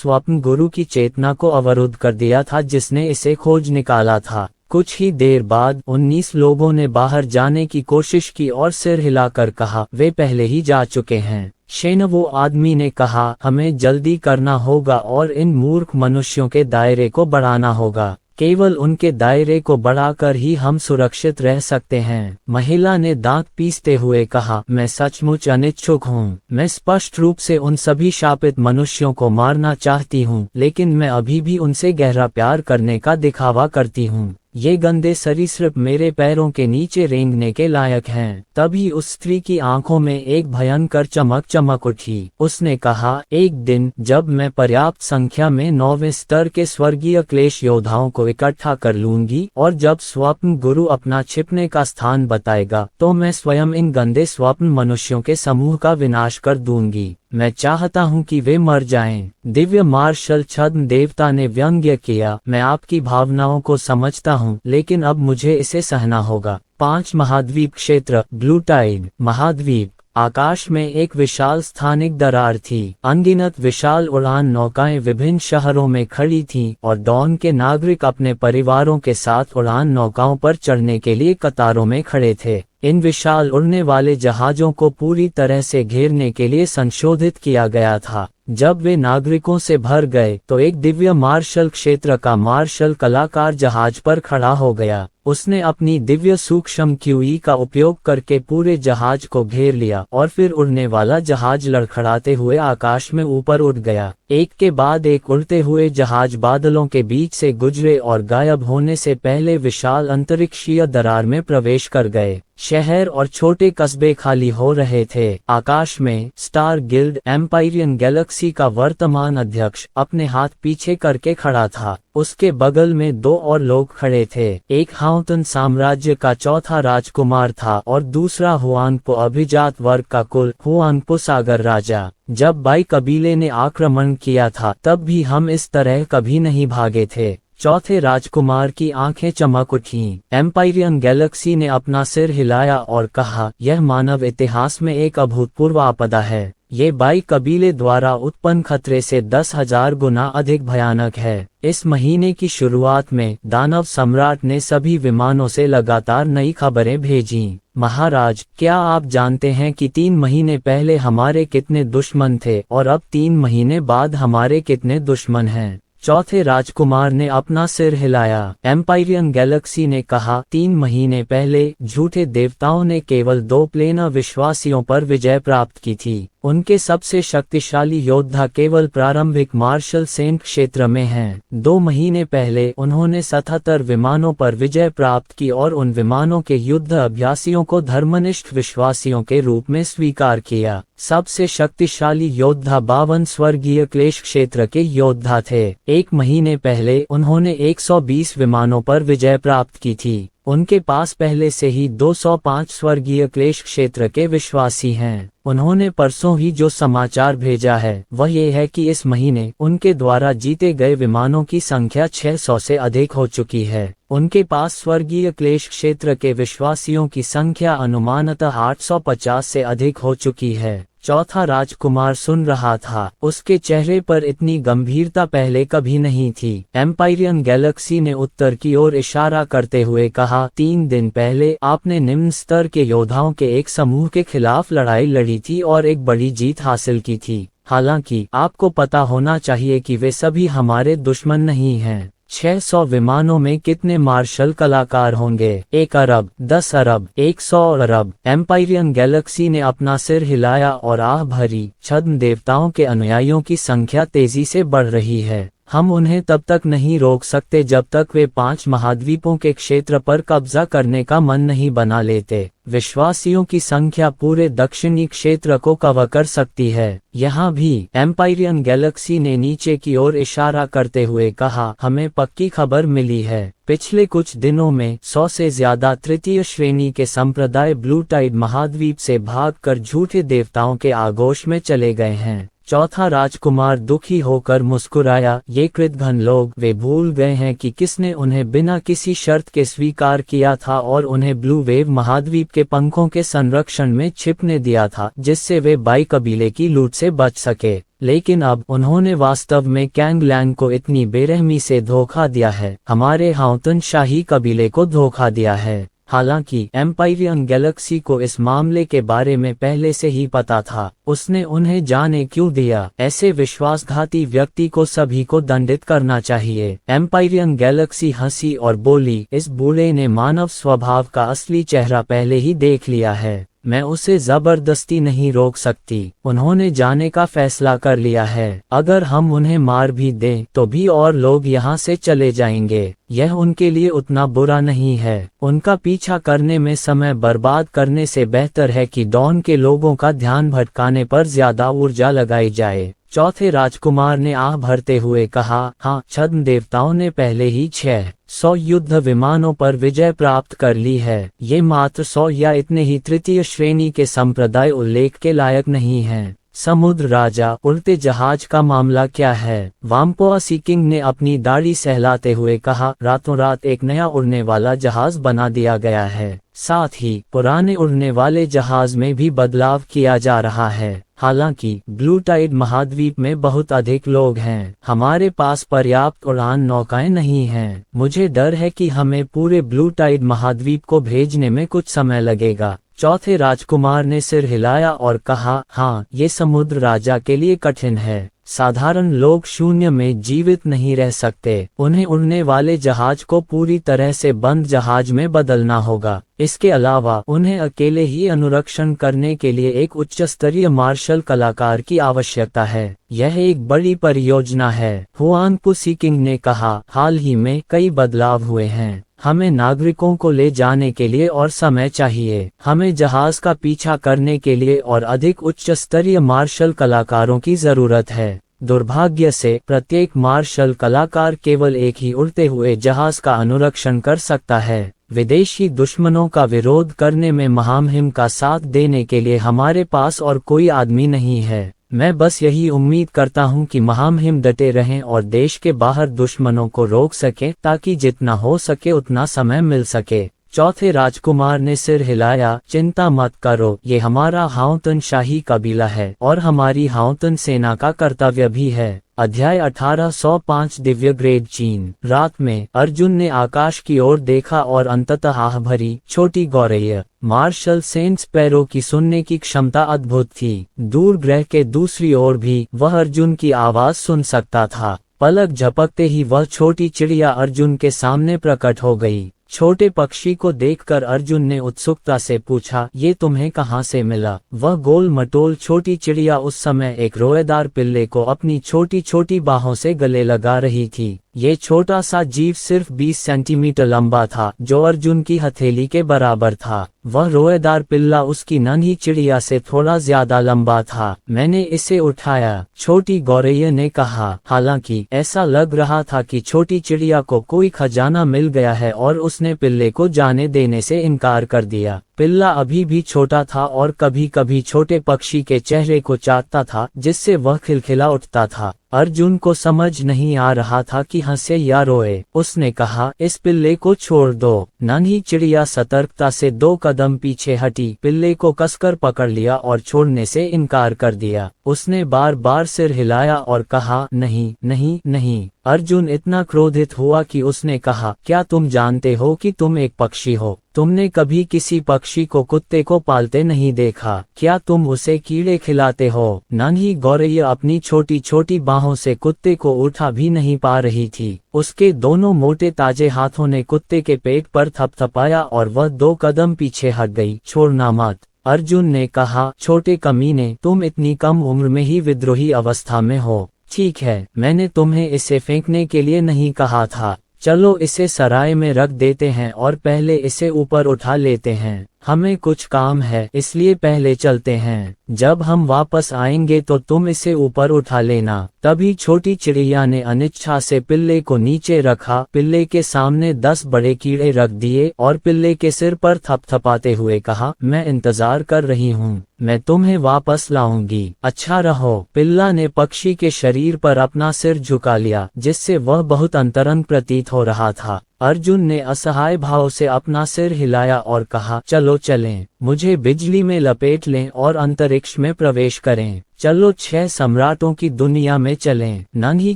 स्वप्न गुरु की चेतना को अवरुद्ध कर दिया था जिसने इसे खोज निकाला था। कुछ ही देर बाद 19 लोगों ने बाहर जाने की कोशिश की और सिर हिलाकर कहा, वे पहले ही जा चुके हैं। शेनवो आदमी ने कहा, हमें जल्दी करना होगा और इन मूर्ख मनुष्यों के दायरे को बढ़ाना होगा। केवल उनके दायरे को बढ़ाकर ही हम सुरक्षित रह सकते हैं। महिला ने दांत पीसते हुए कहा, मैं सचमुच अनिच्छुक हूँ। मैं स्पष्ट रूप से उन सभी शापित मनुष्यों को मारना चाहती हूँ, लेकिन मैं अभी भी उनसे गहरा प्यार करने का दिखावा करती हूँ। ये गंदे सरीसृप मेरे पैरों के नीचे रेंगने के लायक हैं। तभी उस स्त्री की आंखों में एक भयंकर चमक चमक उठी। उसने कहा, एक दिन जब मैं पर्याप्त संख्या में 9वें स्तर के स्वर्गीय क्लेश योद्धाओं को इकट्ठा कर लूंगी और जब स्वप्न गुरु अपना छिपने का स्थान बताएगा, तो मैं स्वयं इन गंदे स्वप्न मनुष्यों के समूह का विनाश कर दूंगी। मैं चाहता हूं कि वे मर जाएं। दिव्य मार्शल छद्म देवता ने व्यंग्य किया, मैं आपकी भावनाओं को समझता हूं, लेकिन अब मुझे इसे सहना होगा। 5 महाद्वीप क्षेत्र ब्लू टाइड महाद्वीप। आकाश में एक विशाल स्थानिक दरार थी। अनगिनत विशाल उड़ान नौकाएं विभिन्न शहरों में खड़ी थीं और डॉन के नागरिक अपने परिवारों के साथ उड़ान नौकाओं पर चढ़ने के लिए कतारों में खड़े थे। इन विशाल उड़ने वाले जहाजों को पूरी तरह से घेरने के लिए संशोधित किया गया था। जब वे नागरिकों से भर गए तो एक दिव्य मार्शल क्षेत्र का मार्शल कलाकार जहाज पर खड़ा हो गया। उसने अपनी दिव्य सूक्ष्म क्यूई का उपयोग करके पूरे जहाज को घेर लिया और फिर उड़ने वाला जहाज लड़खड़ाते हुए आकाश में ऊपर उड़ गया। एक के बाद एक उड़ते हुए जहाज बादलों के बीच से गुजरे और गायब होने से पहले विशाल अंतरिक्षीय दरार में प्रवेश कर गए। शहर और छोटे कस्बे खाली हो रहे थे। आकाश में स्टार गिल्ड एम्पायरियन गैलेक्सी का वर्तमान अध्यक्ष अपने हाथ पीछे करके खड़ा था। उसके बगल में 2 और लोग खड़े थे। एक हाउतन साम्राज्य का चौथा राजकुमार था और दूसरा हुआंगपो अभिजात वर्ग का कुल हुआंगपो सागर राजा। जब बाई कबीले ने आक्रमण किया था, तब भी हम इस तरह कभी नहीं भागे थे। चौथे राजकुमार की आंखें चमक उठीं। एम्पायरियन गैलेक्सी ने अपना सिर हिलाया और कहा, यह मानव इतिहास में एक अभूतपूर्व आपदा है। ये बाई कबीले द्वारा उत्पन्न खतरे से 10,000 गुना अधिक भयानक है। इस महीने की शुरुआत में दानव सम्राट ने सभी विमानों से लगातार नई खबरें भेजीं। महाराज, क्या आप जानते हैं कि 3 महीने पहले हमारे कितने दुश्मन थे और अब 3 महीने बाद हमारे कितने दुश्मन हैं? चौथे राजकुमार ने अपना सिर हिलाया। एम्पायरियन गैलेक्सी ने कहा, 3 महीने पहले झूठे देवताओं ने केवल 2 प्लेना विश्वासियों पर विजय प्राप्त की थी। उनके सबसे शक्तिशाली योद्धा केवल प्रारंभिक मार्शल सेंट क्षेत्र में हैं। 2 महीने पहले उन्होंने 77 विमानों पर विजय प्राप्त की और उन विमानों के युद्ध अभ्यासियों को धर्मनिष्ठ विश्वासियों के रूप में स्वीकार किया। सबसे शक्तिशाली योद्धा 52 स्वर्गीय क्लेश क्षेत्र के योद्धा थे। 1 महीने पहले उन्होंने 120 विमानों पर विजय प्राप्त की थी। उनके पास पहले से ही 205 स्वर्गीय क्लेश क्षेत्र के विश्वासी हैं। उन्होंने परसों ही जो समाचार भेजा है वह ये है कि इस महीने उनके द्वारा जीते गए विमानों की संख्या 600 से अधिक हो चुकी है। उनके पास स्वर्गीय क्लेश क्षेत्र के विश्वासियों की संख्या अनुमानतः 850 से अधिक हो चुकी है। चौथा राजकुमार सुन रहा था। उसके चेहरे पर इतनी गंभीरता पहले कभी नहीं थी। एम्पायरियन गैलेक्सी ने उत्तर की ओर इशारा करते हुए कहा, 3 दिन पहले आपने निम्न स्तर के योद्धाओं के एक समूह के खिलाफ लड़ाई लड़ी थी और एक बड़ी जीत हासिल की थी। हालांकि आपको पता होना चाहिए कि वे सभी हमारे दुश्मन नहीं हैं। 600 विमानों में कितने मार्शल कलाकार होंगे? 1 अरब, 10 अरब, 100 अरब। एम्पायरियन गैलेक्सी ने अपना सिर हिलाया और आह भरी। छद्म देवताओं के अनुयायियों की संख्या तेजी से बढ़ रही है। हम उन्हें तब तक नहीं रोक सकते जब तक वे 5 महाद्वीपों के क्षेत्र पर कब्जा करने का मन नहीं बना लेते। विश्वासियों की संख्या पूरे दक्षिणी क्षेत्र को कवर कर सकती है। यहाँ भी एम्पायरियन गैलेक्सी ने नीचे की ओर इशारा करते हुए कहा, हमें पक्की खबर मिली है। पिछले कुछ दिनों में 100 से ज्यादा तृतीय श्रेणी के संप्रदाय ब्लू टाइड महाद्वीप से भागकर झूठे देवताओं के आगोश में चले गए हैं। चौथा राजकुमार दुखी होकर मुस्कुराया, ये कृतघ्न लोग, वे भूल गए हैं कि किसने उन्हें बिना किसी शर्त के स्वीकार किया था और उन्हें ब्लू वेव महाद्वीप के पंखों के संरक्षण में छिपने दिया था, जिससे वे बाई कबीले की लूट से बच सके। लेकिन अब उन्होंने वास्तव में कैंग लैंग को इतनी बेरहमी से धोखा दिया है, हमारे हाउतन शाही कबीले को धोखा दिया है। हालांकि एम्पायरियन गैलेक्सी को इस मामले के बारे में पहले से ही पता था। उसने उन्हें जाने क्यों दिया? ऐसे विश्वासघाती व्यक्ति को सभी को दंडित करना चाहिए। एम्पायरियन गैलेक्सी हंसी और बोली, इस बूढ़े ने मानव स्वभाव का असली चेहरा पहले ही देख लिया है। मैं उसे जबरदस्ती नहीं रोक सकती। उन्होंने जाने का फैसला कर लिया है। अगर हम उन्हें मार भी दें तो भी और लोग यहाँ से चले जाएंगे। यह उनके लिए उतना बुरा नहीं है। उनका पीछा करने में समय बर्बाद करने से बेहतर है कि डॉन के लोगों का ध्यान भटकाने पर ज्यादा ऊर्जा लगाई जाए। चौथे राजकुमार ने आह भरते हुए कहा, हाँ, छद्म देवताओं ने पहले ही 600 युद्ध विमानों पर विजय प्राप्त कर ली है। ये मात्र 100 या इतने ही तृतीय श्रेणी के संप्रदाय उल्लेख के लायक नहीं हैं। समुद्र राजा, उड़ते जहाज का मामला क्या है? वाम्पोआ सीकिंग ने अपनी दाढ़ी सहलाते हुए कहा, रातों रात एक नया उड़ने वाला जहाज बना दिया गया है। साथ ही पुराने उड़ने वाले जहाज में भी बदलाव किया जा रहा है। हालांकि ब्लू टाइड महाद्वीप में बहुत अधिक लोग हैं। हमारे पास पर्याप्त उड़ान नौकाएं नहीं हैं। मुझे डर है कि हमें पूरे ब्लू टाइड महाद्वीप को भेजने में कुछ समय लगेगा। चौथे राजकुमार ने सिर हिलाया और कहा, हाँ, ये समुद्र राजा के लिए कठिन है। साधारण लोग शून्य में जीवित नहीं रह सकते। उन्हें उड़ने वाले जहाज को पूरी तरह से बंद जहाज में बदलना होगा। इसके अलावा उन्हें अकेले ही अनुरक्षण करने के लिए एक उच्च स्तरीय मार्शल कलाकार की आवश्यकता है। यह एक बड़ी परियोजना है। हुआन पुसीकिंग ने कहा, हाल ही में कई बदलाव हुए हैं। हमें नागरिकों को ले जाने के लिए और समय चाहिए। हमें जहाज का पीछा करने के लिए और अधिक उच्च स्तरीय मार्शल कलाकारों की जरूरत है। दुर्भाग्य से प्रत्येक मार्शल कलाकार केवल एक ही उड़ते हुए जहाज का अनुरक्षण कर सकता है। विदेशी दुश्मनों का विरोध करने में महामहिम का साथ देने के लिए हमारे पास और कोई आदमी नहीं है। मैं बस यही उम्मीद करता हूं कि महामहिम डटे रहें और देश के बाहर दुश्मनों को रोक सकें, ताकि जितना हो सके उतना समय मिल सके। चौथे राजकुमार ने सिर हिलाया, चिंता मत करो, ये हमारा हाउतन शाही कबीला है और हमारी हाउतन सेना का कर्तव्य भी है। अध्याय 1805 दिव्य ग्रेड चीन। रात में अर्जुन ने आकाश की ओर देखा और अंततः आह भरी। छोटी गौरैया मार्शल सेंट स्पैरो की सुनने की क्षमता अद्भुत थी। दूर ग्रह के दूसरी ओर भी वह अर्जुन की आवाज सुन सकता था। पलक झपकते ही वह छोटी चिड़िया अर्जुन के सामने प्रकट हो गई। छोटे पक्षी को देखकर अर्जुन ने उत्सुकता से पूछा, ये तुम्हें कहाँ से मिला? वह गोल मटोल छोटी चिड़िया उस समय एक रोएदार पिल्ले को अपनी छोटी छोटी बाहों से गले लगा रही थी। ये छोटा सा जीव सिर्फ 20 सेंटीमीटर लंबा था, जो अर्जुन की हथेली के बराबर था। वह रोएदार पिल्ला उसकी नन्ही चिड़िया से थोड़ा ज्यादा लंबा था। मैंने इसे उठाया, छोटी गौरैया ने कहा। हालांकि ऐसा लग रहा था कि छोटी चिड़िया को कोई खजाना मिल गया है और उसने पिल्ले को जाने देने से इनकार कर दिया। पिल्ला अभी भी छोटा था और कभी कभी छोटे पक्षी के चेहरे को चाटता था, जिससे वह खिलखिला उठता था। अर्जुन को समझ नहीं आ रहा था कि हंसे या रोए। उसने कहा, इस पिल्ले को छोड़ दो। नन्ही चिड़िया सतर्कता से 2 कदम पीछे हटी, पिल्ले को कसकर पकड़ लिया और छोड़ने से इनकार कर दिया। उसने बार बार सिर हिलाया और कहा, नहीं नहीं नहीं। अर्जुन इतना क्रोधित हुआ कि उसने कहा, क्या तुम जानते हो कि तुम एक पक्षी हो? तुमने कभी किसी पक्षी को कुत्ते को पालते नहीं देखा। क्या तुम उसे कीड़े खिलाते हो? नन्ही गौरैया अपनी छोटी छोटी बाहों से कुत्ते को उठा भी नहीं पा रही थी। उसके दोनों मोटे ताजे हाथों ने कुत्ते के पेट पर थपथपाया और वह 2 कदम पीछे हट गई। छोड़ना मत। अर्जुन ने कहा, छोटे कमीने, तुम इतनी कम उम्र में ही विद्रोही अवस्था में हो। ठीक है, मैंने तुम्हें इसे फेंकने के लिए नहीं कहा था। चलो इसे सराय में रख देते हैं और पहले इसे ऊपर उठा लेते हैं। हमें कुछ काम है, इसलिए पहले चलते हैं। जब हम वापस आएंगे तो तुम इसे ऊपर उठा लेना। तभी छोटी चिड़िया ने अनिच्छा से पिल्ले को नीचे रखा, पिल्ले के सामने 10 बड़े कीड़े रख दिए और पिल्ले के सिर पर थपथपाते हुए कहा, मैं इंतजार कर रही हूँ, मैं तुम्हें वापस लाऊंगी। अच्छा रहो। पिल्ला ने पक्षी के शरीर पर अपना सिर झुका लिया, जिससे वह बहुत अंतरंग प्रतीत हो रहा था। अर्जुन ने असहाय भाव से अपना सिर हिलाया और कहा, चलो चलें, मुझे बिजली में लपेट लें और अंतरिक्ष में प्रवेश करें। चलो 6 सम्राटों की दुनिया में चलें। नन्ही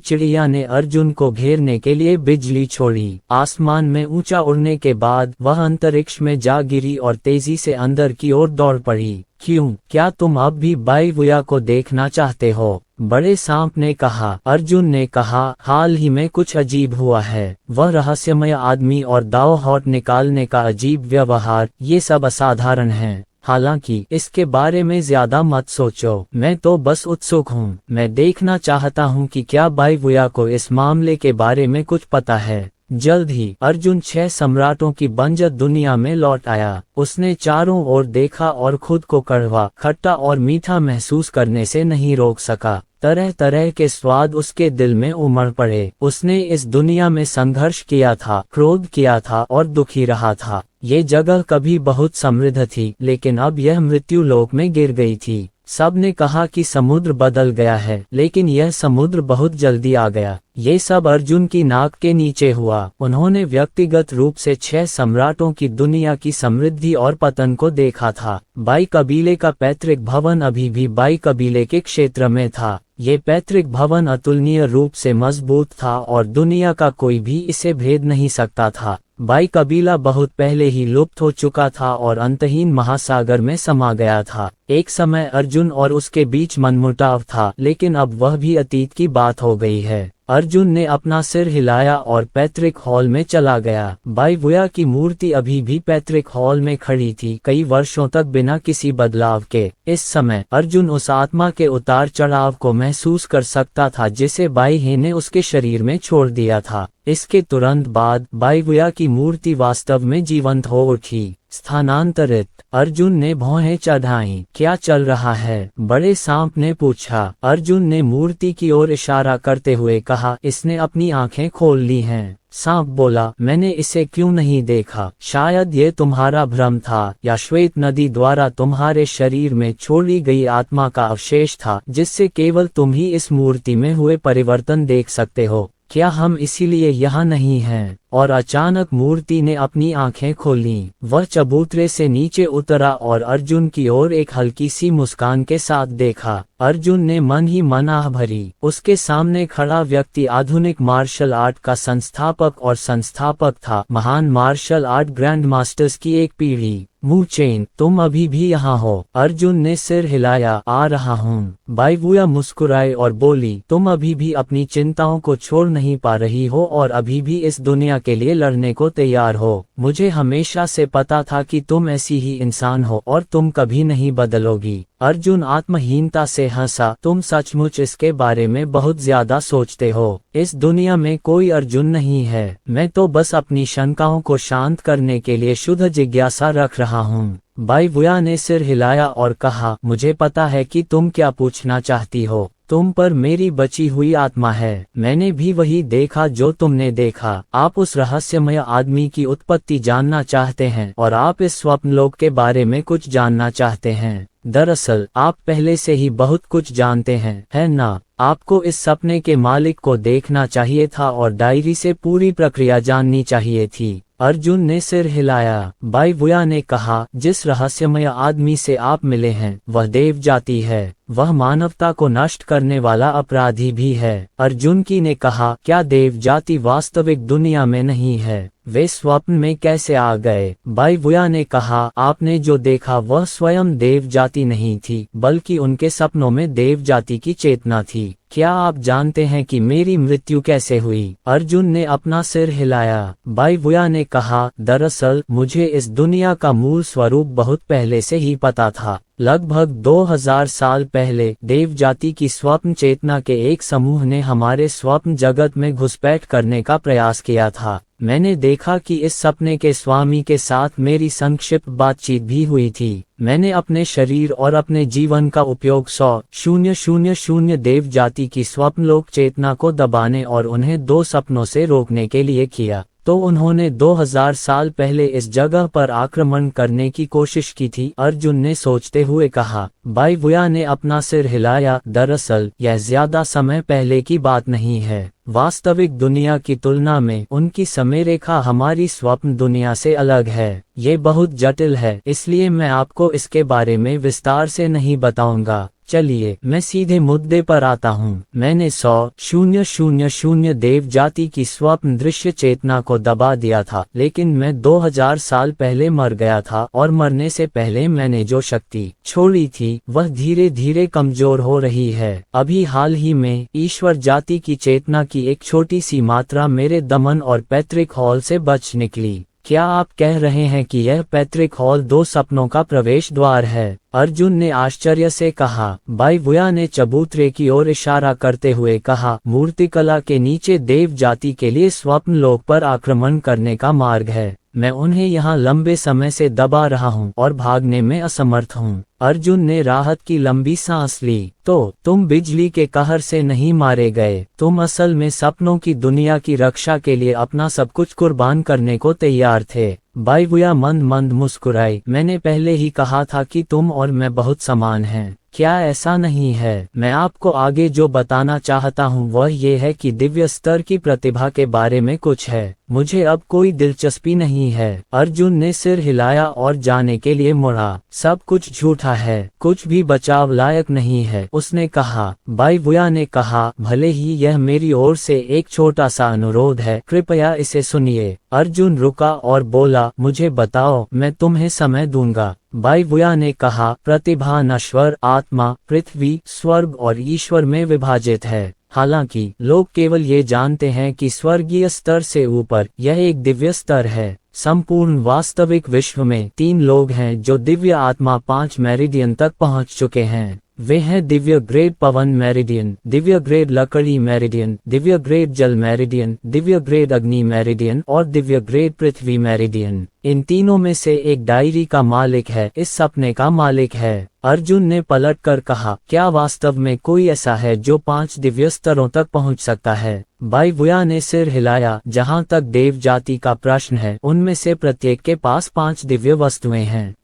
चिड़िया ने अर्जुन को घेरने के लिए बिजली छोड़ी। आसमान में ऊंचा उड़ने के बाद वह अंतरिक्ष में जा गिरी और तेजी से अंदर की ओर दौड़ पड़ी। क्यों, क्या तुम अब भी वायुया को देखना चाहते हो? बड़े सांप ने कहा। अर्जुन ने कहा, हाल ही में कुछ अजीब हुआ है। वह रहस्यमय आदमी और दाव हॉट निकालने का अजीब व्यवहार, ये सब असाधारण है। हालांकि इसके बारे में ज्यादा मत सोचो, मैं तो बस उत्सुक हूँ। मैं देखना चाहता हूँ कि क्या वायुया को इस मामले के बारे में कुछ पता है। जल्द ही अर्जुन 6 सम्राटों की बंजर दुनिया में लौट आया। उसने चारों ओर देखा और खुद को कड़वा, खट्टा और मीठा महसूस करने से नहीं रोक सका। तरह तरह के स्वाद उसके दिल में उमड़ पड़े। उसने इस दुनिया में संघर्ष किया था, क्रोध किया था और दुखी रहा था। ये जगह कभी बहुत समृद्ध थी, लेकिन अब यह मृत्यु लोक में गिर गई थी। सब ने कहा कि समुद्र बदल गया है, लेकिन यह समुद्र बहुत जल्दी आ गया। ये सब अर्जुन की नाक के नीचे हुआ। उन्होंने व्यक्तिगत रूप से 6 सम्राटों की दुनिया की समृद्धि और पतन को देखा था। बाई कबीले का पैतृक भवन अभी भी बाई कबीले के क्षेत्र में था। ये पैतृक भवन अतुलनीय रूप से मजबूत था और दुनिया का कोई भी इसे भेद नहीं सकता था। बाई कबीला बहुत पहले ही लुप्त हो चुका था और अंतहीन महासागर में समा गया था। एक समय अर्जुन और उसके बीच मनमुटाव था, लेकिन अब वह भी अतीत की बात हो गई है। अर्जुन ने अपना सिर हिलाया और पैतृक हॉल में चला गया। वायुया की मूर्ति अभी भी पैतृक हॉल में खड़ी थी, कई वर्षों तक बिना किसी बदलाव के। इस समय अर्जुन उस आत्मा के उतार चढ़ाव को महसूस कर सकता था जिसे बाई ने उसके शरीर में छोड़ दिया था। इसके तुरंत बाद वायुया की मूर्ति वास्तव में जीवंत हो उठी। स्थानांतरित। अर्जुन ने भौहें चढ़ाईं। क्या चल रहा है? बड़े सांप ने पूछा। अर्जुन ने मूर्ति की ओर इशारा करते हुए कहा, इसने अपनी आंखें खोल ली हैं। सांप बोला, मैंने इसे क्यों नहीं देखा? शायद ये तुम्हारा भ्रम था या श्वेत नदी द्वारा तुम्हारे शरीर में छोड़ी गई आत्मा का अवशेष था, जिससे केवल तुम ही इस मूर्ति में हुए परिवर्तन देख सकते हो। क्या हम इसीलिए यहाँ नहीं हैं? और अचानक मूर्ति ने अपनी आंखें खोलीं। वह चबूतरे से नीचे उतरा और अर्जुन की ओर एक हल्की सी मुस्कान के साथ देखा। अर्जुन ने मन ही मन आह भरी। उसके सामने खड़ा व्यक्ति आधुनिक मार्शल आर्ट का संस्थापक था, महान मार्शल आर्ट ग्रैंड मास्टर्स की एक पीढ़ी। मु चेन, तुम अभी भी यहाँ हो? अर्जुन ने सिर हिलाया, आ रहा हूँ। वायुया मुस्कुराई और बोली, तुम अभी भी अपनी चिंताओं को छोड़ नहीं पा रही हो और अभी भी इस दुनिया के लिए लड़ने को तैयार हो। मुझे हमेशा से पता था कि तुम ऐसी ही इंसान हो और तुम कभी नहीं बदलोगी। अर्जुन आत्महीनता से हंसा, तुम सचमुच इसके बारे में बहुत ज्यादा सोचते हो। इस दुनिया में कोई अर्जुन नहीं है। मैं तो बस अपनी शंकाओं को शांत करने के लिए शुद्ध जिज्ञासा रख रहा हूँ। बाईवुया ने सिर हिलाया और कहा, मुझे पता है कि तुम क्या पूछना चाहती हो। तुम पर मेरी बची हुई आत्मा है। मैंने भी वही देखा जो तुमने देखा। आप उस रहस्यमय आदमी की उत्पत्ति जानना चाहते हैं और आप इस स्वप्नलोक के बारे में कुछ जानना चाहते हैं। दरअसल आप पहले से ही बहुत कुछ जानते हैं, है ना? आपको इस सपने के मालिक को देखना चाहिए था और डायरी से पूरी प्रक्रिया जाननी चाहिए थी। अर्जुन ने सिर हिलाया। बाईवुया ने कहा, जिस रहस्यमय आदमी से आप मिले हैं वह देव जाति है। वह मानवता को नष्ट करने वाला अपराधी भी है। अर्जुन की ने कहा, क्या देव जाति वास्तविक दुनिया में नहीं है? वे स्वप्न में कैसे आ गए? बाईवुया ने कहा, आपने जो देखा वह स्वयं देव जाति नहीं थी, बल्कि उनके सपनों में देव जाति की चेतना थी। क्या आप जानते हैं कि मेरी मृत्यु कैसे हुई? अर्जुन ने अपना सिर हिलाया। बाईवुया ने कहा, दरअसल मुझे इस दुनिया का मूल स्वरूप बहुत पहले से ही पता था। लगभग 2000 साल पहले देव जाति की स्वप्न चेतना के एक समूह ने हमारे स्वप्न जगत में घुसपैठ करने का प्रयास किया था। मैंने देखा कि इस सपने के स्वामी के साथ मेरी संक्षिप्त बातचीत भी हुई थी। मैंने अपने शरीर और अपने जीवन का उपयोग 100,000 देव जाति की स्वप्नलोक चेतना को दबाने और उन्हें 2 सपनों से रोकने के लिए किया। तो उन्होंने 2000 साल पहले इस जगह पर आक्रमण करने की कोशिश की थी, अर्जुन ने सोचते हुए कहा। बाईवुया ने अपना सिर हिलाया। दरअसल यह ज्यादा समय पहले की बात नहीं है। वास्तविक दुनिया की तुलना में उनकी समय रेखा हमारी स्वप्न दुनिया से अलग है। ये बहुत जटिल है, इसलिए मैं आपको इसके बारे में विस्तार से नहीं बताऊंगा। चलिए मैं सीधे मुद्दे पर आता हूँ। मैंने 100,000 देव जाति की स्वप्न दृश्य चेतना को दबा दिया था, लेकिन मैं 2000 साल पहले मर गया था और मरने से पहले मैंने जो शक्ति छोड़ी थी वह धीरे धीरे कमजोर हो रही है। अभी हाल ही में ईश्वर जाति की चेतना की एक छोटी सी मात्रा मेरे दमन और पैतृक हॉल से बच निकली। क्या आप कह रहे हैं कि यह पैतृक हॉल 2 सपनों का प्रवेश द्वार है? अर्जुन ने आश्चर्य से कहा। बाईवुया ने चबूतरे की ओर इशारा करते हुए कहा, मूर्तिकला के नीचे देव जाति के लिए स्वप्न लोक पर आक्रमण करने का मार्ग है। मैं उन्हें यहाँ लंबे समय से दबा रहा हूँ और भागने में असमर्थ हूँ। अर्जुन ने राहत की लंबी सांस ली। तो तुम बिजली के कहर से नहीं मारे गए। तुम असल में सपनों की दुनिया की रक्षा के लिए अपना सब कुछ कुर्बान करने को तैयार थे। बाईवुया मंद मंद मुस्कुराई। मैंने पहले ही कहा था कि तुम और मैं बहुत समान हैं। क्या ऐसा नहीं है? मैं आपको आगे जो बताना चाहता हूँ वह ये है कि दिव्य स्तर की प्रतिभा के बारे में कुछ है। मुझे अब कोई दिलचस्पी नहीं है। अर्जुन ने सिर हिलाया और जाने के लिए मुड़ा। सब कुछ झूठा है, कुछ भी बचाव लायक नहीं है, उसने कहा। बाईवुया ने कहा, भले ही यह मेरी ओर से एक छोटा सा अनुरोध है, कृपया इसे सुनिए। अर्जुन रुका और बोला, मुझे बताओ, मैं तुम्हें समय दूंगा। बाईवुया ने कहा, प्रतिभा नश्वर, आत्मा पृथ्वी, स्वर्ग और ईश्वर में विभाजित है। हालांकि लोग केवल ये जानते हैं कि स्वर्गीय स्तर से ऊपर यह एक दिव्य स्तर है। संपूर्ण वास्तविक विश्व में 3 लोग हैं जो दिव्य आत्मा 5 मेरिडियन तक पहुंच चुके हैं। वे हैं दिव्य ग्रेड पवन मेरिडियन, दिव्य ग्रेड लकड़ी मेरिडियन, दिव्य ग्रेड जल मेरिडियन, दिव्य ग्रेड अग्नि मेरिडियन और दिव्य ग्रेड पृथ्वी मेरिडियन। इन तीनों में से एक डायरी का मालिक है, इस सपने का मालिक है। अर्जुन ने पलटकर कहा, क्या वास्तव में कोई ऐसा है जो 5 दिव्य स्तरों तक पहुंच सकता है? बाईवुया ने सिर हिलाया। जहां तक देव जाति का प्रश्न है, उनमें से प्रत्येक के पास 5 दिव्य वस्तुएं हैं।